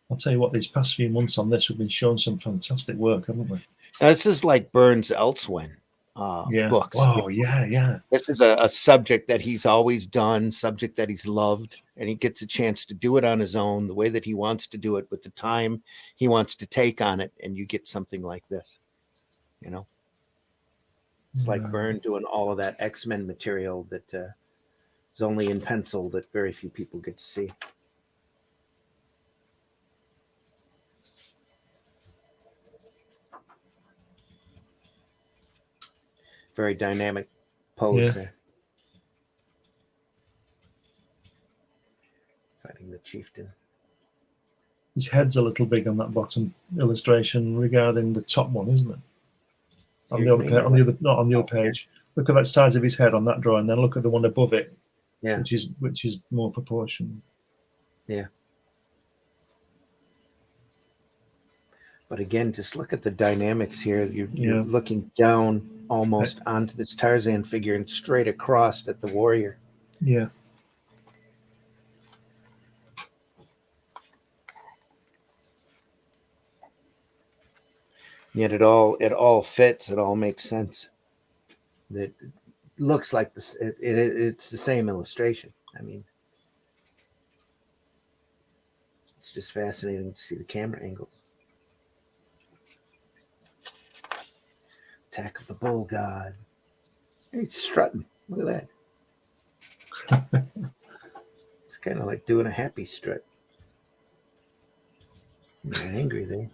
I'll tell you what, these past few months on this, we've been showing some fantastic work, haven't we? Now, this is like Burne's Elsewhere books. Oh, yeah. This is a subject that he's always done, subject that he's loved, and he gets a chance to do it on his own, the way that he wants to do it, with the time he wants to take on it, and you get something like this. You know, it's like Burne doing all of that X-Men material that is only in pencil that very few people get to see. Very dynamic pose there. Fighting the chieftain. His head's a little big on that bottom illustration regarding the top one, isn't it? On the other, not on the other page. Look at that size of his head on that drawing. Then look at the one above it, which is more proportioned. Yeah. But again, just look at the dynamics here. You're looking down almost onto this Tarzan figure and straight across at the warrior. Yeah. Yet it all fits. It all makes sense. It looks like this. It's the same illustration. I mean, it's just fascinating to see the camera angles. Attack of the Bull God. He's strutting. Look at that. It's kind of like doing a happy strut. He's angry there.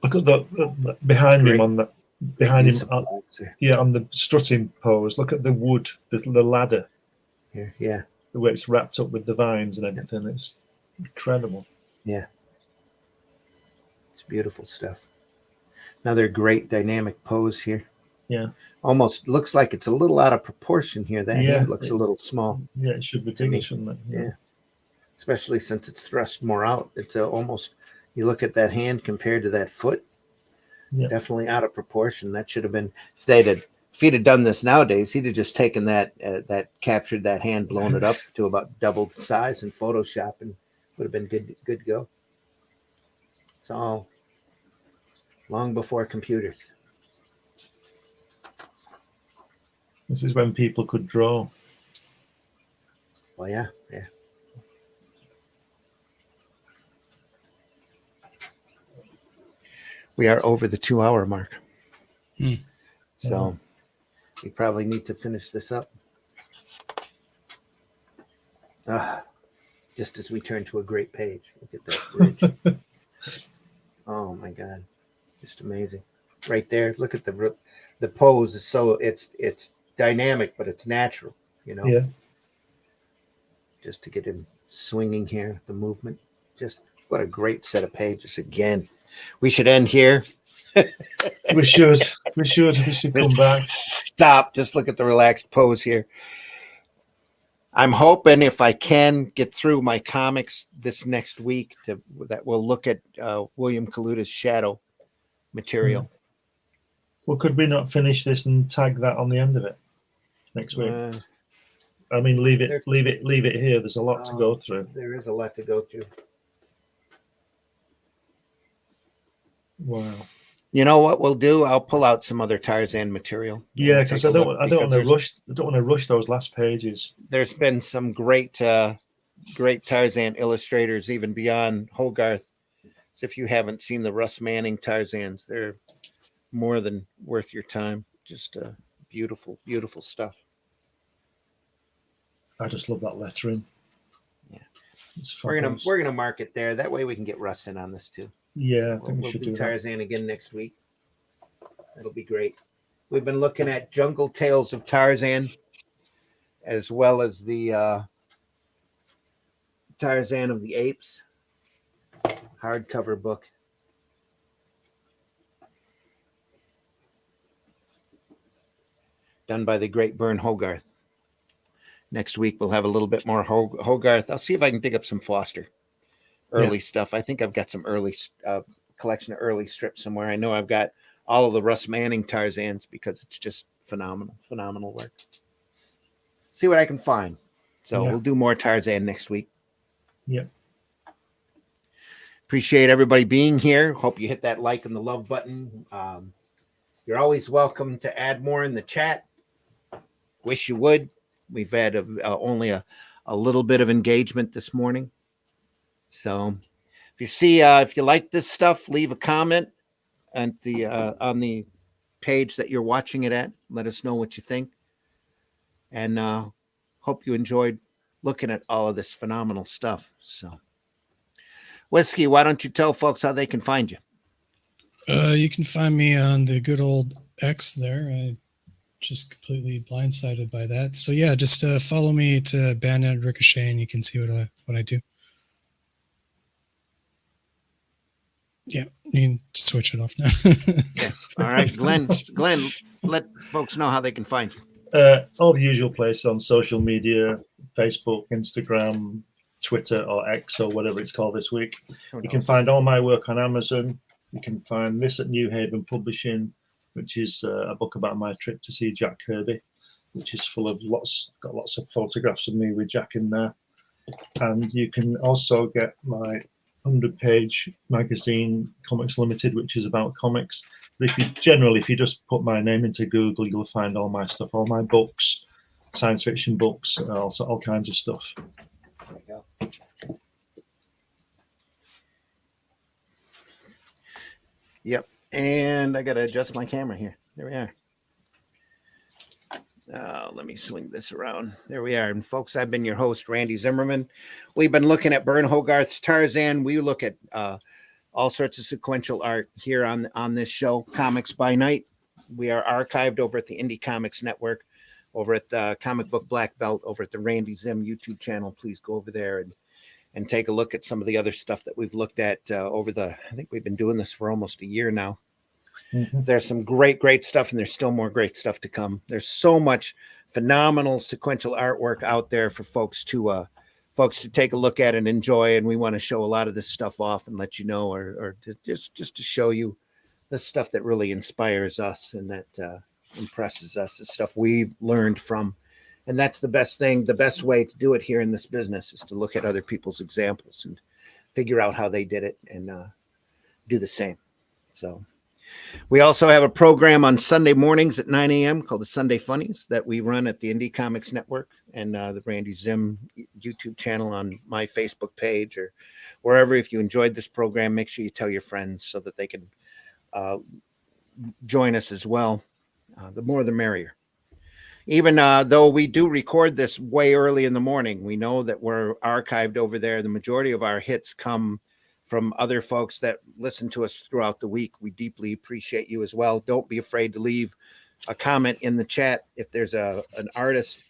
Look at the behind him on the on the strutting pose. Look at the wood, the ladder. Yeah. The way it's wrapped up with the vines and everything. It's incredible. Yeah. It's beautiful stuff. Another great dynamic pose here. Yeah. Almost looks like it's a little out of proportion here. That hand looks a little small. Yeah, it should be bigger, shouldn't it? Yeah. Especially since it's thrust more out. It's almost, you look at that hand compared to that foot, definitely out of proportion. That should have been, if he'd have done this nowadays, he'd have just taken that captured that hand, blown it up to about double the size in Photoshop, and would have been good to go. It's all long before computers. This is when people could draw. Well, yeah. We are over the 2-hour mark. So we probably need to finish this up. Just as we turn to a great page. Look at that bridge. Oh my God. Just amazing. Right there. Look at the pose is so it's dynamic, but it's natural, you know. Yeah. Just to get him swinging here, the movement. Just what a great set of pages again. We should end here. We should come back. Stop. Just look at the relaxed pose here. I'm hoping if I can get through my comics this next week that we'll look at William Kaluta's shadow material. Well, could we not finish this and tag that on the end of it next week? I mean, leave it here. There's a lot to go through. There is a lot to go through. Wow. You know what we'll do? I'll pull out some other Tarzan material. Yeah, because I don't want to rush those last pages. There's been some great Tarzan illustrators even beyond Hogarth. So if you haven't seen the Russ Manning Tarzans, they're more than worth your time. Just beautiful, beautiful stuff. I just love that lettering. Yeah, we're gonna mark it there. That way we can get Russ in on this too. Yeah, I think we'll we should do do Tarzan again next week. That'll be great. We've been looking at Jungle Tales of Tarzan, as well as the Tarzan of the Apes hardcover book. done by the great Burne Hogarth. Next week, we'll have a little bit more Hogarth. I'll see if I can dig up some Foster early stuff. I think I've got some early collection of early strips somewhere. I know I've got all of the Russ Manning Tarzans because it's just phenomenal work. See what I can find. So we'll do more Tarzan next week. Yep. Appreciate everybody being here. Hope you hit that like and the love button. You're always welcome to add more in the chat. Wish you would. We've had only a little bit of engagement this morning. So if you like this stuff, leave a comment at on the page that you're watching it at. Let us know what you think. And hope you enjoyed looking at all of this phenomenal stuff. So, Whiskey, why don't you tell folks how they can find you? You can find me on the good old X there. I just completely blindsided by that. So yeah, just follow me to Bandit Ricochet, and you can see what I do. Yeah, you can switch it off now. Yeah. All right, Glenn, let folks know how they can find you. All the usual places on social media: Facebook, Instagram, Twitter, or X, or whatever it's called this week. You can find all my work on Amazon. You can find this at New Haven Publishing, which is a book about my trip to see Jack Kirby, which is full of got lots of photographs of me with Jack in there. And you can also get my 100-page magazine, Comics Limited, which is about comics. But if you just put my name into Google, you'll find all my stuff, all my books, science fiction books, and also all kinds of stuff. There you go. Yep. And I got to adjust my camera here. There we are. Let me swing this around. There we are. And folks, I've been your host, Randy Zimmerman. We've been looking at Burne Hogarth's Tarzan. We look at all sorts of sequential art here on this show, Comics by Night. We are archived over at the Indie Comics Network, over at the Comic Book Black Belt, over at the Randy Zim YouTube channel. Please go over there and take a look at some of the other stuff that we've looked at I think we've been doing this for almost a year now. Mm-hmm. There's some great stuff, and there's still more great stuff to come. There's so much phenomenal sequential artwork out there for folks to take a look at and enjoy. And we want to show a lot of this stuff off and let you know, or just to show you the stuff that really inspires us and that impresses us, the stuff we've learned from. And that's the best thing. The best way to do it here in this business is to look at other people's examples and figure out how they did it and do the same. So we also have a program on Sunday mornings at 9 a.m. called the Sunday Funnies that we run at the Indie Comics Network and the Randy Zim YouTube channel on my Facebook page or wherever. If you enjoyed this program, make sure you tell your friends so that they can join us as well. The more the merrier. Even though we do record this way early in the morning, we know that we're archived over there. The majority of our hits come from other folks that listen to us throughout the week. We deeply appreciate you as well. Don't be afraid to leave a comment in the chat. If there's an artist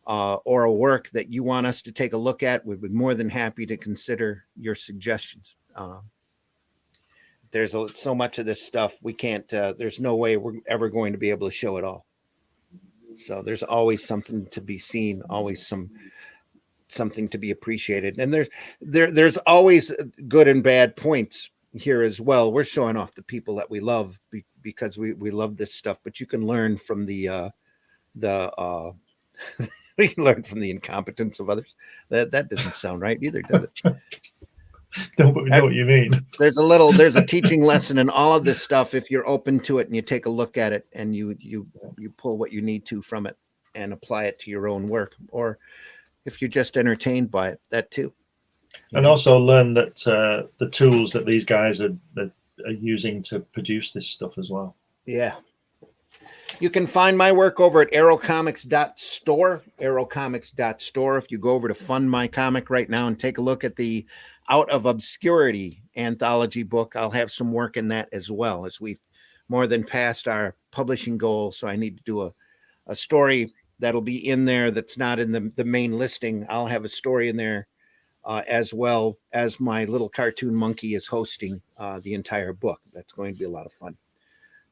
or a work that you want us to take a look at, we'd be more than happy to consider your suggestions. There's so much of this stuff we can't, there's no way we're ever going to be able to show it all. So there's always something to be seen, always something to be appreciated. And there's always good and bad points here as well. We're showing off the people that we love because we love this stuff, but you can learn from we can learn from the incompetence of others. That doesn't sound right either, does it? No, but we know what you mean. There's a teaching lesson in all of this stuff if you're open to it and you take a look at it and you pull what you need to from it and apply it to your own work, or if you're just entertained by it, that too. And also learn that the tools that these guys are using to produce this stuff as well. Yeah. You can find my work over at arrowcomics.store, arrowcomics.store. If you go over to Fund My Comic right now and take a look at the Out of Obscurity anthology book, I'll have some work in that as well, as we've more than passed our publishing goal. So I need to do a story that'll be in there that's not in the main listing. I'll have a story in there as well as my little cartoon monkey is hosting the entire book. That's going to be a lot of fun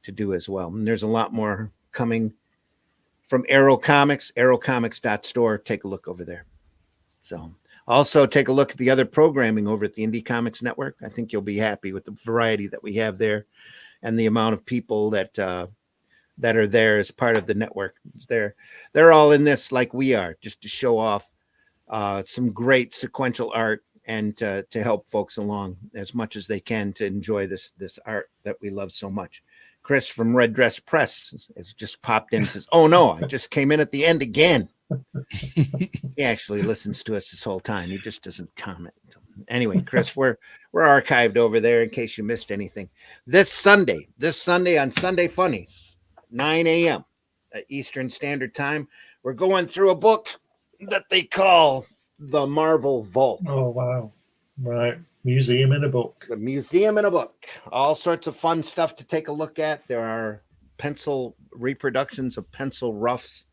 to do as well. And there's a lot more coming from Arrow Comics, arrowcomics.store. Take a look over there. So also take a look at the other programming over at the Indie Comics Network. I think you'll be happy with the variety that we have there and the amount of people that that are there as part of the network. They're all in this like we are, just to show off some great sequential art and to help folks along as much as they can to enjoy this art that we love so much. Chris from Red Dress Press has just popped in and says, "Oh no, I just came in at the end again." He actually listens to us this whole time. He just doesn't comment. Anyway, Chris, we're archived over there in case you missed anything. This Sunday on Sunday Funnies, 9 a.m. Eastern Standard Time, we're going through a book that they call the Marvel Vault. Oh, wow. Right. Museum in a book. The Museum in a Book. All sorts of fun stuff to take a look at. There are pencil reproductions of pencil roughs.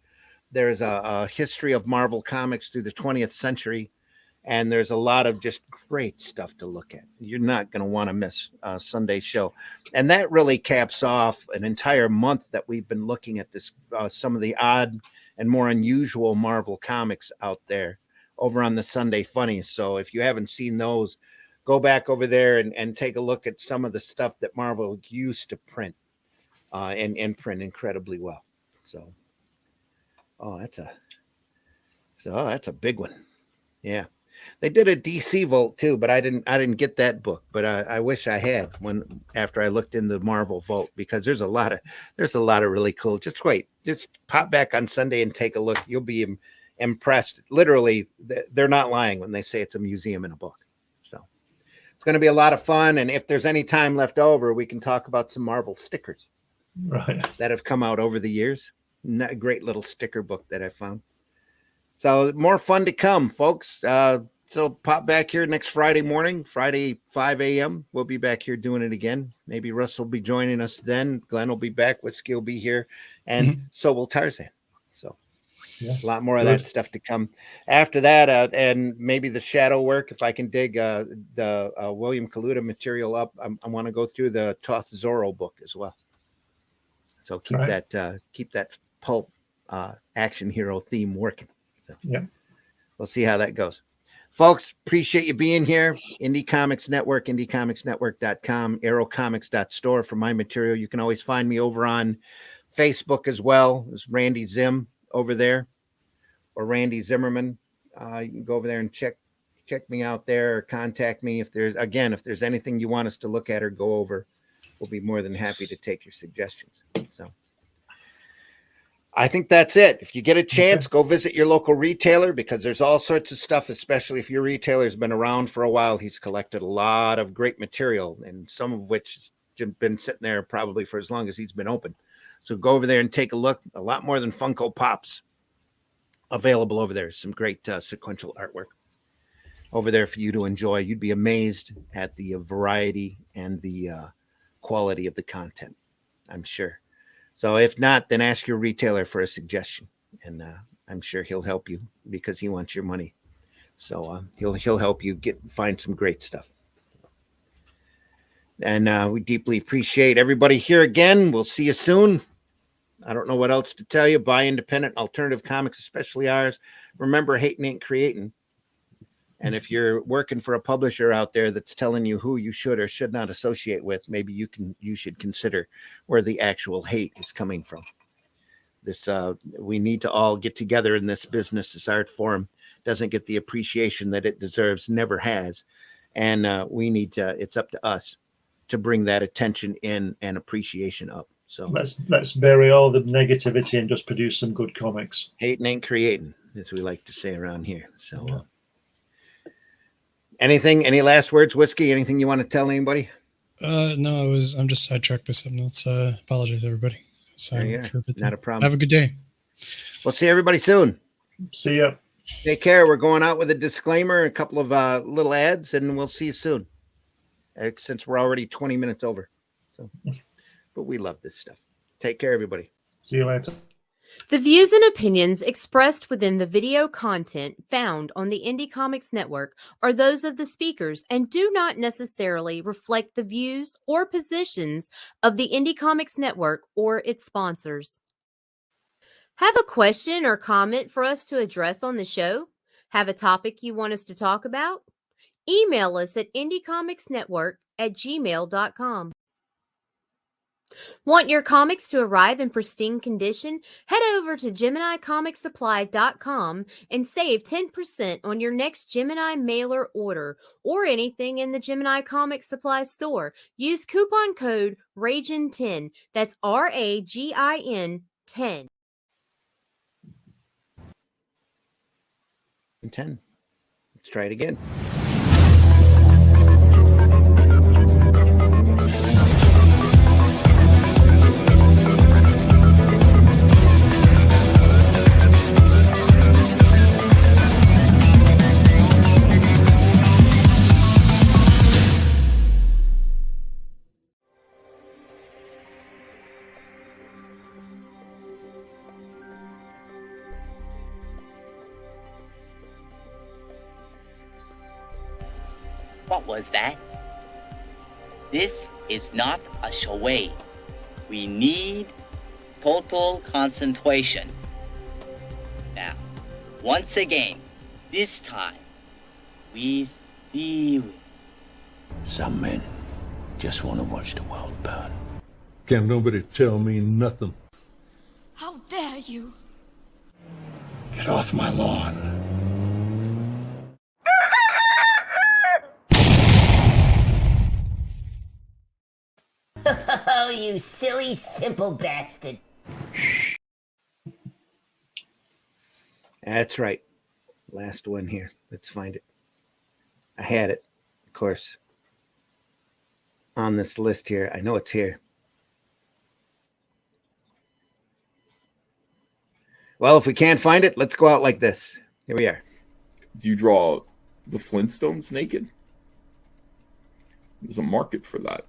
There's a history of Marvel Comics through the 20th century. And there's a lot of just great stuff to look at. You're not going to want to miss Sunday's show. And that really caps off an entire month that we've been looking at this, some of the odd and more unusual Marvel comics out there over on the Sunday Funnies. So if you haven't seen those, go back over there and take a look at some of the stuff that Marvel used to print and print incredibly well. So, that's a big one. Yeah. They did a DC Vault too, but I didn't get that book. But I wish I had after I looked in the Marvel Vault, because there's a lot of really cool. Just pop back on Sunday and take a look. You'll be impressed. Literally, they're not lying when they say it's a museum in a book. So it's going to be a lot of fun. And if there's any time left over, we can talk about some Marvel stickers, right, that have come out over the years. A great little sticker book that I found. So more fun to come, folks. So pop back here next Friday morning, Friday, 5 a.m. We'll be back here doing it again. Maybe Russ will be joining us then. Glenn will be back. Whiskey will be here. And so will Tarzan. So a lot more of that stuff to come. After that, and maybe the shadow work, if I can dig the William Kaluta material up, I want to go through the Toth Zorro book as well. So keep that pulp action hero theme working. So we'll see how that goes. Folks, appreciate you being here. Indie Comics Network, indiecomicsnetwork.com, arrowcomics.store for my material. You can always find me over on Facebook as well. There's Randy Zim over there, or Randy Zimmerman. You can go over there and check me out there, or contact me if there's anything you want us to look at or go over. We'll be more than happy to take your suggestions. So I think that's it. If you get a chance, go visit your local retailer, because there's all sorts of stuff, especially if your retailer's been around for a while. He's collected a lot of great material, and some of which has been sitting there probably for as long as he's been open. So go over there and take a look. A lot more than Funko Pops available over there. Some great sequential artwork over there for you to enjoy. You'd be amazed at the variety and the quality of the content, I'm sure. So if not, then ask your retailer for a suggestion, and I'm sure he'll help you, because he wants your money. So he'll help you find some great stuff. And we deeply appreciate everybody here again. We'll see you soon. I don't know what else to tell you. Buy independent alternative comics, especially ours. Remember, hating ain't creating. And if you're working for a publisher out there that's telling you who you should or should not associate with, maybe you should consider where the actual hate is coming from. This we need to all get together in this business. This art form doesn't get the appreciation that it deserves, never has, and we need to. It's up to us to bring that attention in and appreciation up. So let's bury all the negativity and just produce some good comics. Hating ain't creating, as we like to say around here. So. Any last words, Whiskey? Anything you want to tell anybody? No, I'm just sidetracked by something else. Apologize, everybody. Not a problem. Have a good day. We'll see everybody soon. See ya. Take care. We're going out with a disclaimer, a couple of little ads, and we'll see you soon. Since we're already 20 minutes over. So, but we love this stuff. Take care, everybody. See you later. The views and opinions expressed within the video content found on the Indie Comics Network are those of the speakers and do not necessarily reflect the views or positions of the Indie Comics Network or its sponsors. Have a question or comment for us to address on the show? Have a topic you want us to talk about? Email us at indiecomicsnetwork@gmail.com. Want your comics to arrive in pristine condition? Head over to GeminiComicSupply.com and save 10% on your next Gemini mailer order or anything in the Gemini Comics Supply store. Use coupon code RAGIN10. That's RAGIN 10. 10. Let's try it again. What was that? This is not a charade. We need total concentration. Now, once again, this time, with theory. Some men just want to watch the world burn. Can't nobody tell me nothing. How dare you? Get off my lawn. Oh, you silly, simple bastard. That's right. Last one here. Let's find it. I had it, of course, on this list here. I know it's here. Well, if we can't find it, let's go out like this. Here we are. Do you draw the Flintstones naked? There's a market for that.